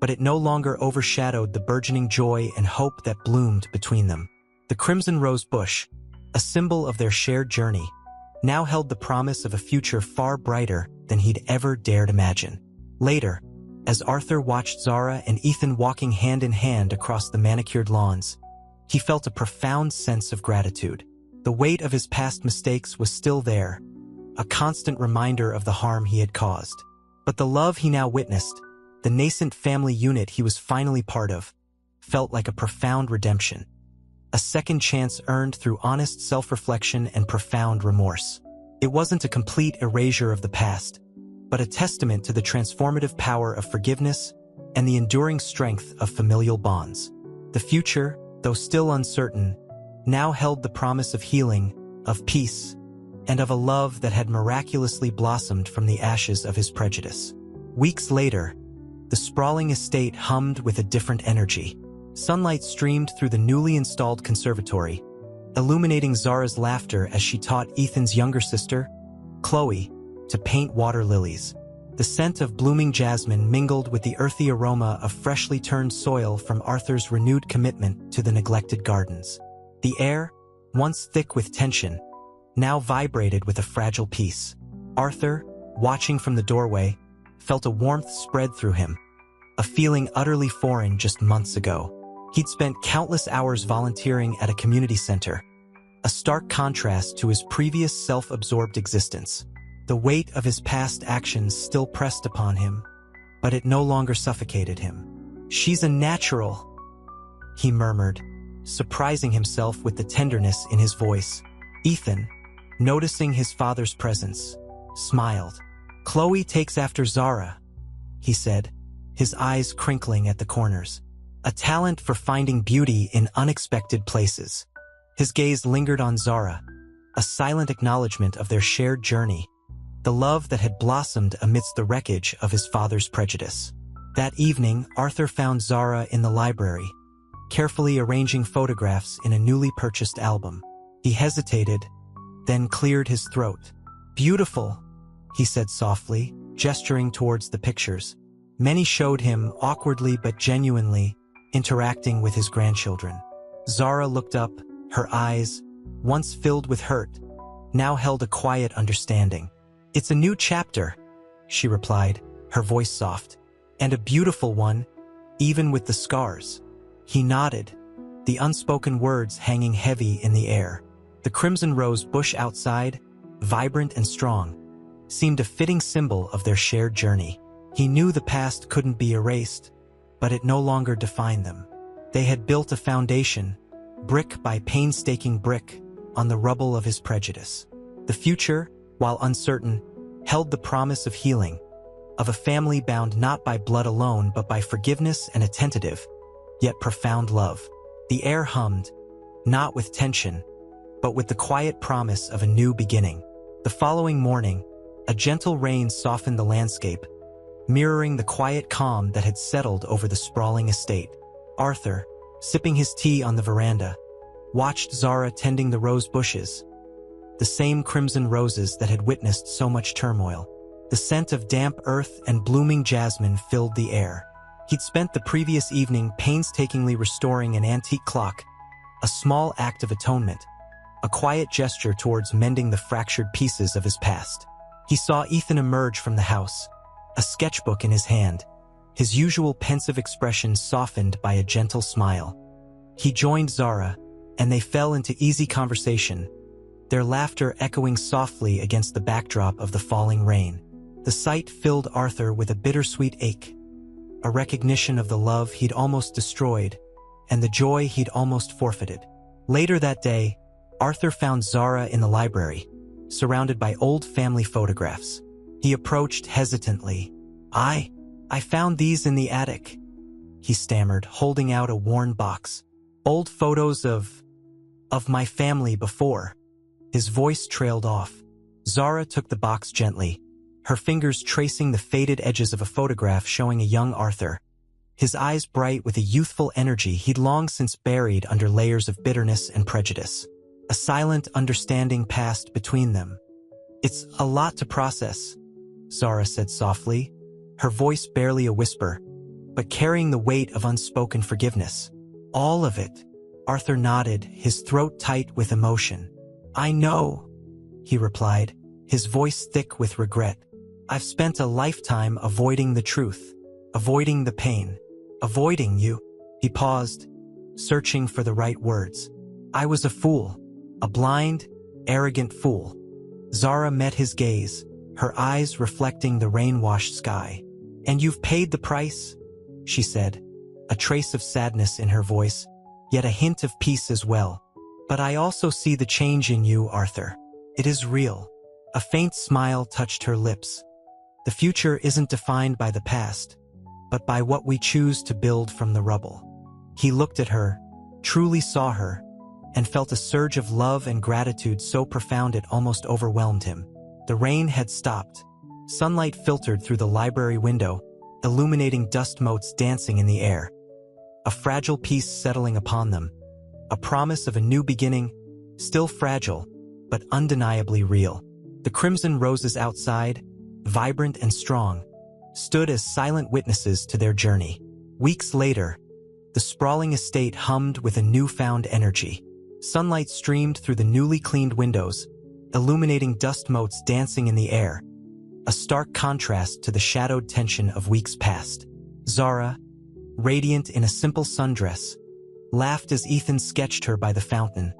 but it no longer overshadowed the burgeoning joy and hope that bloomed between them. The crimson rose bush, a symbol of their shared journey, now held the promise of a future far brighter than he'd ever dared imagine. Later, as Arthur watched Zara and Ethan walking hand in hand across the manicured lawns, he felt a profound sense of gratitude. The weight of his past mistakes was still there, a constant reminder of the harm he had caused. But the love he now witnessed, the nascent family unit he was finally part of, felt like a profound redemption, a second chance earned through honest self-reflection and profound remorse. It wasn't a complete erasure of the past, but a testament to the transformative power of forgiveness and the enduring strength of familial bonds. The future, though still uncertain, now held the promise of healing, of peace, and of a love that had miraculously blossomed from the ashes of his prejudice. Weeks later, the sprawling estate hummed with a different energy. Sunlight streamed through the newly installed conservatory, illuminating Zara's laughter as she taught Ethan's younger sister, Chloe, to paint water lilies. The scent of blooming jasmine mingled with the earthy aroma of freshly turned soil from Arthur's renewed commitment to the neglected gardens. The air, once thick with tension, now vibrated with a fragile peace. Arthur, watching from the doorway, felt a warmth spread through him, a feeling utterly foreign just months ago. He'd spent countless hours volunteering at a community center, a stark contrast to his previous self-absorbed existence. The weight of his past actions still pressed upon him, but it no longer suffocated him. "She's a natural," he murmured, surprising himself with the tenderness in his voice. Ethan, noticing his father's presence, smiled. "Chloe takes after Zara," he said, his eyes crinkling at the corners. "A talent for finding beauty in unexpected places." His gaze lingered on Zara, a silent acknowledgement of their shared journey, the love that had blossomed amidst the wreckage of his father's prejudice. That evening, Arthur found Zara in the library, carefully arranging photographs in a newly purchased album. He hesitated, then cleared his throat. "Beautiful," he said softly, gesturing towards the pictures. Many showed him, awkwardly but genuinely, interacting with his grandchildren. Zara looked up, her eyes, once filled with hurt, now held a quiet understanding. "It's a new chapter," she replied, her voice soft. "And a beautiful one, even with the scars." He nodded, the unspoken words hanging heavy in the air. The crimson rose bush outside, vibrant and strong, seemed a fitting symbol of their shared journey. He knew the past couldn't be erased, but it no longer defined them. They had built a foundation, brick by painstaking brick, on the rubble of his prejudice. The future, while uncertain, held the promise of healing, of a family bound not by blood alone but by forgiveness and a tentative, yet profound love. The air hummed, not with tension, but with the quiet promise of a new beginning. The following morning, a gentle rain softened the landscape, mirroring the quiet calm that had settled over the sprawling estate. Arthur, sipping his tea on the veranda, watched Zara tending the rose bushes, the same crimson roses that had witnessed so much turmoil. The scent of damp earth and blooming jasmine filled the air. He'd spent the previous evening painstakingly restoring an antique clock, a small act of atonement, a quiet gesture towards mending the fractured pieces of his past. He saw Ethan emerge from the house, a sketchbook in his hand, his usual pensive expression softened by a gentle smile. He joined Zara, and they fell into easy conversation, their laughter echoing softly against the backdrop of the falling rain. The sight filled Arthur with a bittersweet ache, a recognition of the love he'd almost destroyed and the joy he'd almost forfeited. Later that day, Arthur found Zara in the library, surrounded by old family photographs. He approached hesitantly. I found these in the attic," he stammered, holding out a worn box. "Old photos of my family before." His voice trailed off. Zara took the box gently, her fingers tracing the faded edges of a photograph showing a young Arthur, his eyes bright with a youthful energy he'd long since buried under layers of bitterness and prejudice. A silent understanding passed between them. "It's a lot to process," Zara said softly, her voice barely a whisper, but carrying the weight of unspoken forgiveness. "All of it," Arthur nodded, his throat tight with emotion. "I know," he replied, his voice thick with regret. "I've spent a lifetime avoiding the truth, avoiding the pain, avoiding you." He paused, searching for the right words. "I was a fool, a blind, arrogant fool." Zara met his gaze, her eyes reflecting the rain-washed sky. "And you've paid the price," she said, a trace of sadness in her voice, yet a hint of peace as well. "But I also see the change in you, Arthur. It is real." A faint smile touched her lips. "The future isn't defined by the past, but by what we choose to build from the rubble." He looked at her, truly saw her, and felt a surge of love and gratitude so profound it almost overwhelmed him. The rain had stopped. Sunlight filtered through the library window, illuminating dust motes dancing in the air. A fragile peace settling upon them. A promise of a new beginning, still fragile, but undeniably real. The crimson roses outside, vibrant and strong, stood as silent witnesses to their journey. Weeks later, the sprawling estate hummed with a newfound energy. Sunlight streamed through the newly cleaned windows, illuminating dust motes dancing in the air, a stark contrast to the shadowed tension of weeks past. Zara, radiant in a simple sundress, laughed as Ethan sketched her by the fountain,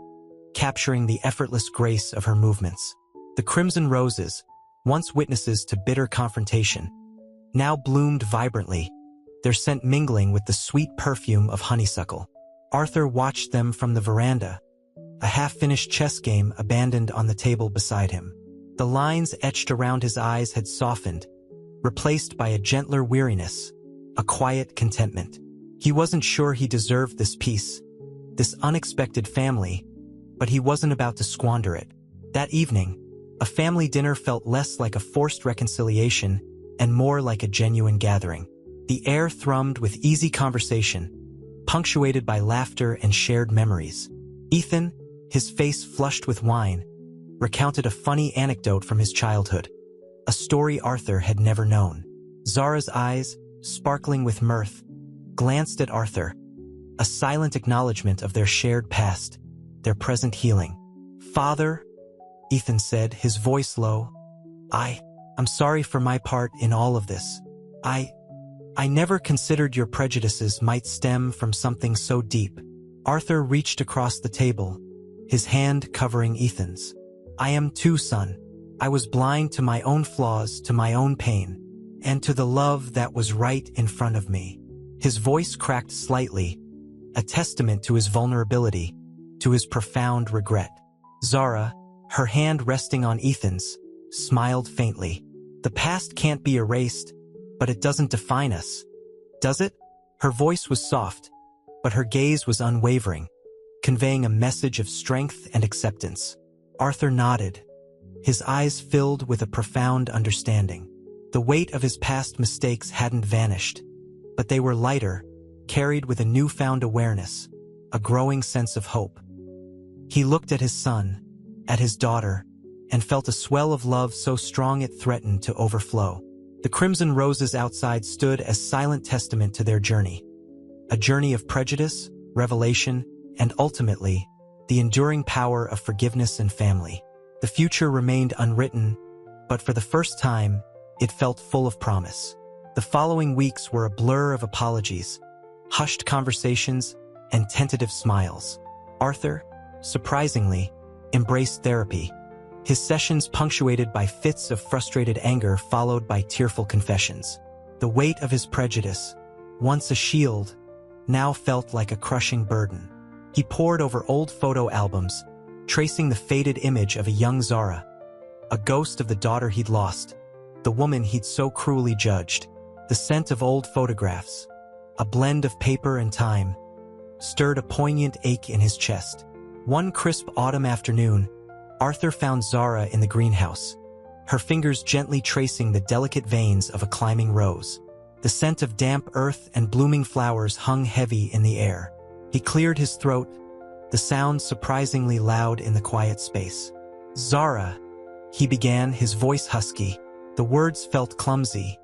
capturing the effortless grace of her movements. The crimson roses, once witnesses to bitter confrontation, now bloomed vibrantly, their scent mingling with the sweet perfume of honeysuckle. Arthur watched them from the veranda, a half-finished chess game abandoned on the table beside him. The lines etched around his eyes had softened, replaced by a gentler weariness, a quiet contentment. He wasn't sure he deserved this peace, this unexpected family, but he wasn't about to squander it. That evening, a family dinner felt less like a forced reconciliation and more like a genuine gathering. The air thrummed with easy conversation, punctuated by laughter and shared memories. Ethan, his face flushed with wine, recounted a funny anecdote from his childhood, a story Arthur had never known. Zara's eyes, sparkling with mirth, glanced at Arthur, a silent acknowledgement of their shared past, their present healing. "Father," Ethan said, his voice low, I'm sorry for my part in all of this. I never considered your prejudices might stem from something so deep." Arthur reached across the table, his hand covering Ethan's. "I am too, son. I was blind to my own flaws, to my own pain, and to the love that was right in front of me." His voice cracked slightly, a testament to his vulnerability, to his profound regret. Zara, her hand resting on Ethan's, smiled faintly. "The past can't be erased, but it doesn't define us, does it?" Her voice was soft, but her gaze was unwavering, conveying a message of strength and acceptance. Arthur nodded, his eyes filled with a profound understanding. The weight of his past mistakes hadn't vanished, but they were lighter, carried with a newfound awareness, a growing sense of hope. He looked at his son, at his daughter, and felt a swell of love so strong it threatened to overflow. The crimson roses outside stood as silent testament to their journey. A journey of prejudice, revelation, and ultimately, the enduring power of forgiveness and family. The future remained unwritten, but for the first time, it felt full of promise. The following weeks were a blur of apologies, hushed conversations, and tentative smiles. Arthur, surprisingly, embraced therapy, his sessions punctuated by fits of frustrated anger followed by tearful confessions. The weight of his prejudice, once a shield, now felt like a crushing burden. He pored over old photo albums, tracing the faded image of a young Zara, a ghost of the daughter he'd lost, the woman he'd so cruelly judged. The scent of old photographs, a blend of paper and time, stirred a poignant ache in his chest. One crisp autumn afternoon, Arthur found Zara in the greenhouse, her fingers gently tracing the delicate veins of a climbing rose. The scent of damp earth and blooming flowers hung heavy in the air. He cleared his throat, the sound surprisingly loud in the quiet space. "Zara," he began, his voice husky. The words felt clumsy,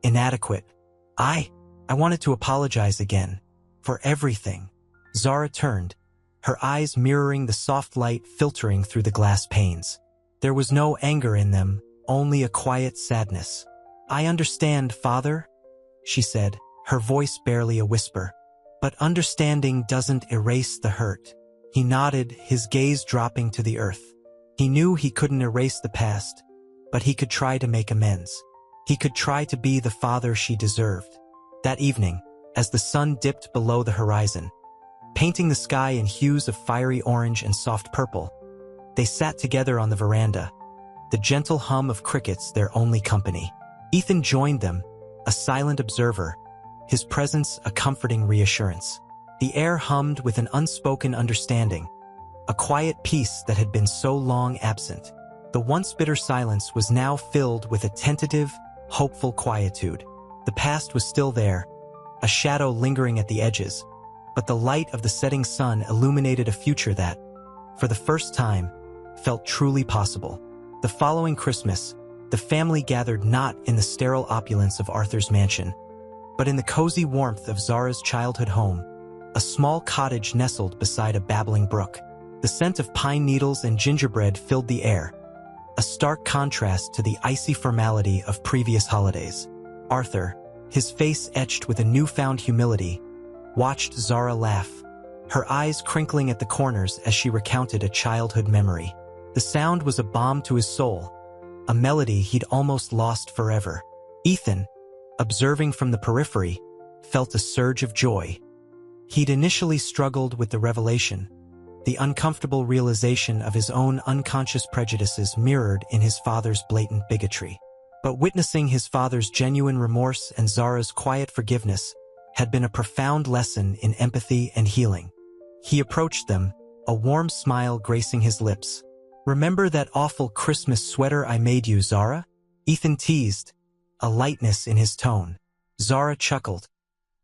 inadequate. I wanted to apologize again, for everything." Zara turned, her eyes mirroring the soft light filtering through the glass panes. There was no anger in them, only a quiet sadness. "I understand, Father," she said, her voice barely a whisper. "But understanding doesn't erase the hurt." He nodded, his gaze dropping to the earth. He knew he couldn't erase the past, but he could try to make amends. He could try to be the father she deserved. That evening, as the sun dipped below the horizon, painting the sky in hues of fiery orange and soft purple, they sat together on the veranda, the gentle hum of crickets their only company. Ethan joined them, a silent observer, his presence a comforting reassurance. The air hummed with an unspoken understanding, a quiet peace that had been so long absent. The once bitter silence was now filled with a tentative, hopeful quietude. The past was still there, a shadow lingering at the edges, but the light of the setting sun illuminated a future that, for the first time, felt truly possible. The following Christmas, the family gathered not in the sterile opulence of Arthur's mansion, but in the cozy warmth of Zara's childhood home, a small cottage nestled beside a babbling brook. The scent of pine needles and gingerbread filled the air, a stark contrast to the icy formality of previous holidays. Arthur, his face etched with a newfound humility, watched Zara laugh, her eyes crinkling at the corners as she recounted a childhood memory. The sound was a balm to his soul, a melody he'd almost lost forever. Ethan, observing from the periphery, felt a surge of joy. He'd initially struggled with the revelation, the uncomfortable realization of his own unconscious prejudices mirrored in his father's blatant bigotry. But witnessing his father's genuine remorse and Zara's quiet forgiveness had been a profound lesson in empathy and healing. He approached them, a warm smile gracing his lips. "Remember that awful Christmas sweater I made you, Zara?" Ethan teased, a lightness in his tone. Zara chuckled,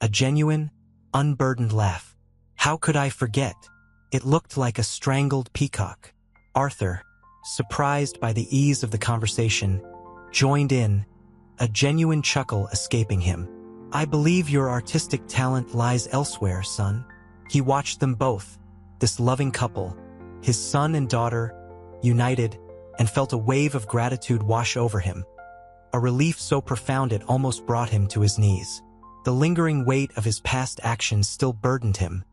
a genuine, unburdened laugh. "How could I forget? It looked like a strangled peacock." Arthur, surprised by the ease of the conversation, joined in, a genuine chuckle escaping him. "I believe your artistic talent lies elsewhere, son." He watched them both, this loving couple, his son and daughter, united, and felt a wave of gratitude wash over him, a relief so profound it almost brought him to his knees. The lingering weight of his past actions still burdened him,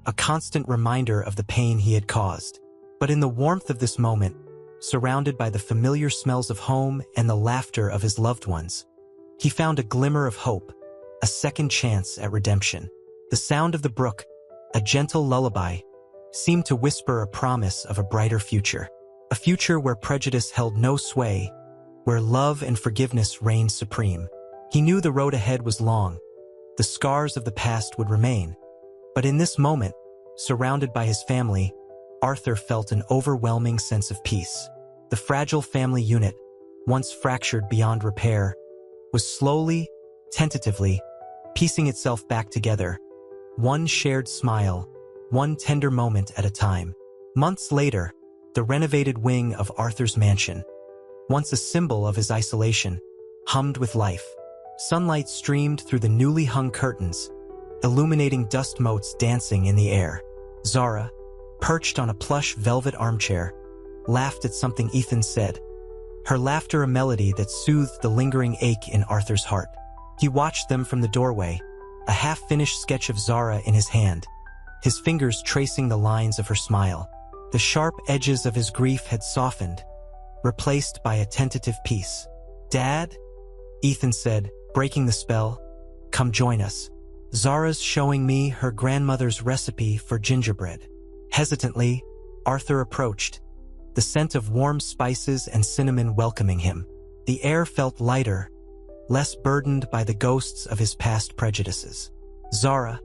a constant reminder of the pain he had caused. But in the warmth of this moment, surrounded by the familiar smells of home and the laughter of his loved ones, he found a glimmer of hope, a second chance at redemption. The sound of the brook, a gentle lullaby, seemed to whisper a promise of a brighter future. A future where prejudice held no sway, where love and forgiveness reigned supreme. He knew the road ahead was long, the scars of the past would remain. But in this moment, surrounded by his family, Arthur felt an overwhelming sense of peace. The fragile family unit, once fractured beyond repair, was slowly, tentatively, piecing itself back together, one shared smile, one tender moment at a time. Months later, the renovated wing of Arthur's mansion, once a symbol of his isolation, hummed with life. Sunlight streamed through the newly hung curtains, illuminating dust motes dancing in the air. Zara, perched on a plush velvet armchair, laughed at something Ethan said, her laughter a melody that soothed the lingering ache in Arthur's heart. He watched them from the doorway, a half-finished sketch of Zara in his hand, his fingers tracing the lines of her smile. The sharp edges of his grief had softened, replaced by a tentative peace. "Dad?" Ethan said, breaking the spell. "Come join us. Zara's showing me her grandmother's recipe for gingerbread." Hesitantly, Arthur approached, the scent of warm spices and cinnamon welcoming him. The air felt lighter, less burdened by the ghosts of his past prejudices. Zara,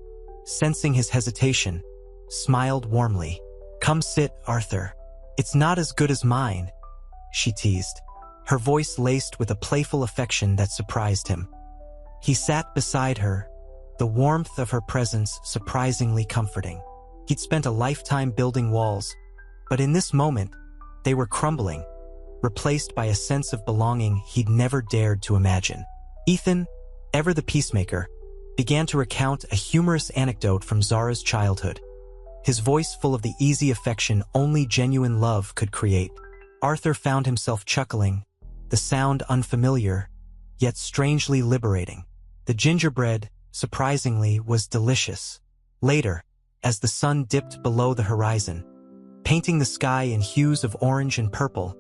sensing his hesitation, smiled warmly. "Come sit, Arthur. It's not as good as mine," she teased, her voice laced with a playful affection that surprised him. He sat beside her, the warmth of her presence surprisingly comforting. He'd spent a lifetime building walls, but in this moment, they were crumbling, replaced by a sense of belonging he'd never dared to imagine. Ethan, ever the peacemaker, began to recount a humorous anecdote from Zara's childhood, his voice full of the easy affection only genuine love could create. Arthur found himself chuckling, the sound unfamiliar, yet strangely liberating. The gingerbread, surprisingly, was delicious. Later, as the sun dipped below the horizon, painting the sky in hues of orange and purple,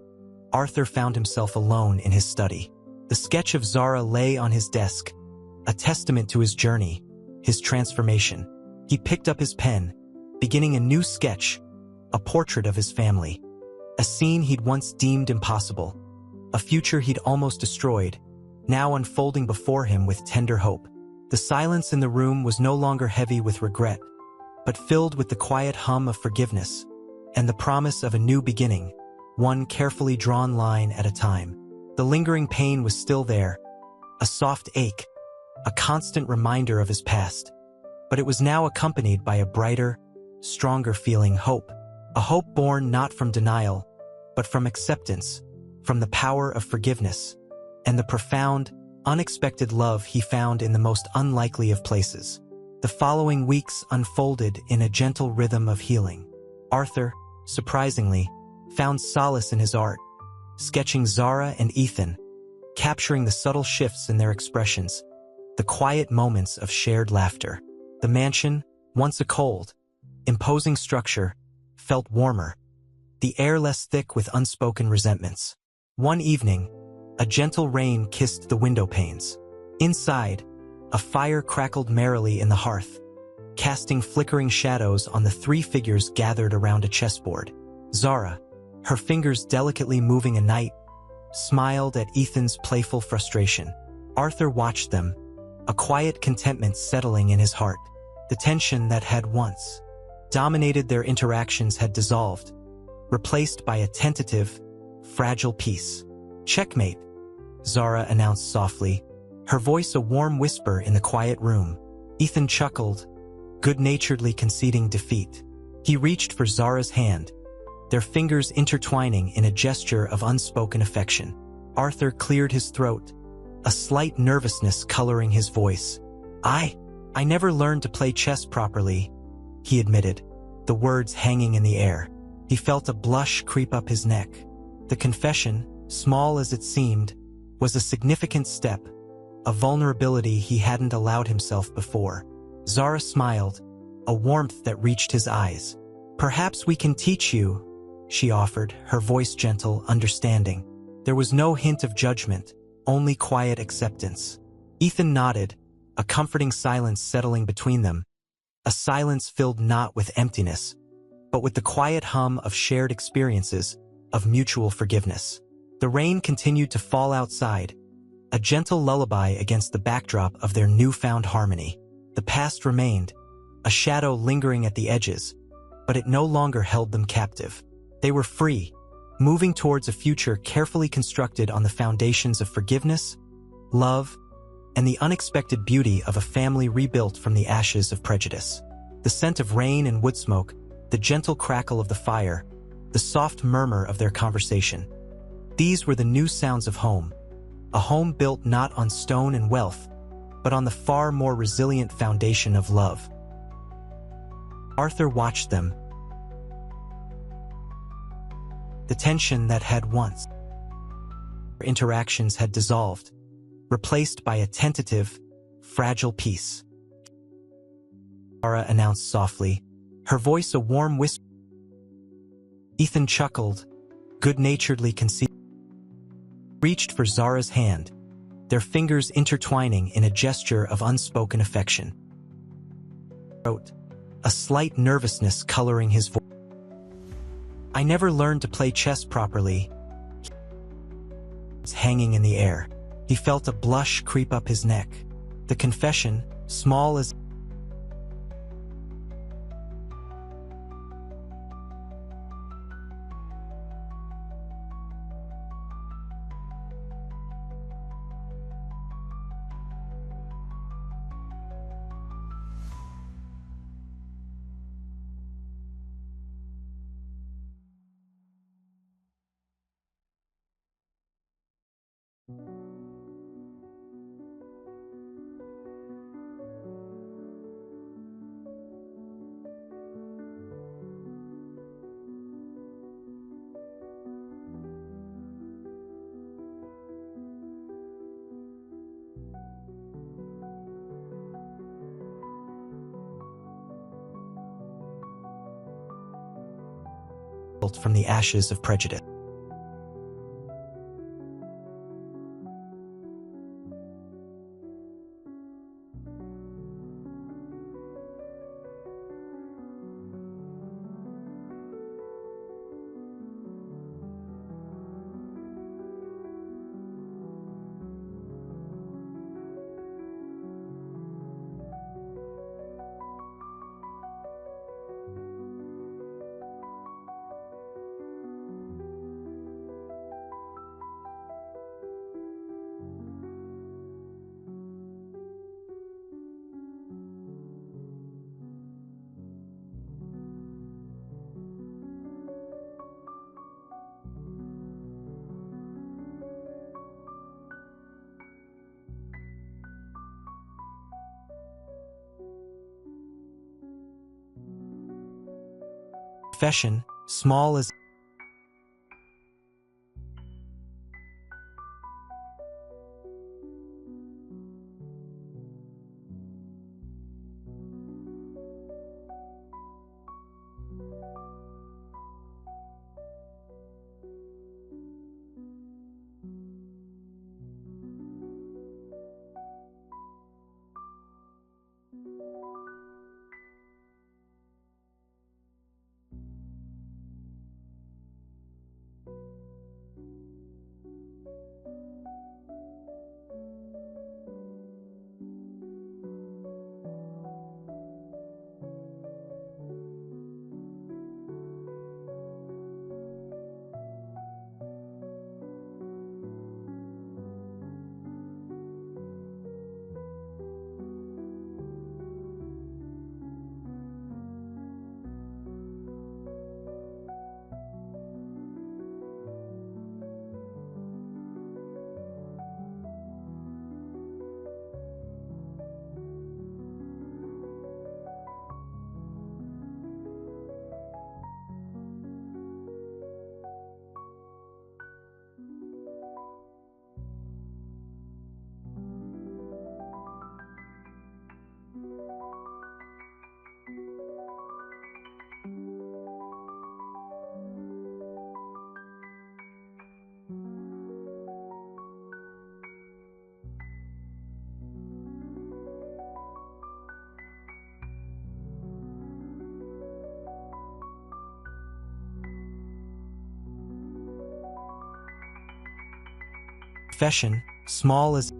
Arthur found himself alone in his study. The sketch of Zara lay on his desk, a testament to his journey, his transformation. He picked up his pen, beginning a new sketch, a portrait of his family, a scene he'd once deemed impossible, a future he'd almost destroyed, now unfolding before him with tender hope. The silence in the room was no longer heavy with regret, but filled with the quiet hum of forgiveness and the promise of a new beginning, one carefully drawn line at a time. The lingering pain was still there, a soft ache, a constant reminder of his past, but it was now accompanied by a brighter, stronger feeling hope, a hope born not from denial, but from acceptance, from the power of forgiveness, and the profound, unexpected love he found in the most unlikely of places. The following weeks unfolded in a gentle rhythm of healing. Arthur, surprisingly, found solace in his art, sketching Zara and Ethan, capturing the subtle shifts in their expressions, the quiet moments of shared laughter. The mansion, once a cold, imposing structure, felt warmer, the air less thick with unspoken resentments. One evening, a gentle rain kissed the window panes. Inside, a fire crackled merrily in the hearth, casting flickering shadows on the three figures gathered around a chessboard. Zara, her fingers delicately moving a knight, smiled at Ethan's playful frustration. Arthur watched them, a quiet contentment settling in his heart. The tension that had once dominated their interactions had dissolved, replaced by a tentative, fragile peace. "Checkmate," Zara announced softly, her voice a warm whisper in the quiet room. Ethan chuckled, good-naturedly conceding defeat. He reached for Zara's hand, their fingers intertwining in a gesture of unspoken affection. Arthur cleared his throat, a slight nervousness coloring his voice. I never learned to play chess properly," he admitted, the words hanging in the air. He felt a blush creep up his neck. The confession, small as it seemed, was a significant step, a vulnerability he hadn't allowed himself before. Zara smiled, a warmth that reached his eyes. "Perhaps we can teach you," she offered, her voice gentle, understanding. There was no hint of judgment, only quiet acceptance. Ethan nodded, a comforting silence settling between them, a silence filled not with emptiness, but with the quiet hum of shared experiences, of mutual forgiveness. The rain continued to fall outside, a gentle lullaby against the backdrop of their newfound harmony. The past remained, a shadow lingering at the edges, but it no longer held them captive. They were free, moving towards a future carefully constructed on the foundations of forgiveness, love, and the unexpected beauty of a family rebuilt from the ashes of prejudice. The scent of rain and wood smoke, the gentle crackle of the fire, the soft murmur of their conversation. These were the new sounds of home, a home built not on stone and wealth, but on the far more resilient foundation of love. Arthur watched them. The tension that had once interactions had dissolved, replaced by a tentative, fragile peace. Zara announced softly, her voice a warm whisper. Ethan chuckled, good-naturedly conceding, reached for Zara's hand, their fingers intertwining in a gesture of unspoken affection. A slight nervousness coloring his voice. "I never learned to play chess properly," hanging in the air. He felt a blush creep up his neck. The confession, small as built from the ashes of prejudice. Profession, small as profession, small as